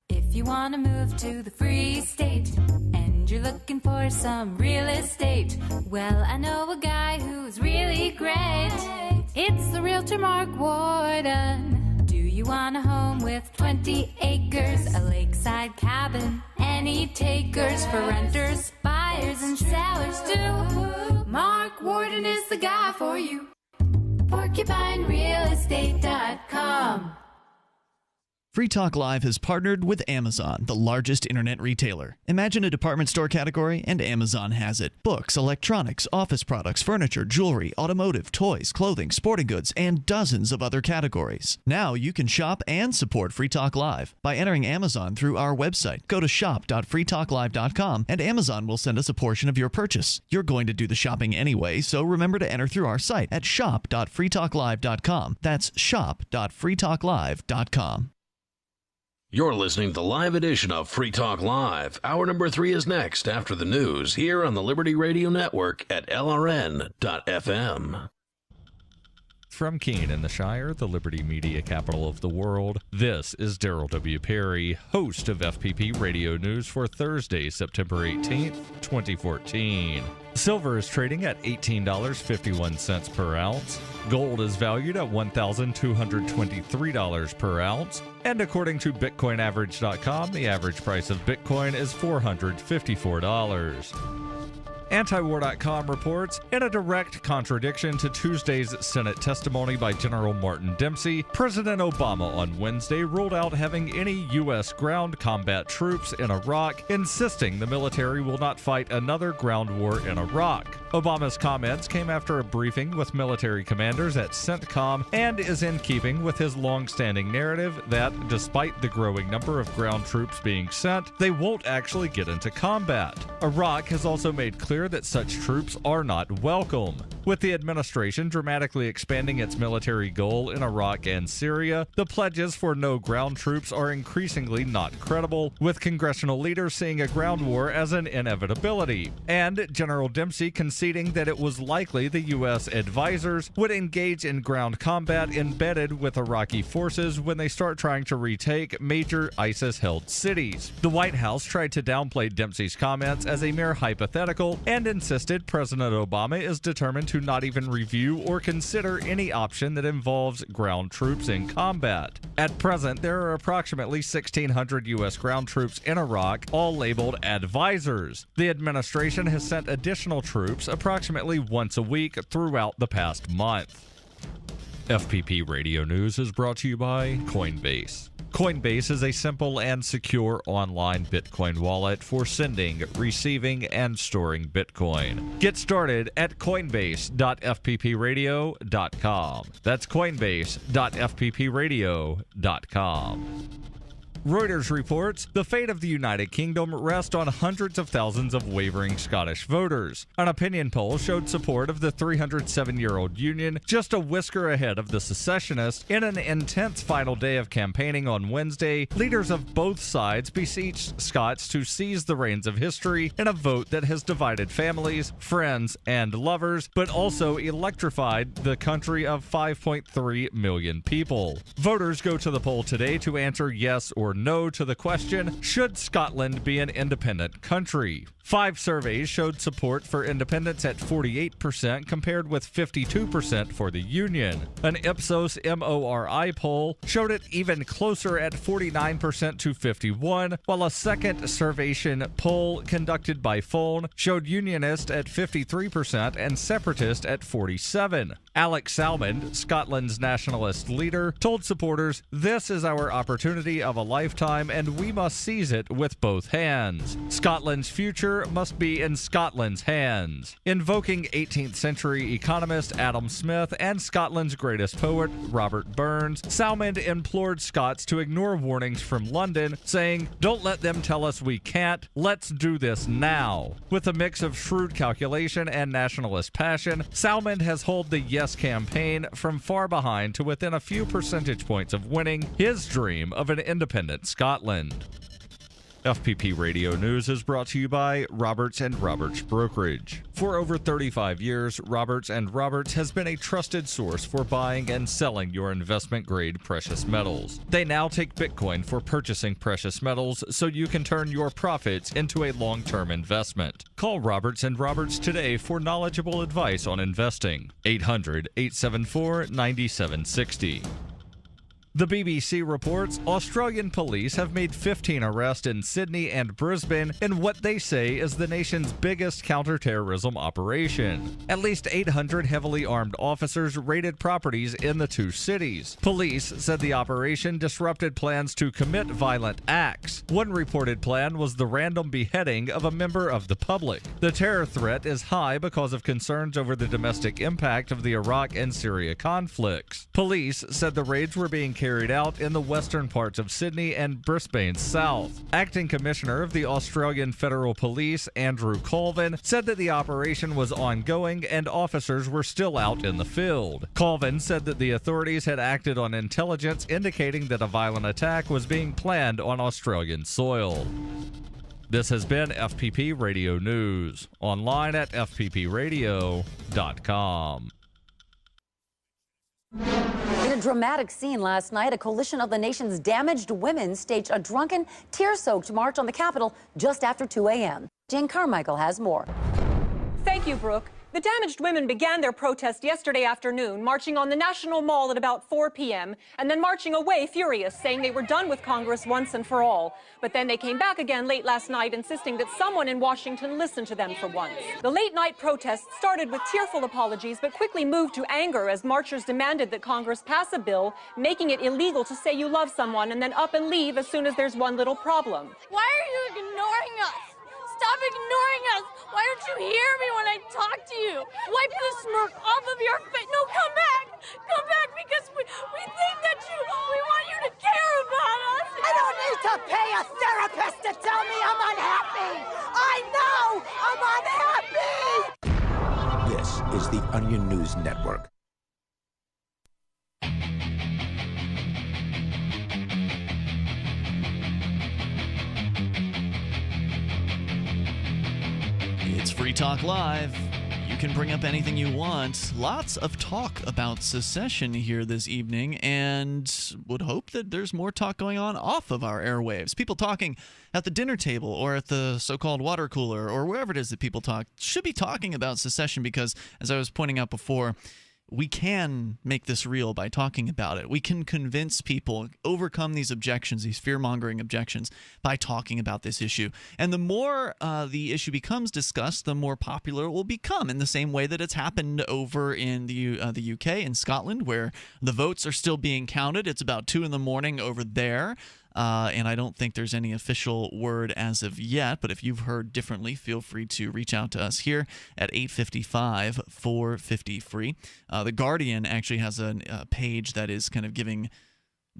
If you want to move to the free state and you're looking for some real estate, well, I know a guy who's really great. It's the realtor Mark Warden. Do you want a home with 20 acres, a lakeside cabin, any takers for renters, buyers, and sellers too? Mark Warden is the guy for you. PorcupineRealEstate.com. Free Talk Live has partnered with Amazon, the largest internet retailer. Imagine a department store category, and Amazon has it. Books, electronics, office products, furniture, jewelry, automotive, toys, clothing, sporting goods, and dozens of other categories. Now you can shop and support Free Talk Live by entering Amazon through our website. Go to shop.freetalklive.com, and Amazon will send us a portion of your purchase. You're going to do the shopping anyway, so remember to enter through our site at shop.freetalklive.com. That's shop.freetalklive.com. You're listening to the live edition of Free Talk Live. Hour number 3 is next after the news here on the Liberty Radio Network at LRN.FM. From Keene in the Shire, the Liberty Media capital of the world, this is Daryl W. Perry, host of FPP Radio News for Thursday, September 18th, 2014. Silver is trading at $18.51 per ounce. Gold is valued at $1,223 per ounce. And according to BitcoinAverage.com, the average price of Bitcoin is $454. Antiwar.com reports, in a direct contradiction to Tuesday's Senate testimony by General Martin Dempsey, President Obama on Wednesday ruled out having any U.S. ground combat troops in Iraq, insisting the military will not fight another ground war in Iraq. Obama's comments came after a briefing with military commanders at CENTCOM and is in keeping with his long-standing narrative that, despite the growing number of ground troops being sent, they won't actually get into combat. Iraq has also made clear that such troops are not welcome. With the administration dramatically expanding its military goal in Iraq and Syria, the pledges for no ground troops are increasingly not credible, with congressional leaders seeing a ground war as an inevitability. And General Dempsey conceding that it was likely the U.S. advisors would engage in ground combat embedded with Iraqi forces when they start trying to retake major ISIS-held cities. The White House tried to downplay Dempsey's comments as a mere hypothetical and insisted President Obama is determined to not even review or consider any option that involves ground troops in combat. At present, there are approximately 1,600 U.S. ground troops in Iraq, all labeled advisors. The administration has sent additional troops approximately once a week throughout the past month. FPP Radio News is brought to you by Coinbase. Coinbase is a simple and secure online Bitcoin wallet for sending, receiving, and storing Bitcoin. Get started at coinbase.fppradio.com. That's coinbase.fppradio.com. Reuters reports the fate of the United Kingdom rests on hundreds of thousands of wavering Scottish voters. An opinion poll showed support of the 307-year-old union just a whisker ahead of the secessionists. In an intense final day of campaigning on Wednesday, leaders of both sides beseeched Scots to seize the reins of history in a vote that has divided families, friends, and lovers, but also electrified the country of 5.3 million people. Voters go to the poll today to answer yes or no to the question, should Scotland be an independent country? 5 surveys showed support for independence at 48% compared with 52% for the Union. An Ipsos MORI poll showed it even closer at 49% to 51%, while a second Survation poll conducted by phone showed Unionist at 53% and Separatist at 47%. Alex Salmond, Scotland's nationalist leader, told supporters, "This is our opportunity of a lifetime and we must seize it with both hands. Scotland's future must be in Scotland's hands." Invoking 18th century economist Adam Smith and Scotland's greatest poet Robert Burns, Salmond implored Scots to ignore warnings from London, saying, "Don't let them tell us we can't. Let's do this now." With a mix of shrewd calculation and nationalist passion, Salmond has hauled the Yes campaign from far behind to within a few percentage points of winning his dream of an independent Scotland. FPP Radio News is brought to you by Roberts & Roberts Brokerage. For over 35 years, Roberts & Roberts has been a trusted source for buying and selling your investment-grade precious metals. They now take Bitcoin for purchasing precious metals so you can turn your profits into a long-term investment. Call Roberts & Roberts today for knowledgeable advice on investing. 800-874-9760. The BBC reports Australian police have made 15 arrests in Sydney and Brisbane in what they say is the nation's biggest counter-terrorism operation. At least 800 heavily armed officers raided properties in the 2 cities. Police said the operation disrupted plans to commit violent acts. One reported plan was the random beheading of a member of the public. The terror threat is high because of concerns over the domestic impact of the Iraq and Syria conflicts. Police said the raids were being carried out in the western parts of Sydney and Brisbane's south. Acting Commissioner of the Australian Federal Police, Andrew Colvin, said that the operation was ongoing and officers were still out in the field. Colvin said that the authorities had acted on intelligence indicating that a violent attack was being planned on Australian soil. This has been FPP Radio News, online at fppradio.com. In a dramatic scene last night, a coalition of the nation's damaged women staged a drunken, tear-soaked march on the Capitol just after 2 a.m. Jane Carmichael has more. Thank you, Brooke. The damaged women began their protest yesterday afternoon, marching on the National Mall at about 4 p.m., and then marching away furious, saying they were done with Congress once and for all. But then they came back again late last night, insisting that someone in Washington listen to them for once. The late-night protests started with tearful apologies, but quickly moved to anger as marchers demanded that Congress pass a bill making it illegal to say you love someone and then up and leave as soon as there's one little problem. Why are you ignoring us? Stop ignoring us! Why don't you hear me when I talk to you? Wipe the smirk off of your face. No, come back! Come back because we think that we want you to care about us. I don't need to pay a therapist to tell me I'm unhappy. I know I'm unhappy. This is the Onion News Network. It's Free Talk Live. You can bring up anything you want. Lots of talk about secession here this evening, and would hope that there's more talk going on off of our airwaves. People talking at the dinner table or at the so-called water cooler or wherever it is that people talk should be talking about secession because, as I was pointing out before, we can make this real by talking about it. We can convince people, overcome these objections, these fear-mongering objections, by talking about this issue. And the more the issue becomes discussed, the more popular it will become, in the same way that it's happened over in the UK, in Scotland, where the votes are still being counted. It's about 2 in the morning over there. And I don't think there's any official word as of yet, but if you've heard differently, feel free to reach out to us here at 855-450-FREE. The Guardian actually has a page that is kind of giving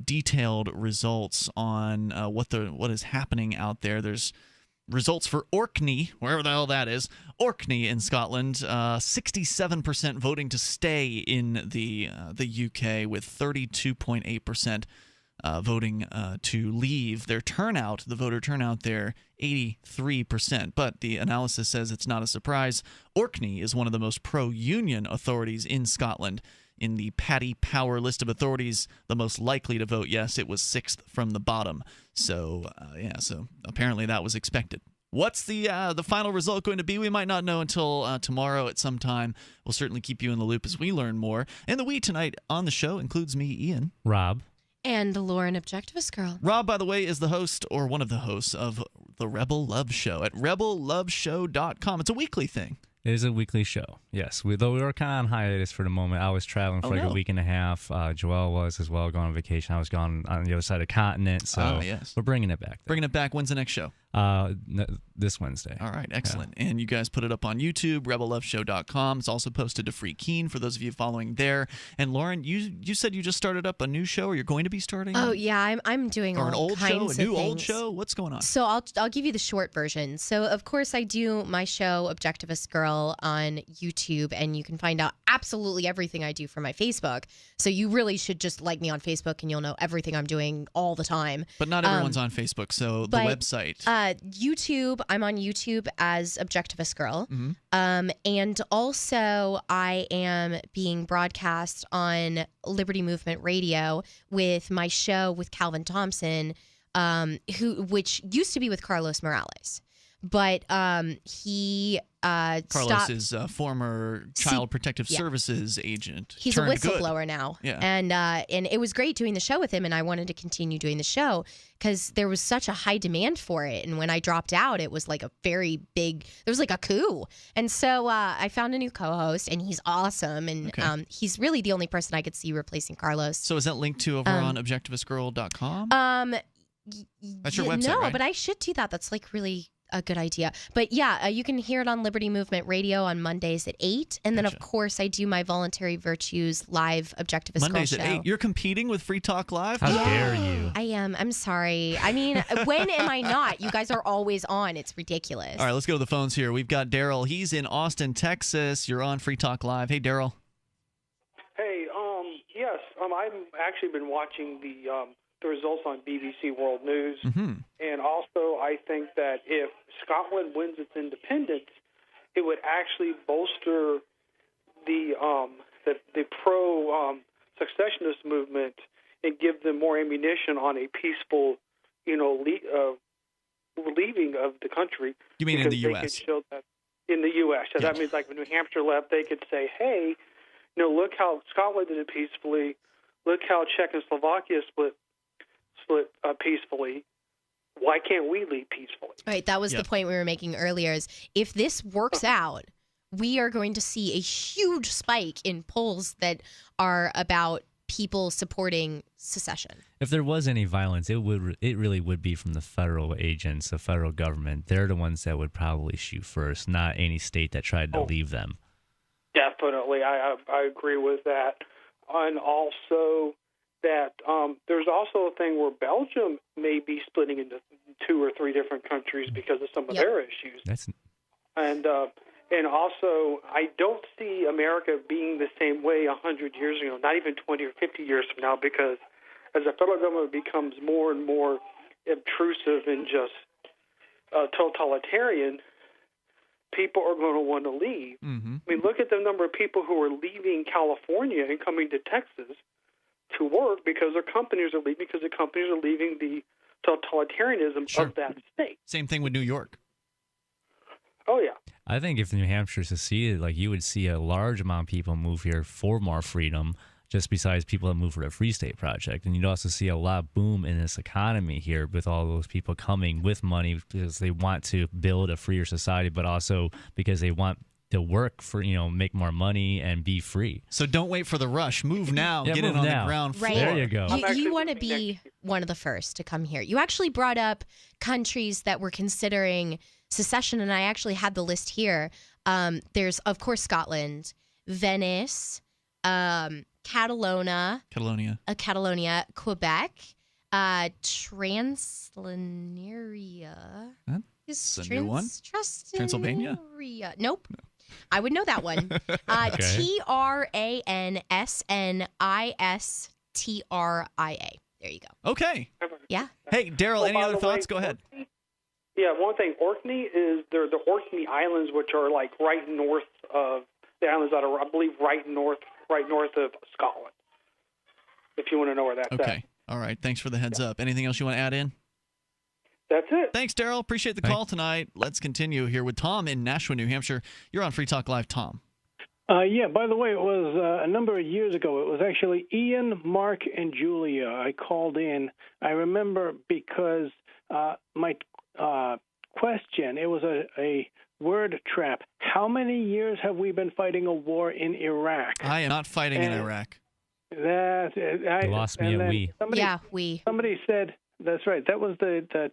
detailed results on what is happening out there. There's results for Orkney, wherever the hell that is, Orkney in Scotland, 67% voting to stay in the UK, with 32.8% voting to leave. Their turnout, the voter turnout there, 83%. But the analysis says it's not a surprise. Orkney is one of the most pro-union authorities in Scotland. In the Paddy Power list of authorities, the most likely to vote yes, it was 6th from the bottom. So, so apparently that was expected. What's the final result going to be? We might not know until tomorrow at some time. We'll certainly keep you in the loop as we learn more. And the we tonight on the show includes me, Ian. Rob. And Lauren, Objectivist Girl. Rob, by the way, is the host, or one of the hosts, of the Rebel Love Show at rebelloveshow.com. It's a weekly thing. It is a weekly show, yes. Though we were kind of on hiatus for the moment. I was traveling for a week and a half. Joelle was as well, going on vacation. I was gone on the other side of the continent, so we're bringing it back. Bringing it back. When's the next show? This Wednesday. All right, excellent. Yeah. And you guys put it up on YouTube, rebelloveshow.com. It's also posted to Free Keen for those of you following there. And Lauren, you said you just started up a new show, or you're going to be starting? Oh yeah, I'm doing or all an old kinds show, of a new things. old show. What's going on? So I'll give you the short version. So of course I do my show Objectivist Girl on YouTube, and you can find out absolutely everything I do from my Facebook. So you really should just like me on Facebook, and you'll know everything I'm doing all the time. But not everyone's on Facebook, so the website. YouTube, I'm on YouTube as Objectivist Girl. Mm-hmm. And also I am being broadcast on Liberty Movement Radio with my show with Calvin Thompson, which used to be with Carlos Morales. But he Carlos is a former Child Protective Services agent. He's a whistleblower now. Yeah. And it was great doing the show with him, and I wanted to continue doing the show because there was such a high demand for it. And when I dropped out, it was like there was like a coup. And so I found a new co-host, and he's awesome. And he's really the only person I could see replacing Carlos. So is that linked to over on objectivistgirl.com? That's your website, No, right? but I should do that. That's like really a good idea. But yeah, you can hear it on Liberty Movement Radio on Mondays at 8. And then, of course, I do my Voluntary Virtues live Objectivist Mondays Girl at show. 8. You're competing with Free Talk Live? How dare you? I am. I'm sorry. I mean, when am I not? You guys are always on. It's ridiculous. All right, let's go to the phones here. We've got Daryl. He's in Austin, Texas. You're on Free Talk Live. Hey, Daryl. Hey, yes, I've actually been watching the results on BBC World News, and also I think that if Scotland wins its independence, it would actually bolster the pro secessionist movement and give them more ammunition on a peaceful, leaving of the country. You mean in the U.S.? They could show that in the U.S. So that means like when New Hampshire left, they could say, hey, look how Scotland did it peacefully. Look how Czechoslovakia split peacefully. Why can't we leave peacefully? Right, that was the point we were making earlier, is if this works out, we are going to see a huge spike in polls that are about people supporting secession. If there was any violence, it really would be from the federal agents, the federal government. They're the ones that would probably shoot first, not any state that tried to leave them. Definitely, I agree with that. And also that there's also a thing where Belgium may be splitting into 2 or 3 different countries because of some of their issues. And also, I don't see America being the same way 100 years ago, not even 20 or 50 years from now, because as the federal government becomes more and more obtrusive and just totalitarian, people are going to want to leave. Mm-hmm. I mean, look at the number of people who are leaving California and coming to Texas to work because their companies are leaving, because the companies are leaving the totalitarianism of that state. Same thing with New York. Oh, yeah. I think if New Hampshire seceded, you would see a large amount of people move here for more freedom, just besides people that move for the Free State Project. And you'd also see a lot of boom in this economy here with all those people coming with money because they want to build a freer society, but also because they want to work for, make more money and be free. So don't wait for the rush. Move now. Yeah, Get move in on now. the ground floor. Right. There you go. You want to be one of the first to come here. You actually brought up countries that were considering secession, and I actually had the list here. There's, of course, Scotland, Venice, Catalonia, Quebec, Transylvania. That's a new one. Transylvania? Nope. No. I would know that one. Transnistria. There you go. Okay. Yeah. Hey, Daryl, any other thoughts? Go ahead. Yeah, one thing, Orkney is the Orkney Islands, which are like right north of the islands that are, I believe, right north of Scotland. If you want to know where that's at. Okay. All right. Thanks for the heads up. Anything else you want to add in? That's it. Thanks, Daryl. Appreciate the call tonight. Let's continue here with Tom in Nashua, New Hampshire. You're on Free Talk Live, Tom. Yeah, by the way, it was a number of years ago. It was actually Ian, Mark, and Julia. I called in. I remember because my question, it was a word trap. How many years have we been fighting a war in Iraq? I am not fighting in Iraq. You lost me at we. Somebody said, that's right. That was the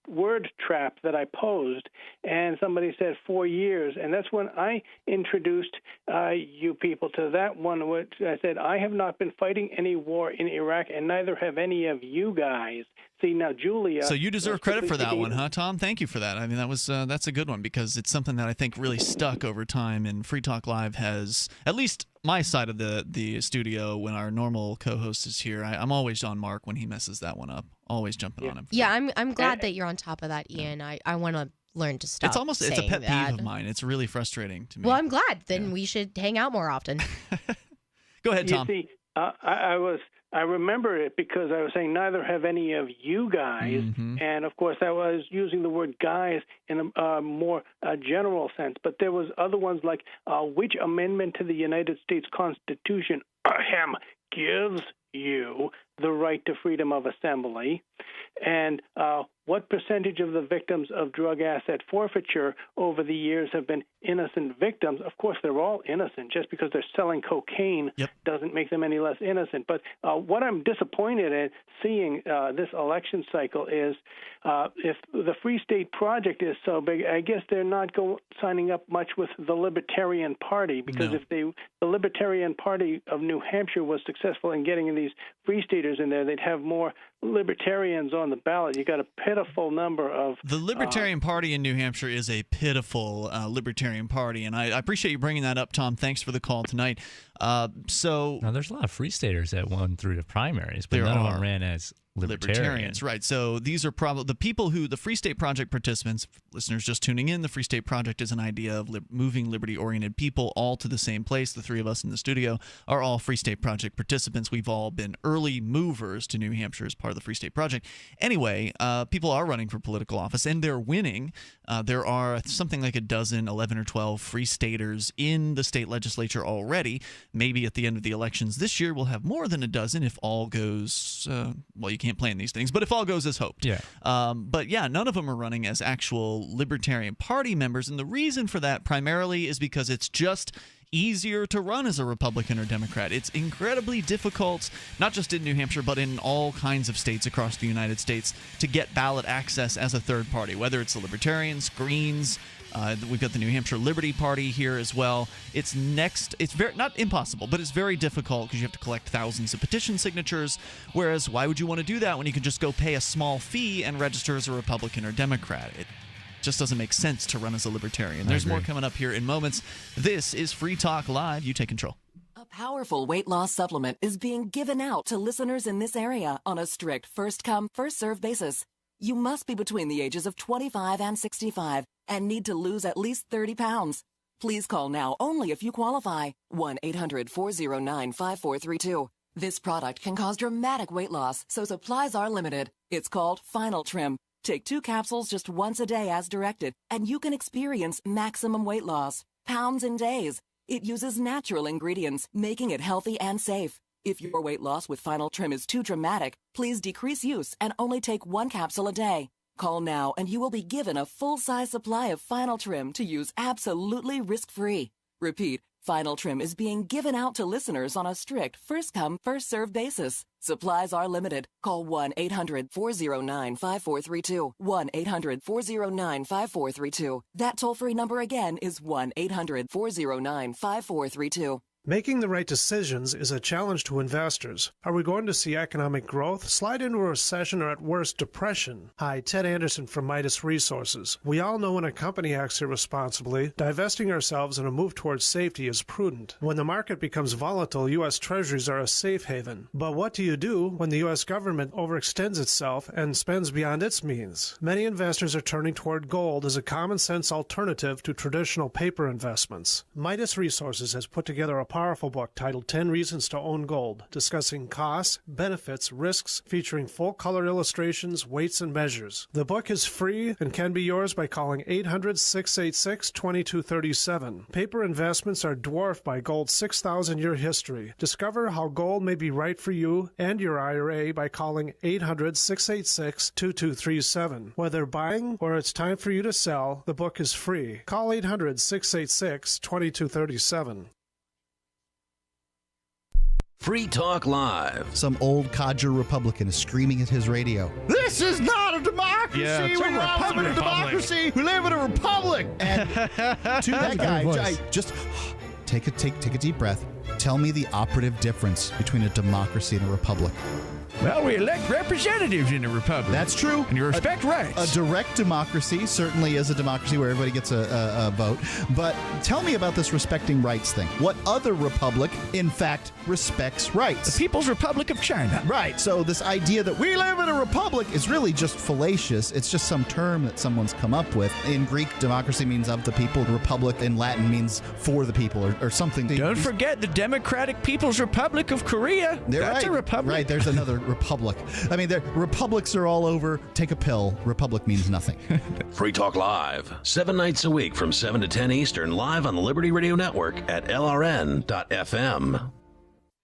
word trap that I posed, and somebody said 4 years, and that's when I introduced you people to that one, which I said, I have not been fighting any war in Iraq, and neither have any of you guys. See, now, Julia... So you deserve credit for that one, huh, Tom? Thank you for that. I mean, that's a good one, because it's something that I think really stuck over time, and Free Talk Live has, at least my side of the studio, when our normal co-host is here, I'm always on Mark when he messes that one up. Always jumping on him. Yeah, I'm glad that you're on top of that, Ian. I want to learn to stop. It's a pet peeve of mine. It's really frustrating to me. Well, I'm glad. Then we should hang out more often. Go ahead, Tom. You see, I remember it because I was saying neither have any of you guys, and of course I was using the word guys in a more general sense. But there was other ones like which amendment to the United States Constitution gives you the right to freedom of assembly, and what percentage of the victims of drug asset forfeiture over the years have been innocent victims? Of course, they're all innocent. Just because they're selling cocaine doesn't make them any less innocent. But what I'm disappointed in seeing this election cycle is if the Free State Project is so big, I guess they're not signing up much with the Libertarian Party, because if the Libertarian Party of New Hampshire was successful in getting these Free Staters in there, they'd have more Libertarians on the ballot. You got a pitiful number of... The Libertarian Party in New Hampshire is a pitiful Libertarian Party, and I appreciate you bringing that up, Tom. Thanks for the call tonight. Now, there's a lot of Free Staters that won through the primaries, but none of them ran as Libertarians, right? So these are probably the people who the Free State Project participants. Listeners just tuning in, the Free State Project is an idea of moving liberty-oriented people all to the same place. The three of us in the studio are all Free State Project participants. We've all been early movers to New Hampshire as part of the Free State Project. Anyway, people are running for political office, and they're winning. There are something like 11 or 12 Free Staters in the state legislature already. Maybe at the end of the elections this year, we'll have more than a dozen if all goes well. You can't plan these things, but if all goes as hoped. Yeah. But yeah, none of them are running as actual Libertarian Party members, and the reason for that primarily is because it's just easier to run as a Republican or Democrat. It's incredibly difficult, not just in New Hampshire, but in all kinds of states across the United States, to get ballot access as a third party, whether it's the Libertarians, Greens. We've got the New Hampshire Liberty Party here as well. It's very not impossible, but it's very difficult because you have to collect thousands of petition signatures. Whereas, why would you want to do that when you can just go pay a small fee and register as a Republican or Democrat? It just doesn't make sense to run as a Libertarian. There's more coming up here in moments. This is Free Talk Live. You take control. A powerful weight loss supplement is being given out to listeners in this area on a strict first-come, first-served basis. You must be between the ages of 25 and 65 and need to lose at least 30 pounds. Please call now only if you qualify. 1-800-409-5432. This product can cause dramatic weight loss, so supplies are limited. It's called Final Trim. Take 2 capsules just once a day as directed, and you can experience maximum weight loss. Pounds in days. It uses natural ingredients, making it healthy and safe. If your weight loss with Final Trim is too dramatic, please decrease use and only take 1 capsule a day. Call now and you will be given a full-size supply of Final Trim to use absolutely risk-free. Repeat, Final Trim is being given out to listeners on a strict first-come, first-served basis. Supplies are limited. Call 1-800-409-5432. 1-800-409-5432. That toll-free number again is 1-800-409-5432. Making the right decisions is a challenge to investors. Are we going to see economic growth, slide into a recession, or at worst, depression? Hi, Ted Anderson from Midas Resources. We all know when a company acts irresponsibly, divesting ourselves in a move towards safety is prudent. When the market becomes volatile, U.S. Treasuries are a safe haven. But what do you do when the U.S. government overextends itself and spends beyond its means? Many investors are turning toward gold as a common-sense alternative to traditional paper investments. Midas Resources has put together a powerful book titled 10 Reasons to Own Gold, discussing costs, benefits, risks, featuring full-color illustrations, weights, and measures. The book is free and can be yours by calling 800-686-2237. Paper investments are dwarfed by gold's 6,000-year history. Discover how gold may be right for you and your IRA by calling 800-686-2237. Whether buying or it's time for you to sell, the book is free. Call 800-686-2237. Free Talk Live. Some old codger Republican is screaming at his radio, "This is not a democracy! Yeah, it's we a live in a democracy! We live in a republic!" And to that guy, just take a deep breath. Tell me the operative difference between a democracy and a republic. Well, we elect representatives in a republic. That's true. And you respect rights. A direct democracy certainly is a democracy where everybody gets a vote. But tell me about this respecting rights thing. What other republic, in fact, respects rights? The People's Republic of China. Right. So this idea that we live in a republic is really just fallacious. It's just some term that someone's come up with. In Greek, democracy means of the people. Republic in Latin means for the people or something. Don't forget the Democratic People's Republic of Korea. That's a republic. Right. There's another republic. I mean, republics are all over. Take a pill. Republic means nothing. Free Talk Live, 7 nights a week from 7 to 10 Eastern, live on the Liberty Radio Network at LRN.FM.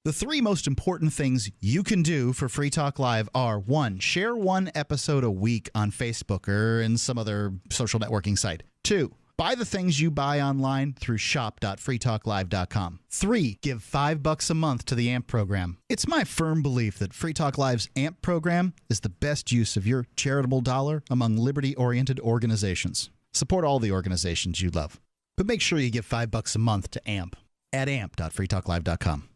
The three most important things you can do for Free Talk Live are: 1, share one episode a week on Facebook or in some other social networking site. 2, buy the things you buy online through shop.freetalklive.com. 3, give $5 a month to the AMP program. It's my firm belief that Free Talk Live's AMP program is the best use of your charitable dollar among liberty-oriented organizations. Support all the organizations you love, but make sure you give $5 a month to AMP at amp.freetalklive.com.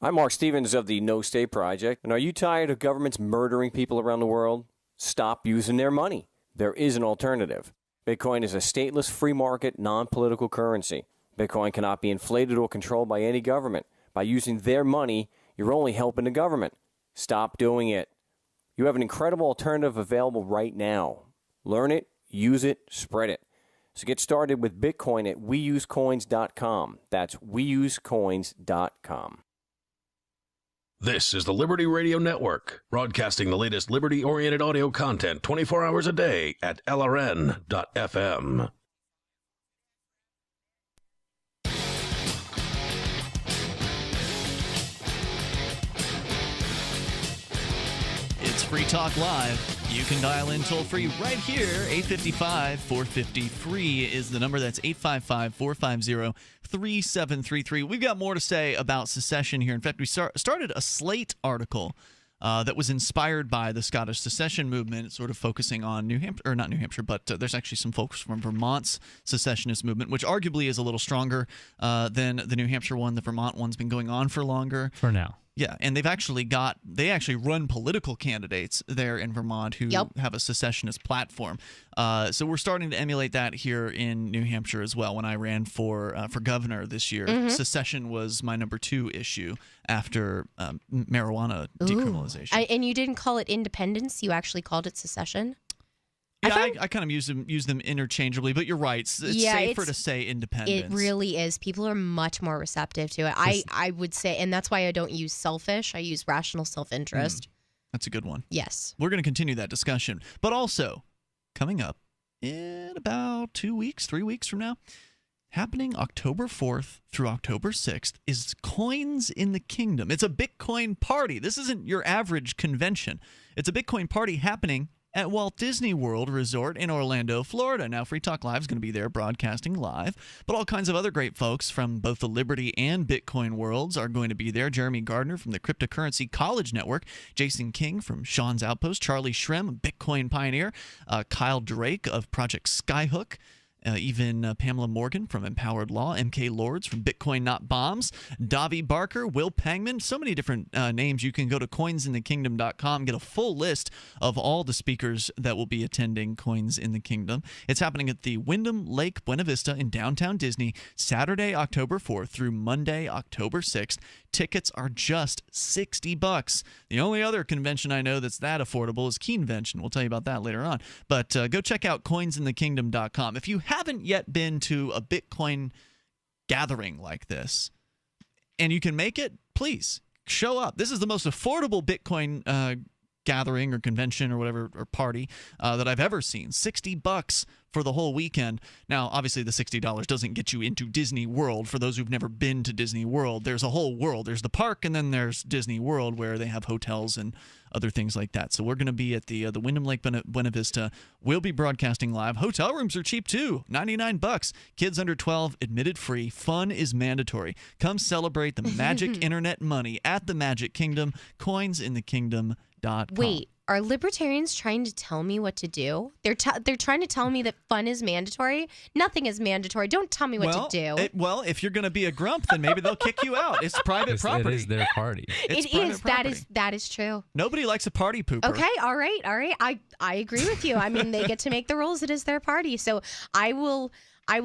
I'm Mark Stevens of the No State Project, and are you tired of governments murdering people around the world? Stop using their money. There is an alternative. Bitcoin is a stateless, free market, non-political currency. Bitcoin cannot be inflated or controlled by any government. By using their money, you're only helping the government. Stop doing it. You have an incredible alternative available right now. Learn it, use it, spread it. So get started with Bitcoin at weusecoins.com. That's weusecoins.com. This is the Liberty Radio Network, broadcasting the latest liberty-oriented audio content 24 hours a day at LRN.FM. It's Free Talk Live. You can dial in toll-free right here. 855-450-FREE is the number. That's 855-450-3733. We've got more to say about secession here. In fact, we started a Slate article that was inspired by the Scottish secession movement, sort of focusing on New Hampshire, or not New Hampshire, but there's actually some folks from Vermont's secessionist movement, which arguably is a little stronger than the New Hampshire one. The Vermont one's been going on for longer. For now. Yeah, and they actually run political candidates there in Vermont who have a secessionist platform. So we're starting to emulate that here in New Hampshire as well. When I ran for governor this year, secession was my number 2 issue after marijuana decriminalization. And you didn't call it independence; you actually called it secession. Yeah, I kind of use them interchangeably, but you're right. It's safer to say independence. It really is. People are much more receptive to it. I would say, and that's why I don't use selfish. I use rational self-interest. That's a good one. Yes. We're going to continue that discussion. But also, coming up in about 2 weeks, 3 weeks from now, happening October 4th through October 6th is Coins in the Kingdom. It's a Bitcoin party. This isn't your average convention. It's a Bitcoin party happening at Walt Disney World Resort in Orlando, Florida. Now, Free Talk Live is going to be there broadcasting live, but all kinds of other great folks from both the Liberty and Bitcoin worlds are going to be there. Jeremy Gardner from the Cryptocurrency College Network, Jason King from Sean's Outpost, Charlie Shrem, Bitcoin pioneer, Kyle Drake of Project Skyhook, even Pamela Morgan from Empowered Law, MK Lords from Bitcoin Not Bombs, Davi Barker, Will Pangman, so many different names. You can go to coinsinthekingdom.com, get a full list of all the speakers that will be attending Coins in the Kingdom. It's happening at the Wyndham Lake Buena Vista in downtown Disney, Saturday, October 4th through Monday, October 6th. Tickets are just $60. The only other convention I know that's that affordable is Keenvention. We'll tell you about that later on. But go check out coinsinthekingdom.com. If you haven't yet been to a Bitcoin gathering like this, and you can make it, please show up. This is the most affordable Bitcoin gathering or convention or whatever, or party that I've ever seen. $60 for the whole weekend. Now, obviously, the $60 doesn't get you into Disney World. For those who've never been to Disney World, there's a whole world. There's the park, and then there's Disney World, where they have hotels and other things like that. So we're going to be at the Wyndham Lake Buena Vista. We'll be broadcasting live. Hotel rooms are cheap, too. $99. Kids under 12, admitted free. Fun is mandatory. Come celebrate the magic internet money at the Magic Kingdom. Coinsinthekingdom.com. Wait, are libertarians trying to tell me what to do? They're trying to tell me that fun is mandatory? Nothing is mandatory. Don't tell me what to do. Well, if you're going to be a grump, then maybe they'll kick you out. It's private property. It is their party. It is. That is true. Nobody likes a party pooper. Okay, all right. I agree with you. I mean, they get to make the rules. It is their party. So I will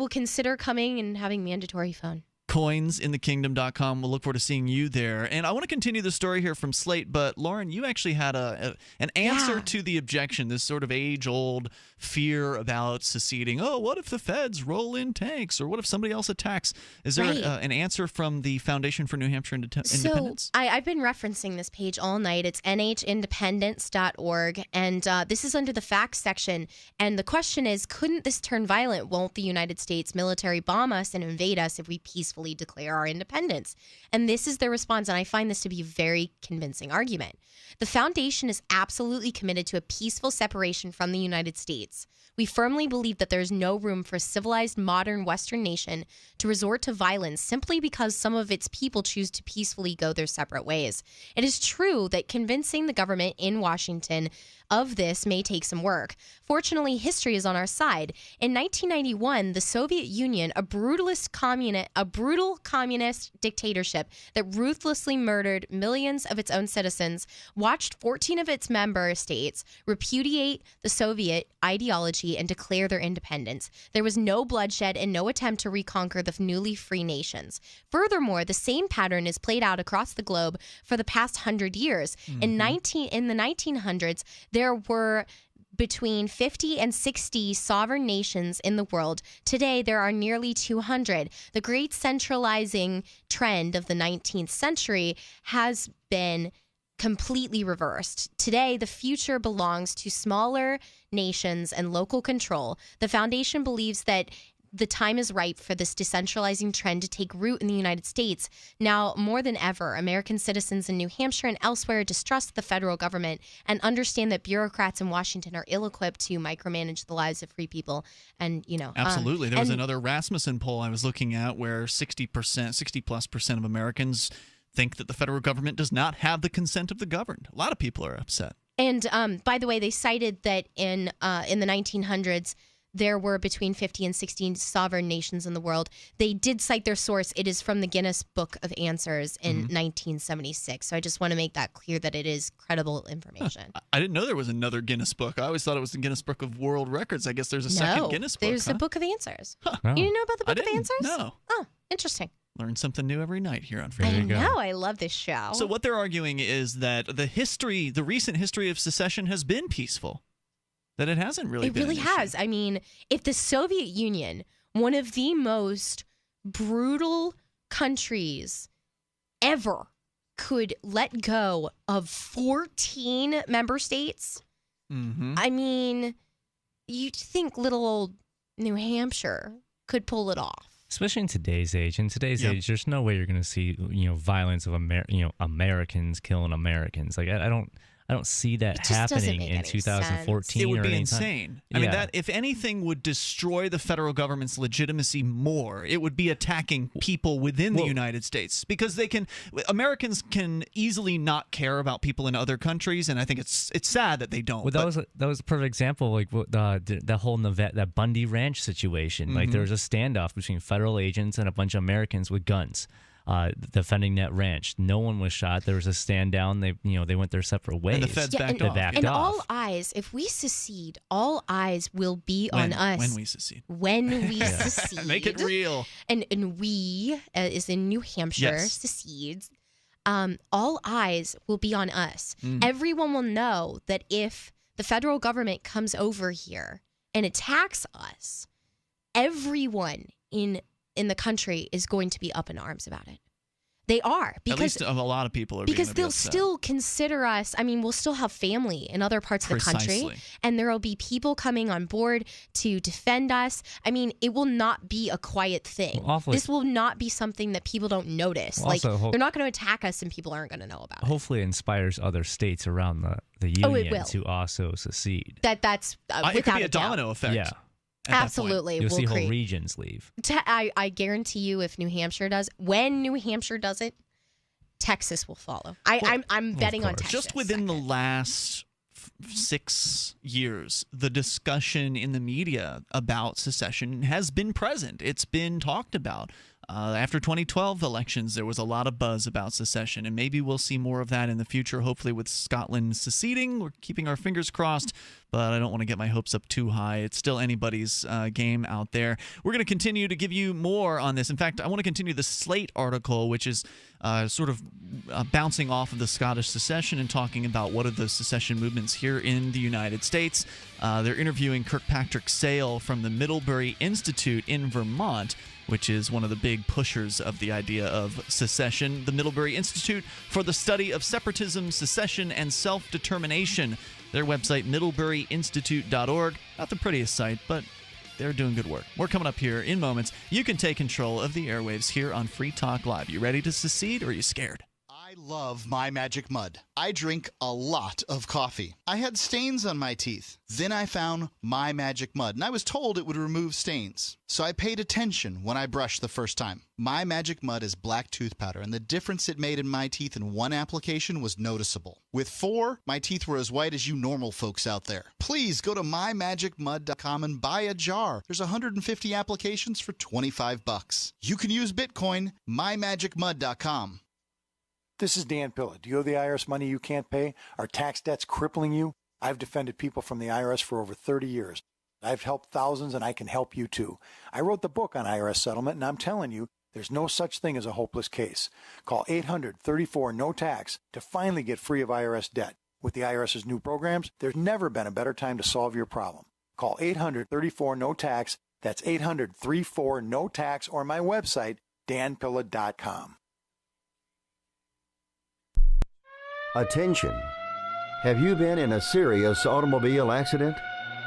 consider coming and having mandatory fun. Coinsinthekingdom.com. We'll look forward to seeing you there. And I want to continue the story here from Slate, but Lauren, you actually had an answer to the objection, this sort of age-old fear about seceding. Oh, what if the feds roll in tanks? Or what if somebody else attacks? Is there an answer from the Foundation for New Hampshire Independence? So I've been referencing this page all night. It's nhindependence.org, and this is under the facts section. And the question is, couldn't this turn violent? Won't the United States military bomb us and invade us if we peacefully declare our independence? And this is their response, and I find this to be a very convincing argument. The Foundation is absolutely committed to a peaceful separation from the United States. We firmly believe that there is no room for a civilized, modern Western nation to resort to violence simply because some of its people choose to peacefully go their separate ways. It is true that convincing the government in Washington of this may take some work. Fortunately, history is on our side. In 1991, the Soviet Union, a brutal communist dictatorship that ruthlessly murdered millions of its own citizens, watched 14 of its member states repudiate the Soviet ideology and declare their independence. There was no bloodshed and no attempt to reconquer the newly free nations. Furthermore, the same pattern is played out across the globe for the past 100 years. In the 1900s, there were between 50 and 60 sovereign nations in the world. Today, there are nearly 200. The great centralizing trend of the 19th century has been completely reversed. Today, the future belongs to smaller nations and local control. The Foundation believes that the time is ripe for this decentralizing trend to take root in the United States. Now, more than ever, American citizens in New Hampshire and elsewhere distrust the federal government and understand that bureaucrats in Washington are ill-equipped to micromanage the lives of free people. And, Absolutely. There was another Rasmussen poll I was looking at where 60+ % of Americans think that the federal government does not have the consent of the governed. A lot of people are upset. And by the way, they cited that in the 1900s, there were between 50 and 60 sovereign nations in the world. They did cite their source. It is from the Guinness Book of Answers in 1976. So I just want to make that clear that it is credible information. I didn't know there was another Guinness Book. I always thought it was the Guinness Book of World Records. I guess there's a second Guinness Book. There's a Book of Answers. Huh. You didn't know about the Book of Answers? No. Oh, interesting. Learn something new every night here on Free I know. I love this show. So what they're arguing is that the recent history of secession has been peaceful. That it hasn't really been. It really has. I mean, if the Soviet Union, one of the most brutal countries ever, could let go of 14 member states, I mean, you'd think little old New Hampshire could pull it off. Especially in today's age. In today's age, there's no way you're going to see, violence of Americans killing Americans. Like I don't I don't see that happening in 2014. It would or be any insane. Time. I mean, that if anything would destroy the federal government's legitimacy more, it would be attacking people within the United States, because Americans can easily not care about people in other countries, and I think it's sad that they don't. Well, that was a perfect example, like the whole that Bundy Ranch situation. Like there was a standoff between federal agents and a bunch of Americans with guns. Defending that ranch. No one was shot. There was a stand down. They went their separate ways. And the feds backed off. And all eyes, if we secede, all eyes will be on us. When we secede. When we secede. Make it real. And we, is in New Hampshire, secedes. All eyes will be on us. Everyone will know that if the federal government comes over here and attacks us, everyone in the country is going to be up in arms about it. They are. Because, at least a lot of people are. Because they'll still consider us. I mean, we'll still have family in other parts of the country. And there will be people coming on board to defend us. I mean, it will not be a quiet thing. This will not be something that people don't notice. Like, they're not going to attack us and people aren't going to know about it. Hopefully it inspires other states around the union to also secede. That's without it could be a doubt. domino effect. Yeah. Absolutely. You'll see whole regions leave. I guarantee you, if New Hampshire does, when New Hampshire does it, Texas will follow. I'm betting on Texas. Just within the last 6 years, the discussion in the media about secession has been present. It's been talked about. After 2012 elections, there was a lot of buzz about secession, and maybe we'll see more of that in the future, hopefully with Scotland seceding. We're keeping our fingers crossed, but I don't want to get my hopes up too high. It's still anybody's game out there. We're going to continue to give you more on this. In fact, I want to continue the Slate article, which is sort of bouncing off of the Scottish secession and talking about what are the secession movements here in the United States. They're interviewing Kirkpatrick Sale from the Middlebury Institute in Vermont, which is one of the big pushers of the idea of secession. The Middlebury Institute for the Study of Separatism, Secession, and Self-Determination. Their website, middleburyinstitute.org. Not the prettiest site, but they're doing good work. More coming up here in moments. You can take control of the airwaves here on Free Talk Live. You ready to secede, or are you scared? I love My Magic Mud. I drink a lot of coffee. I had stains on my teeth. Then I found My Magic Mud, and I was told it would remove stains. So I paid attention when I brushed the first time. My Magic Mud is black tooth powder, and the difference it made in my teeth in one application was noticeable. With 4, my teeth were as white as you normal folks out there. Please go to mymagicmud.com and buy a jar. There's 150 applications for $25. You can use Bitcoin, mymagicmud.com. This is Dan Pilla. Do you owe the IRS money you can't pay? Are tax debts crippling you? I've defended people from the IRS for over 30 years. I've helped thousands, and I can help you too. I wrote the book on IRS settlement, and I'm telling you, there's no such thing as a hopeless case. Call 800-34-NO-TAX to finally get free of IRS debt. With the IRS's new programs, there's never been a better time to solve your problem. Call 800-34-NO-TAX. That's 800-34-NO-TAX, or my website, danpilla.com. Attention! Have you been in a serious automobile accident?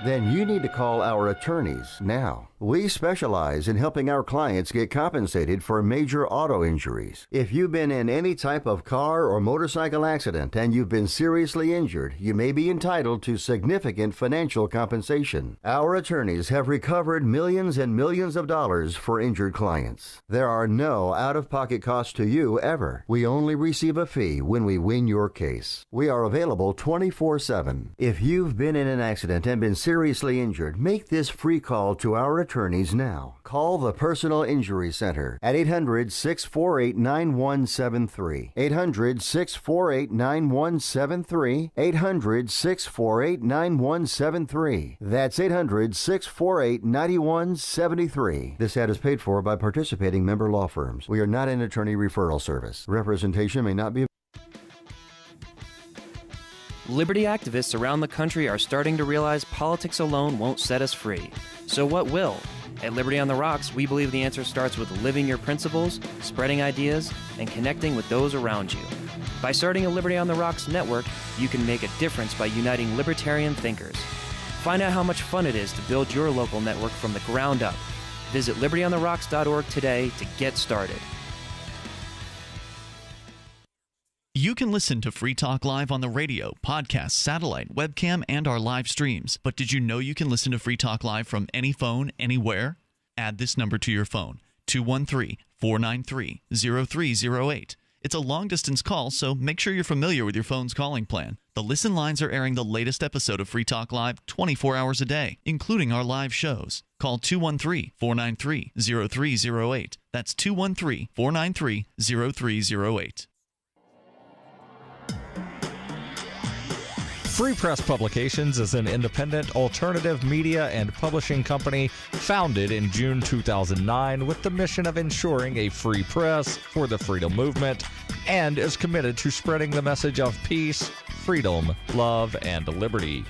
Then you need to call our attorneys now. We specialize in helping our clients get compensated for major auto injuries. If you've been in any type of car or motorcycle accident and you've been seriously injured, you may be entitled to significant financial compensation. Our attorneys have recovered millions and millions of dollars for injured clients. There are no out-of-pocket costs to you ever. We only receive a fee when we win your case. We are available 24/7. If you've been in an accident and been seriously injured, make this free call to our attorneys now. Call the Personal Injury Center at 800-648-9173. 800-648-9173. 800-648-9173. That's 800-648-9173. This ad is paid for by participating member law firms. We are not an attorney referral service. Representation may not be. Liberty activists around the country are starting to realize politics alone won't set us free. So what will? At Liberty on the Rocks, we believe the answer starts with living your principles, spreading ideas, and connecting with those around you. By starting a Liberty on the Rocks network, you can make a difference by uniting libertarian thinkers. Find out how much fun it is to build your local network from the ground up. Visit libertyontherocks.org today to get started. You can listen to Free Talk Live on the radio, podcast, satellite, webcam, and our live streams. But did you know you can listen to Free Talk Live from any phone, anywhere? Add this number to your phone, 213-493-0308. It's a long-distance call, so make sure you're familiar with your phone's calling plan. The Listen lines are airing the latest episode of Free Talk Live 24 hours a day, including our live shows. Call 213-493-0308. That's 213-493-0308. Free Press Publications is an independent alternative media and publishing company founded in June 2009 with the mission of ensuring a free press for the freedom movement and is committed to spreading the message of peace, freedom, love, and liberty.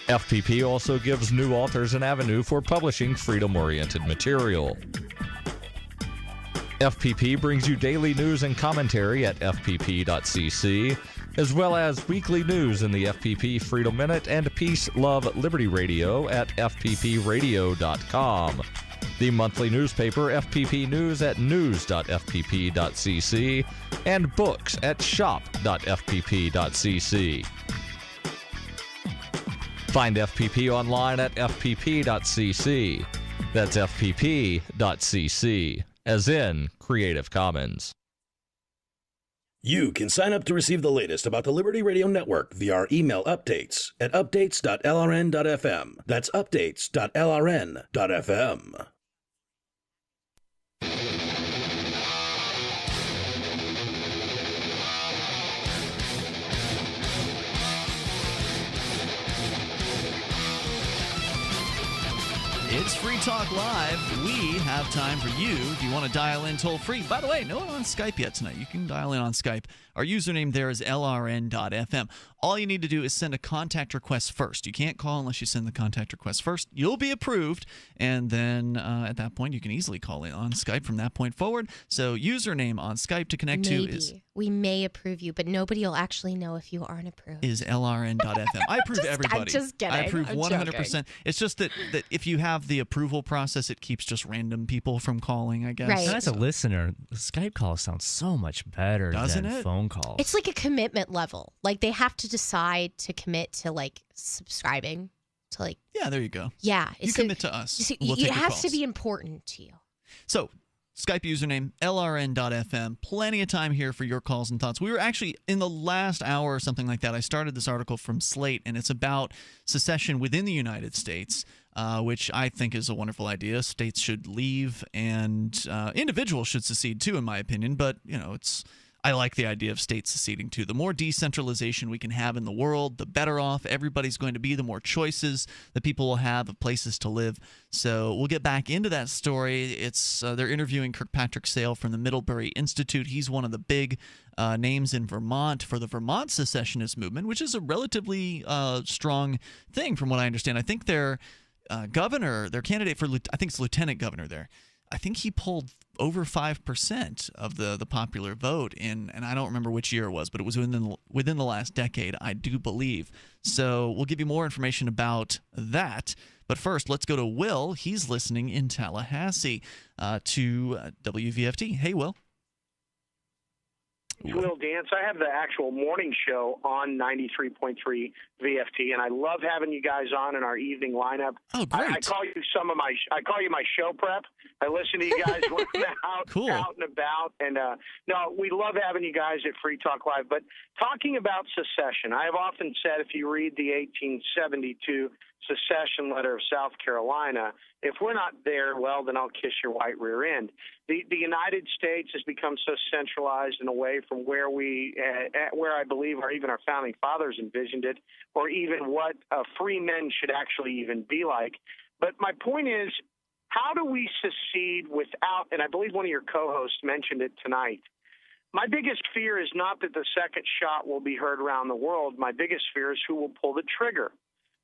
FPP also gives new authors an avenue for publishing freedom-oriented material. FPP brings you daily news and commentary at fpp.cc, as well as weekly news in the FPP Freedom Minute and Peace, Love, Liberty Radio at fppradio.com. The monthly newspaper FPP News at news.fpp.cc and books at shop.fpp.cc. Find FPP online at fpp.cc. That's fpp.cc, as in Creative Commons. You can sign up to receive the latest about the Liberty Radio Network via our email updates at updates.lrn.fm. That's updates.lrn.fm. It's Free Talk Live. We have time for you if you want to dial in toll free. By the way, no one on Skype yet tonight. You can dial in on Skype. Our username there is lrn.fm. All you need to do is send a contact request first. You can't call unless you send the contact request first. You'll be approved, and then at that point, you can easily call in on Skype from that point forward. So username on Skype to connect to is... We may approve you, but nobody will actually know if you aren't approved. Is lrn.fm. I approve everybody. I'm just kidding. I approve 100%. Joking. It's just that if you have the approval process, it keeps just random people from calling, I guess. Right. And as a listener, Skype calls sound so much better Doesn't than it? phone calls. It's like a commitment level. Like they have to decide to commit to like subscribing to like. Yeah, there you go. Yeah. You commit to us. You see, We'll take it your has calls. to be important to you. So, Skype username, lrn.fm. Plenty of time here for your calls and thoughts. We were actually, in the last hour or something like that, I started this article from Slate, and it's about secession within the United States, which I think is a wonderful idea. States should leave, and individuals should secede too, in my opinion. But, you know, I like the idea of states seceding too. The more decentralization we can have in the world, the better off everybody's going to be, the more choices that people will have of places to live. So we'll get back into that story. It's they're interviewing Kirkpatrick Sale from the Middlebury Institute. He's one of the big names in Vermont for the Vermont secessionist movement, which is a relatively strong thing from what I understand. I think their governor, their candidate for, I think it's lieutenant governor there, I think he pulled over 5% of the popular vote in, and I don't remember which year it was, but it was within the last decade, I do believe. So we'll give you more information about that. But first, let's go to Will. He's listening in Tallahassee to WVFT. Hey, Will. Will Dance. I have the actual morning show on 93.3 VFT, and I love having you guys on in our evening lineup. Oh, great! I call you my show prep. I listen to you guys when I'm out and about, and no, we love having you guys at Free Talk Live. But talking about secession, I have often said if you read the 1872 secession letter of South Carolina, if we're not there, well, then I'll kiss your white rear end. The United States has become so centralized and away from where where I believe, or even our founding fathers envisioned it, or even what free men should actually even be like. But my point is, how do we secede without, and I believe one of your co-hosts mentioned it tonight, my biggest fear is not that the second shot will be heard around the world. My biggest fear is who will pull the trigger.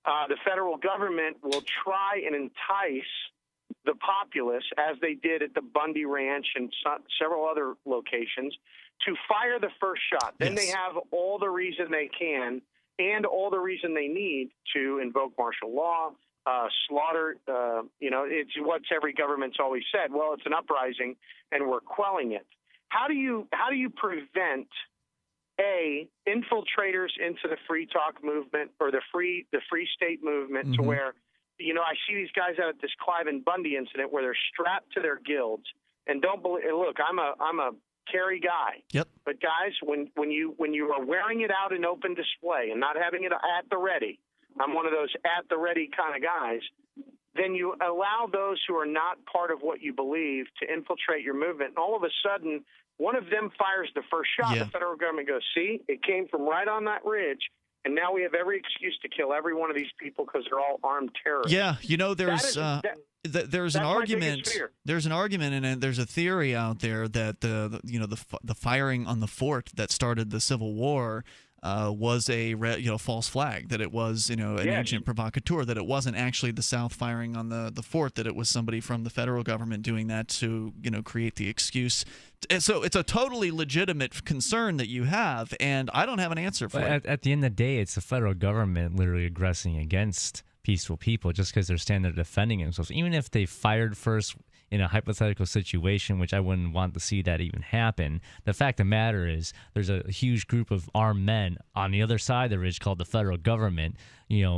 The federal government will try and entice the populace, as they did at the Bundy Ranch and several other locations, to fire the first shot. Then they have all the reason they can and all the reason they need to invoke martial law, slaughter. It's what every government's always said. Well, it's an uprising, and we're quelling it. how do you prevent infiltrators into the free talk movement or the free state movement to where, I see these guys out at this Clive and Bundy incident where they're strapped to their guilds and don't believe. Look, I'm a carry guy. Yep. But guys, when you are wearing it out in open display and not having it at the ready, I'm one of those at the ready kind of guys. Then you allow those who are not part of what you believe to infiltrate your movement, and all of a sudden, one of them fires the first shot. Yeah. The federal government goes, "See, it came from right on that ridge." And now we have every excuse to kill every one of these people because they're all armed terrorists. Yeah, there's there's an argument. There's an argument, and there's a theory out there that the firing on the fort that started the Civil War was a false flag. That it was an agent provocateur. That it wasn't actually the South firing on the fort. That it was somebody from the federal government doing that to create the excuse. And so it's a totally legitimate concern that you have, and I don't have an answer for it. At the end of the day, it's the federal government literally aggressing against peaceful people just because they're standing there defending themselves. Even if they fired first in a hypothetical situation, which I wouldn't want to see that even happen, the fact of the matter is there's a huge group of armed men on the other side of the ridge called the federal government,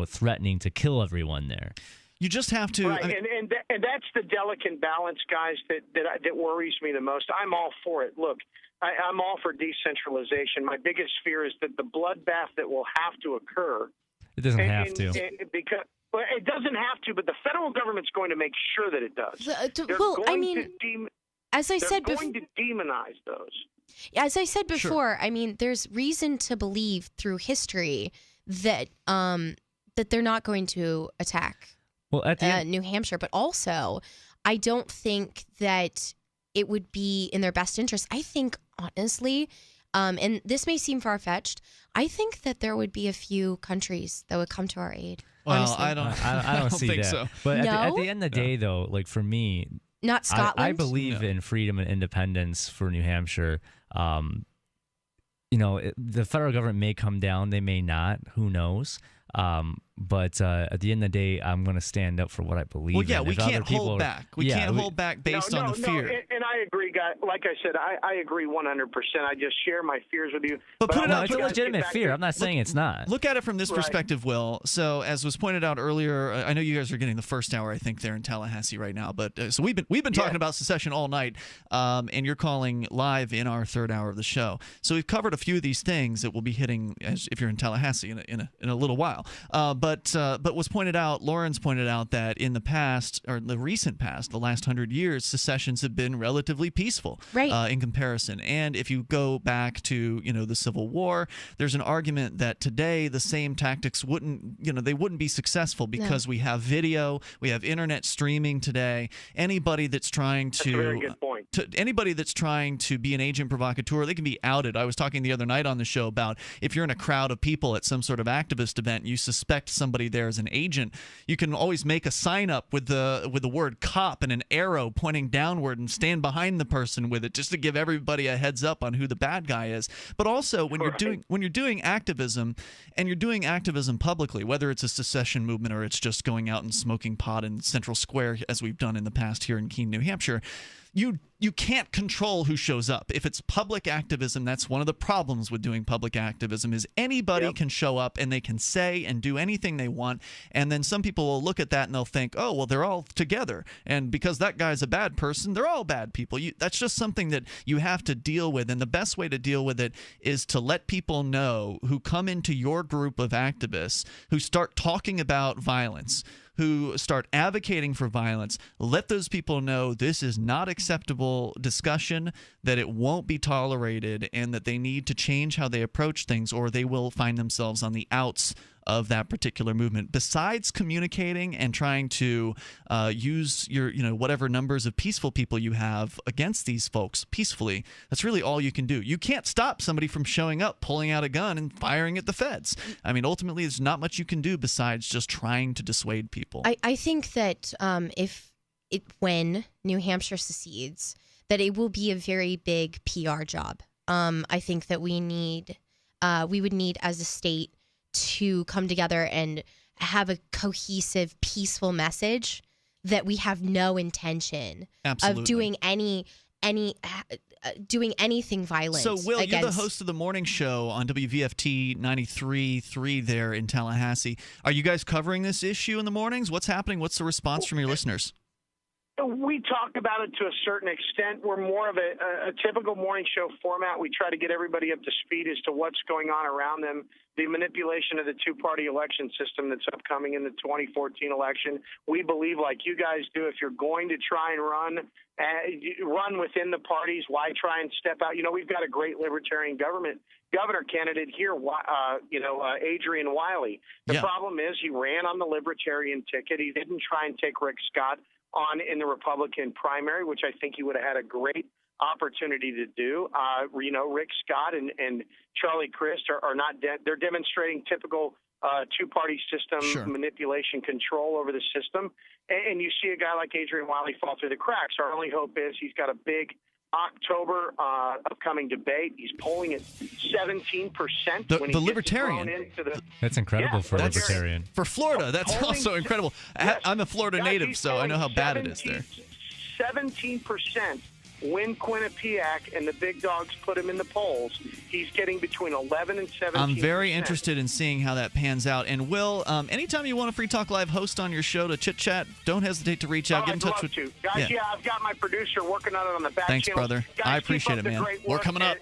threatening to kill everyone there. You just have to, right? And that's the delicate balance, guys, that worries me the most. I'm all for it. Look, I'm all for decentralization. My biggest fear is that the bloodbath that will have to occur. It doesn't have to. Because it doesn't have to, but the federal government's going to make sure that it does. As I said before, they're going to demonize those. As I said before, sure. There's reason to believe through history that that they're not going to attack New Hampshire, but also I don't think that it would be in their best interest. I think, honestly, and this may seem far-fetched, I think that there would be a few countries that would come to our aid. Well, honestly. I don't see think that. so. But at the end of the day, though, like for me, not Scotland. I believe in freedom and independence for New Hampshire. The federal government may come down, they may not. Who knows? But at the end of the day, I'm going to stand up for what I believe. Well, yeah, in. we can't hold back. We can't hold back based on the fear. And I agree, guys. Like I said, I agree 100%. I just share my fears with you. But put it out. It's a legitimate fear. I'm not saying it's not. Look at it from this perspective, Will. So, as was pointed out earlier, I know you guys are getting the first hour, I think, there in Tallahassee right now. But so we've been talking about secession all night, and you're calling live in our third hour of the show. So we've covered a few of these things that we'll be hitting if you're in Tallahassee in a little while. But was pointed out, Lauren's pointed out that in the past, or the recent past, the last 100 years, secessions have been relatively peaceful, in comparison. And if you go back to the Civil War, there's an argument that today the same tactics wouldn't be successful because we have video, we have internet streaming today. Anybody that's trying to That's a very good point. Anybody that's trying to be an agent provocateur, they can be outed. I was talking the other night on the show about if you're in a crowd of people at some sort of activist event, you suspect somebody there as an agent, you can always make a sign up with the word cop and an arrow pointing downward and stand behind the person with it just to give everybody a heads up on who the bad guy is. But also when you're doing activism, and you're doing activism publicly, whether it's a secession movement or it's just going out and smoking pot in Central Square as we've done in the past here in Keene, New Hampshire, you can't control who shows up. If it's public activism, that's one of the problems with doing public activism is anybody can show up and they can say and do anything they want. And then some people will look at that and they'll think, oh, well, they're all together. And because that guy's a bad person, they're all bad people. That's just something that you have to deal with. And the best way to deal with it is to let people know who come into your group of activists who start talking about violence, who start advocating for violence, let those people know this is not acceptable discussion, that it won't be tolerated, and that they need to change how they approach things or they will find themselves on the outs of that particular movement. Besides communicating and trying to use your, whatever numbers of peaceful people you have against these folks peacefully, that's really all you can do. You can't stop somebody from showing up, pulling out a gun, and firing at the feds. I mean, ultimately, there's not much you can do besides just trying to dissuade people. I think that when New Hampshire secedes, that it will be a very big PR job. I think that we would need as a state to come together and have a cohesive, peaceful message that we have no intention of doing any doing anything violent. So, Will, you're the host of the morning show on WVFT 93.3 there in Tallahassee. Are you guys covering this issue in the mornings? What's happening? What's the response from your listeners? We talk about it to a certain extent. We're more of a typical morning show format. We try to get everybody up to speed as to what's going on around them. The manipulation of the two-party election system that's upcoming in the 2014 election. We believe, like you guys do, if you're going to try and run within the parties, why try and step out? We've got a great libertarian governor candidate here, Adrian Wiley. The problem is he ran on the libertarian ticket. He didn't try and take Rick Scott on in the Republican primary, which I think he would have had a great opportunity to do. Rick Scott and Charlie Crist are not they're demonstrating typical two-party system manipulation control over the system. And you see a guy like Adrian Wiley fall through the cracks. Our only hope is he's got a big October upcoming debate. He's polling at 17%. The libertarian. That's incredible for a libertarian. For Florida, that's also incredible. Yes. I'm a Florida native, so I know how bad it is there. 17% win Quinnipiac, and the big dogs put him in the polls. He's getting between 11 and 17%. I'm very interested in seeing how that pans out. And Will, anytime you want a Free Talk Live host on your show to chit chat, don't hesitate to reach out. Get in touch with you guys. Yeah, I've got my producer working on it on the back. Thanks, channel. brother. Guys, I appreciate it, man. We're coming up.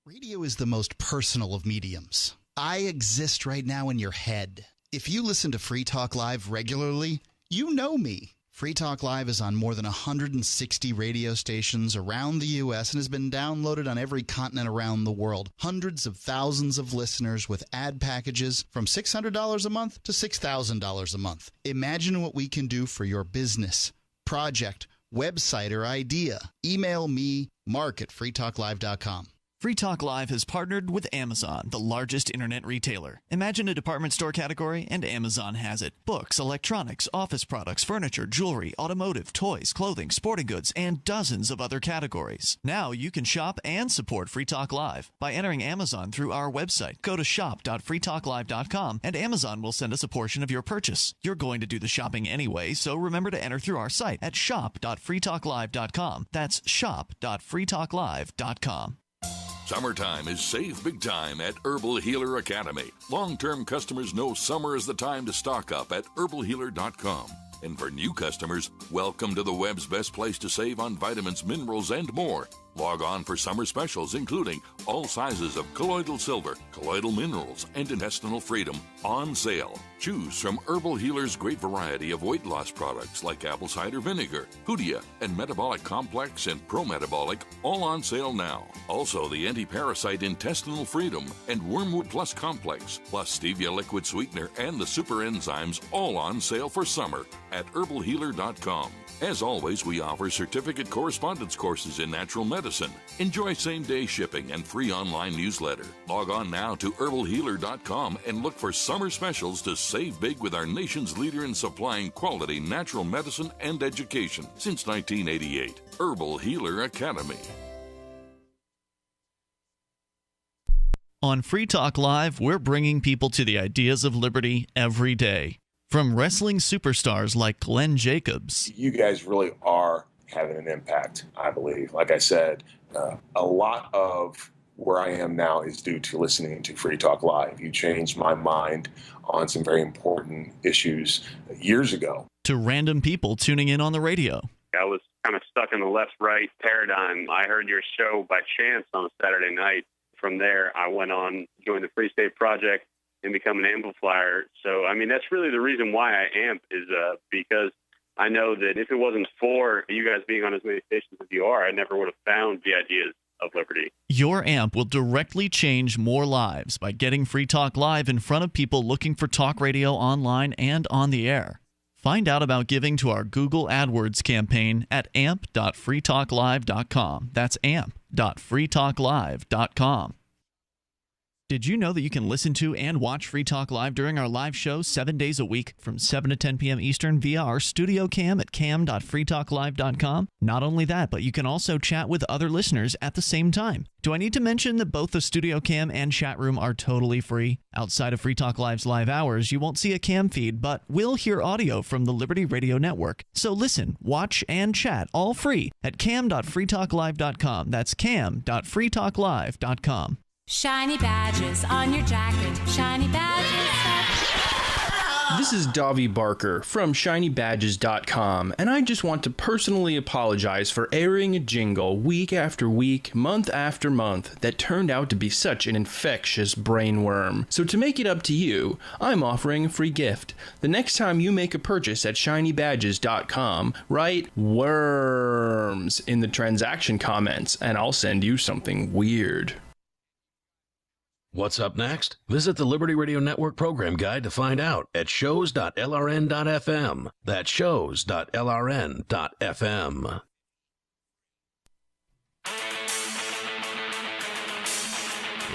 Radio is the most personal of mediums. I exist right now in your head. If you listen to Free Talk Live regularly, you know me. Free Talk Live is on more than 160 radio stations around the U.S. and has been downloaded on every continent around the world. Hundreds of thousands of listeners with ad packages from $600 a month to $6,000 a month. Imagine what we can do for your business, project, website, or idea. Email me, mark@freetalklive.com. Free Talk Live has partnered with Amazon, the largest internet retailer. Imagine a department store category, and Amazon has it. Books, electronics, office products, furniture, jewelry, automotive, toys, clothing, sporting goods, and dozens of other categories. Now you can shop and support Free Talk Live by entering Amazon through our website. Go to shop.freetalklive.com, and Amazon will send us a portion of your purchase. You're going to do the shopping anyway, so remember to enter through our site at shop.freetalklive.com. That's shop.freetalklive.com. Summertime is save big time at Herbal Healer Academy. Long-term customers know summer is the time to stock up at herbalhealer.com. And for new customers, welcome to the web's best place to save on vitamins, minerals, and more. Log on for summer specials, including all sizes of colloidal silver, colloidal minerals, and intestinal freedom on sale. Choose from Herbal Healer's great variety of weight loss products like apple cider vinegar, Hoodia, and Metabolic Complex and Pro-Metabolic, all on sale now. Also, the anti-parasite Intestinal Freedom and Wormwood Plus Complex, plus Stevia Liquid Sweetener and the Super Enzymes, all on sale for summer at herbalhealer.com. As always, we offer certificate correspondence courses in natural medicine. Enjoy same-day shipping and free online newsletter. Log on now to herbalhealer.com and look for summer specials to save big with our nation's leader in supplying quality natural medicine and education since 1988. Herbal Healer Academy. On Free Talk Live, we're bringing people to the ideas of liberty every day. From wrestling superstars like Glenn Jacobs. You guys really are having an impact, I believe. Like I said, a lot of where I am now is due to listening to Free Talk Live. You changed my mind on some very important issues years ago. To random people tuning in on the radio. I was kind of stuck in the left-right paradigm. I heard your show by chance on a Saturday night. From there, I went on, joined the Free State Project, and become an amplifier. So, I mean, that's really the reason why I amp is because I know that if it wasn't for you guys being on as many stations as you are, I never would have found the ideas of liberty. Your amp will directly change more lives by getting Free Talk Live in front of people looking for talk radio online and on the air. Find out about giving to our Google AdWords campaign at amp.freetalklive.com. That's amp.freetalklive.com. Did you know that you can listen to and watch Free Talk Live during our live show 7 days a week from 7 to 10 p.m. Eastern via our studio cam at cam.freetalklive.com? Not only that, but you can also chat with other listeners at the same time. Do I need to mention that both the studio cam and chat room are totally free? Outside of Free Talk Live's live hours, you won't see a cam feed, but will hear audio from the Liberty Radio Network. So listen, watch, and chat all free at cam.freetalklive.com. That's cam.freetalklive.com. Shiny badges on your jacket, shiny badges. This is Davi Barker from ShinyBadges.com, and I just want to personally apologize for airing a jingle week after week, month after month, that turned out to be such an infectious brainworm. So to make it up to you, I'm offering a free gift. The next time you make a purchase at ShinyBadges.com, write worms in the transaction comments, and I'll send you something weird. What's up next? Visit the Liberty Radio Network program guide to find out at shows.lrn.fm. That's shows.lrn.fm.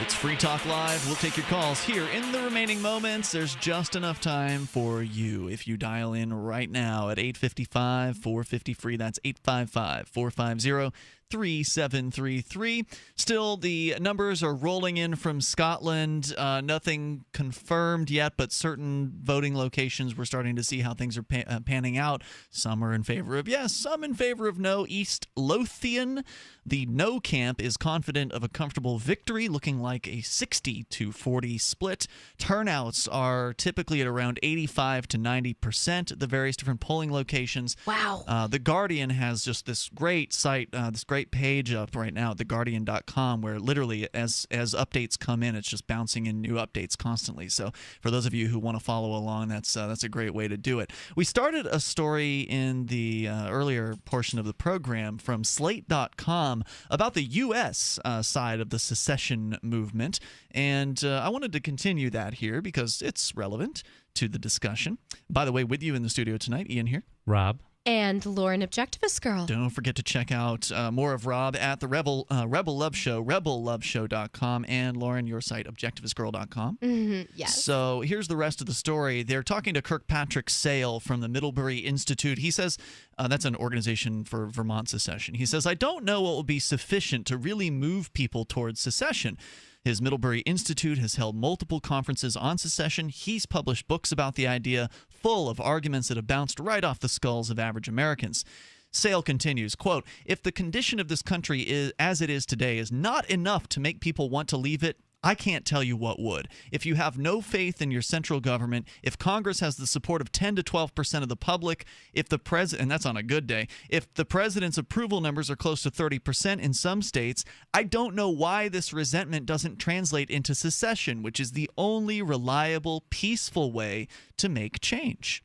It's Free Talk Live. We'll take your calls here in the remaining moments. There's just enough time for you if you dial in right now at 855-450-FREE. That's 855-450-3733. Still, the numbers are rolling in from Scotland. Nothing confirmed yet, but certain voting locations, we're starting to see how things are panning out. Some are in favor of yes, some in favor of no. East Lothian, the no camp, is confident of a comfortable victory, looking like a 60-40 split. Turnouts are typically at around 85 to 90% at the various different polling locations. Wow. The Guardian has just this great site, this great page up right now at theguardian.com, where literally as updates come in, it's just bouncing in new updates constantly. So for those of you who want to follow along, that's a great way to do it. We started a story in the earlier portion of the program from Slate.com about the U.S. Side of the secession movement, and I wanted to continue that here because it's relevant to the discussion. By the way, with you in the studio tonight, Ian here. Rob. And Lauren, Objectivist Girl. Don't forget to check out more of Rob at the Rebel Love Show, rebelloveshow.com, and Lauren, your site, objectivistgirl.com. Mm-hmm, yes. So here's the rest of the story. They're talking to Kirkpatrick Sale from the Middlebury Institute. He says, that's an organization for Vermont secession. He says, I don't know what will be sufficient to really move people towards secession. His Middlebury Institute has held multiple conferences on secession. He's published books about the idea, full of arguments that have bounced right off the skulls of average Americans. Sale continues, quote, if the condition of this country is as it is today is not enough to make people want to leave it, I can't tell you what would. If you have no faith in your central government, if Congress has the support of 10 to 12% of the public, if the president, and that's on a good day, if the president's approval numbers are close to 30% in some states, I don't know why this resentment doesn't translate into secession, which is the only reliable, peaceful way to make change.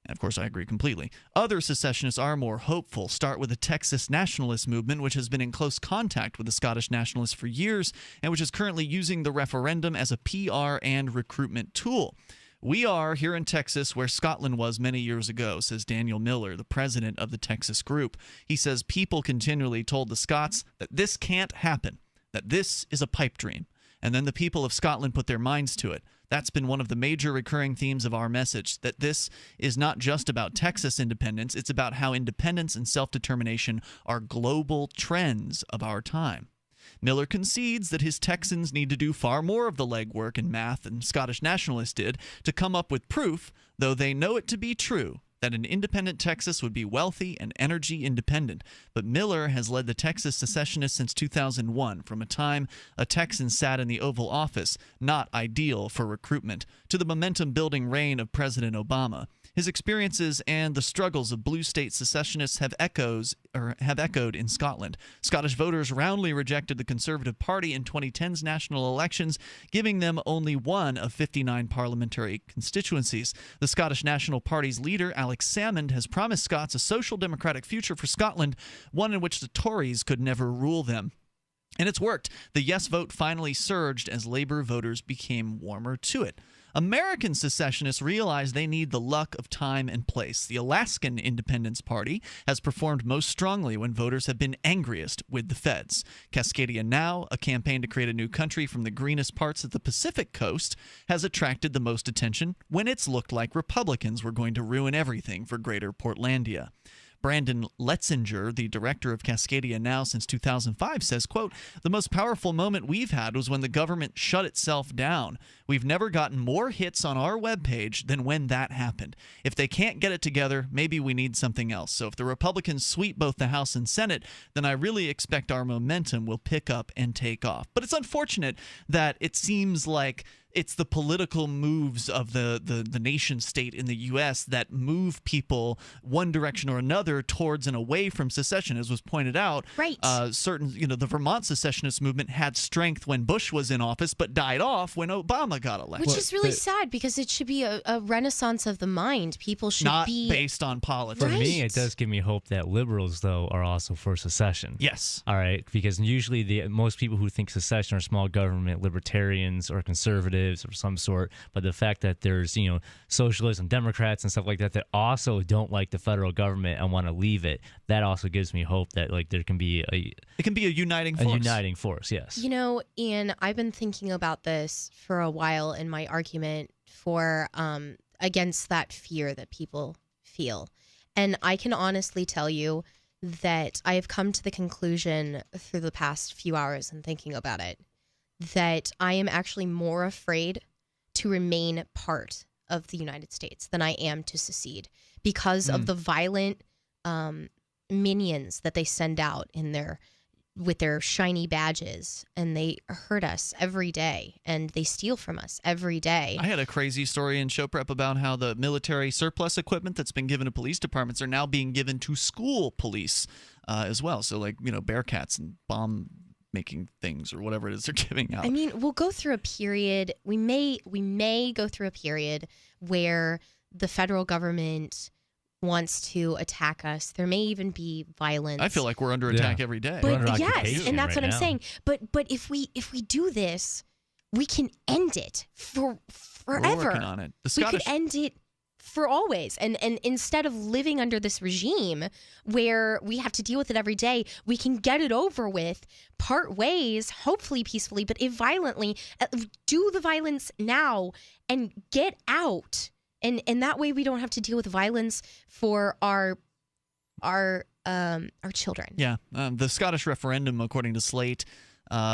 And of course, I agree completely. Other secessionists are more hopeful. Start with the Texas nationalist movement, which has been in close contact with the Scottish nationalists for years, and which is currently using the referendum as a PR and recruitment tool. We are here in Texas where Scotland was many years ago, says Daniel Miller, the president of the Texas group. He says people continually told the Scots that this can't happen, that this is a pipe dream. And then the people of Scotland put their minds to it. That's been one of the major recurring themes of our message, that this is not just about Texas independence, it's about how independence and self-determination are global trends of our time. Miller concedes that his Texans need to do far more of the legwork and math than Scottish nationalists did to come up with proof, though they know it to be true, that an independent Texas would be wealthy and energy independent. But Miller has led the Texas secessionists since 2001, from a time a Texan sat in the Oval Office, not ideal for recruitment, to the momentum-building reign of President Obama. His experiences and the struggles of blue state secessionists have echoed in Scotland. Scottish voters roundly rejected the Conservative Party in 2010's national elections, giving them only one of 59 parliamentary constituencies. The Scottish National Party's leader, Alex Salmond, has promised Scots a social democratic future for Scotland, one in which the Tories could never rule them. And it's worked. The yes vote finally surged as Labour voters became warmer to it. American secessionists realize they need the luck of time and place. The Alaskan Independence Party has performed most strongly when voters have been angriest with the feds. Cascadia Now, a campaign to create a new country from the greenest parts of the Pacific coast, has attracted the most attention when it's looked like Republicans were going to ruin everything for Greater Portlandia. Brandon Letzinger, the director of Cascadia Now since 2005, says, quote, "The most powerful moment we've had was when the government shut itself down. We've never gotten more hits on our webpage than when that happened. If they can't get it together, maybe we need something else. So if the Republicans sweep both the House and Senate, then I really expect our momentum will pick up and take off." But it's unfortunate that it seems like it's the political moves of the nation state in the U.S. that move people one direction or another towards and away from secession, as was pointed out. Right. The Vermont secessionist movement had strength when Bush was in office, but died off when Obama got elected. Which is really sad, because it should be a renaissance of the mind. People should not be based on politics. For me, it does give me hope that liberals, though, are also for secession. Yes. All right, because usually most people who think secession are small government libertarians or conservatives of some sort, but the fact that there's socialists and Democrats and stuff like that that also don't like the federal government and want to leave it, that also gives me hope that there can be a uniting force. A uniting force, yes. Ian, I've been thinking about this for a while in my argument for against that fear that people feel, and I can honestly tell you that I have come to the conclusion through the past few hours and thinking about it that I am actually more afraid to remain part of the United States than I am to secede, because of the violent minions that they send out with their shiny badges, and they hurt us every day, and they steal from us every day. I had a crazy story in show prep about how the military surplus equipment that's been given to police departments are now being given to school police as well. So Bearcats and bomb making things or whatever it is they're giving out. I mean, we'll go through a period. We may go through a period where the federal government wants to attack us. There may even be violence. I feel like we're under attack every day. But yes, and that's what I'm saying. But if we do this, we can end it forever. We're working on it. We could end it for always. And instead of living under this regime where we have to deal with it every day, we can get it over with, part ways, hopefully peacefully, but if violently, do the violence now and get out. And that way we don't have to deal with violence for our children. Yeah. The Scottish referendum, according to Slate,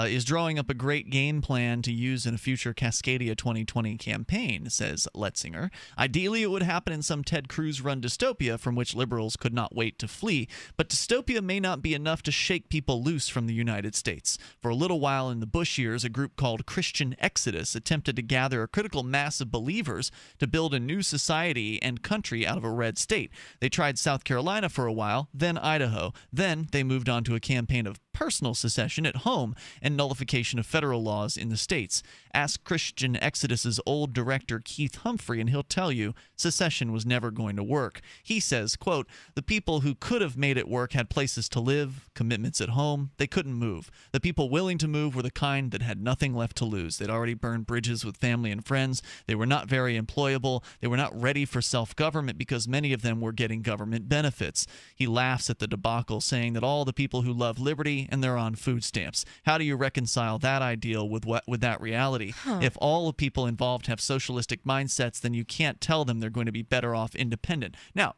is drawing up a great game plan to use in a future Cascadia 2020 campaign, says Letzinger. Ideally, it would happen in some Ted Cruz-run dystopia from which liberals could not wait to flee, but dystopia may not be enough to shake people loose from the United States. For a little while in the Bush years, a group called Christian Exodus attempted to gather a critical mass of believers to build a new society and country out of a red state. They tried South Carolina for a while, then Idaho. Then they moved on to a campaign of personal secession at home and nullification of federal laws in the states. Ask Christian Exodus's old director Keith Humphrey, and he'll tell you secession was never going to work. He says, quote, "The people who could have made it work had places to live, commitments at home. They couldn't move. The people willing to move were the kind that had nothing left to lose. They'd already burned bridges with family and friends. They were not very employable. They were not ready for self-government because many of them were getting government benefits." He laughs at the debacle, saying that all the people who love liberty and they're on food stamps. How do you reconcile that ideal with that reality? If all the people involved have socialistic mindsets, then you can't tell them they're going to be better off independent. Now,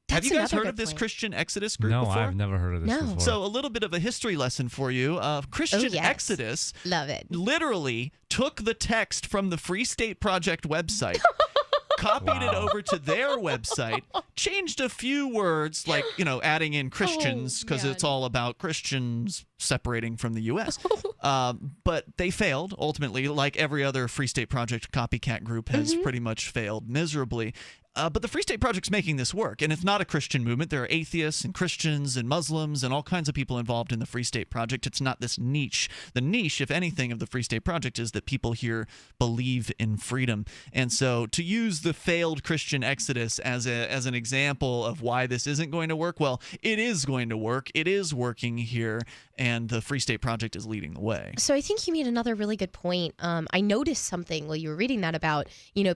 have you guys heard of this Christian Exodus group before? No, I've never heard of this before. So a little bit of a history lesson for you. Christian Exodus love it. Literally took the text from the Free State Project website, copied it over to their website, changed a few words, like, adding in Christians, because it's all about Christians separating from the U.S. But they failed, ultimately, like every other Free State Project copycat group has pretty much failed miserably. But the Free State Project's making this work, and it's not a Christian movement. There are atheists and Christians and Muslims and all kinds of people involved in the Free State Project. It's not this niche. The niche, if anything, of the Free State Project is that people here believe in freedom. And so to use the failed Christian exodus as an example of why this isn't going to work, well, it is going to work. It is working here, and the Free State Project is leading the way. So I think you made another really good point. I noticed something while you were reading that about,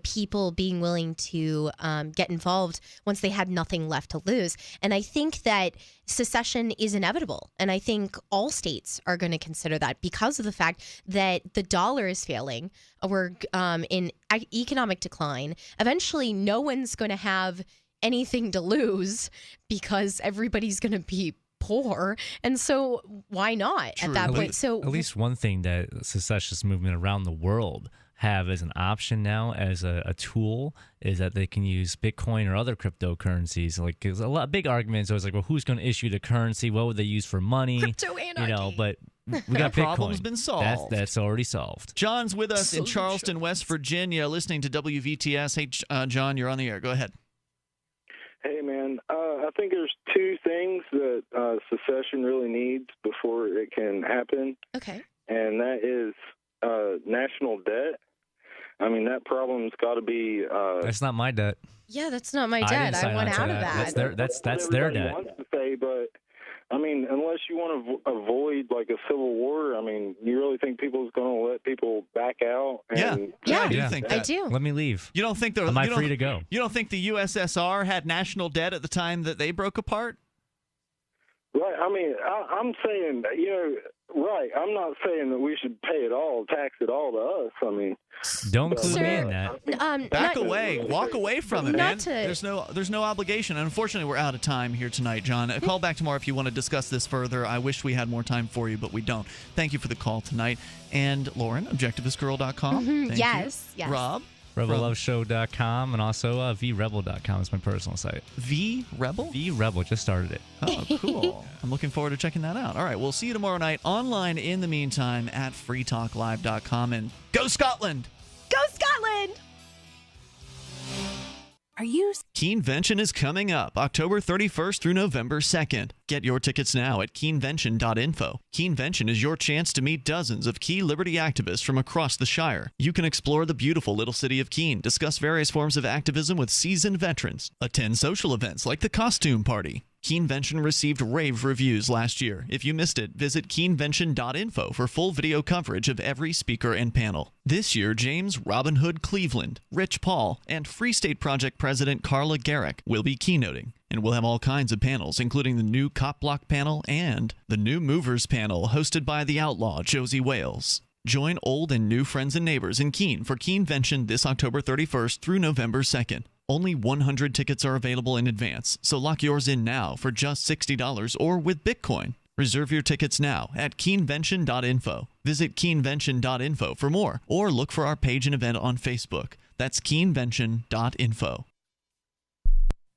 people being willing to get involved once they had nothing left to lose. And I think that secession is inevitable. And I think all states are going to consider that because of the fact that the dollar is failing. We're in economic decline. Eventually, no one's going to have anything to lose because everybody's going to be poor, and so why not at that point? So at least one thing that secessionist movement around the world have as an option now, as a tool, is that they can use Bitcoin or other cryptocurrencies. Like, there's a lot big arguments. I was like, well, who's going to issue the currency? What would they use for money? Crypto anarchy. But we got Bitcoin. Problem's been solved. That's already solved. John's with us in Charleston, West Virginia, listening to WVTS. Hey, John, you're on the air. Go ahead. Hey, man, I think there's two things that secession really needs before it can happen. Okay. And that is national debt. I mean, that problem's got to be... that's not my debt. Yeah, that's not my debt. I want out of that. That's their debt. Wants to say, but, I mean, unless you want to avoid, like, a civil war, I mean, you really think people's going to let people back out? And, I do think that. I do. Let me leave. You don't think am I free to go? You don't think the USSR had national debt at the time that they broke apart? Right. I mean, I'm saying, right. I'm not saying that we should pay it all, tax it all to us. I mean, don't include me in that. Back away. Walk away from it, man. To... There's no obligation. Unfortunately, we're out of time here tonight, John. Call back tomorrow if you want to discuss this further. I wish we had more time for you, but we don't. Thank you for the call tonight. And Lauren, objectivistgirl.com. Mm-hmm. Yes. Rob? RebelLoveShow.com and also VRebel.com is my personal site. VRebel? VRebel, just started it. Oh, cool. I'm looking forward to checking that out. All right, we'll see you tomorrow night online in the meantime at freetalklive.com. And go Scotland! Go Scotland! Are you... Keenvention is coming up October 31st through November 2nd. Get your tickets now at keenvention.info. Keenvention is your chance to meet dozens of key liberty activists from across the Shire. You can explore the beautiful little city of Keene, discuss various forms of activism with seasoned veterans, attend social events like the Costume Party. Keenvention received rave reviews last year. If you missed it, visit keenvention.info for full video coverage of every speaker and panel. This year, James Robin Hood Cleveland, Rich Paul, and Free State Project President Carla Garrick will be keynoting. And we'll have all kinds of panels, including the new Cop Block panel and the new Movers panel hosted by the outlaw Josie Wales. Join old and new friends and neighbors in Keene for Keenvention this October 31st through November 2nd. Only 100 tickets are available in advance, so lock yours in now for just $60 or with Bitcoin. Reserve your tickets now at keenvention.info. Visit keenvention.info for more, or look for our page and event on Facebook. That's keenvention.info.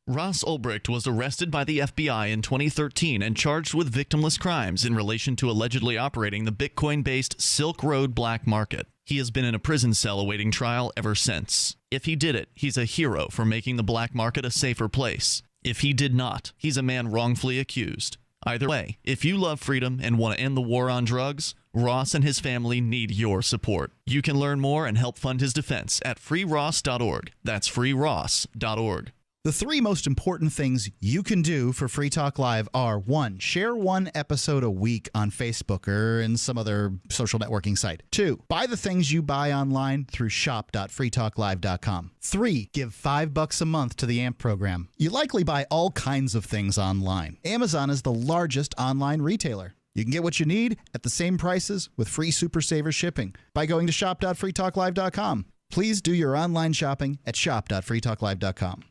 Ross Ulbricht was arrested by the FBI in 2013 and charged with victimless crimes in relation to allegedly operating the Bitcoin-based Silk Road black market. He has been in a prison cell awaiting trial ever since. If he did it, he's a hero for making the black market a safer place. If he did not, he's a man wrongfully accused. Either way, if you love freedom and want to end the war on drugs, Ross and his family need your support. You can learn more and help fund his defense at freeross.org. That's freeross.org. The three most important things you can do for Free Talk Live are: 1, share one episode a week on Facebook or in some other social networking site. 2, buy the things you buy online through shop.freetalklive.com. 3, give $5 a month to the AMP program. You likely buy all kinds of things online. Amazon is the largest online retailer. You can get what you need at the same prices with free Super Saver shipping by going to shop.freetalklive.com. Please do your online shopping at shop.freetalklive.com.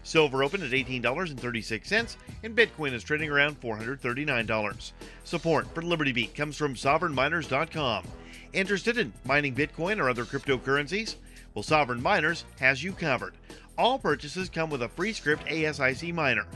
Silver opened at $18.36, and Bitcoin is trading around $439. Support for Liberty Beat comes from SovereignMiners.com. Interested in mining Bitcoin or other cryptocurrencies? Well, Sovereign Miners has you covered. All purchases come with a free script ASIC miner.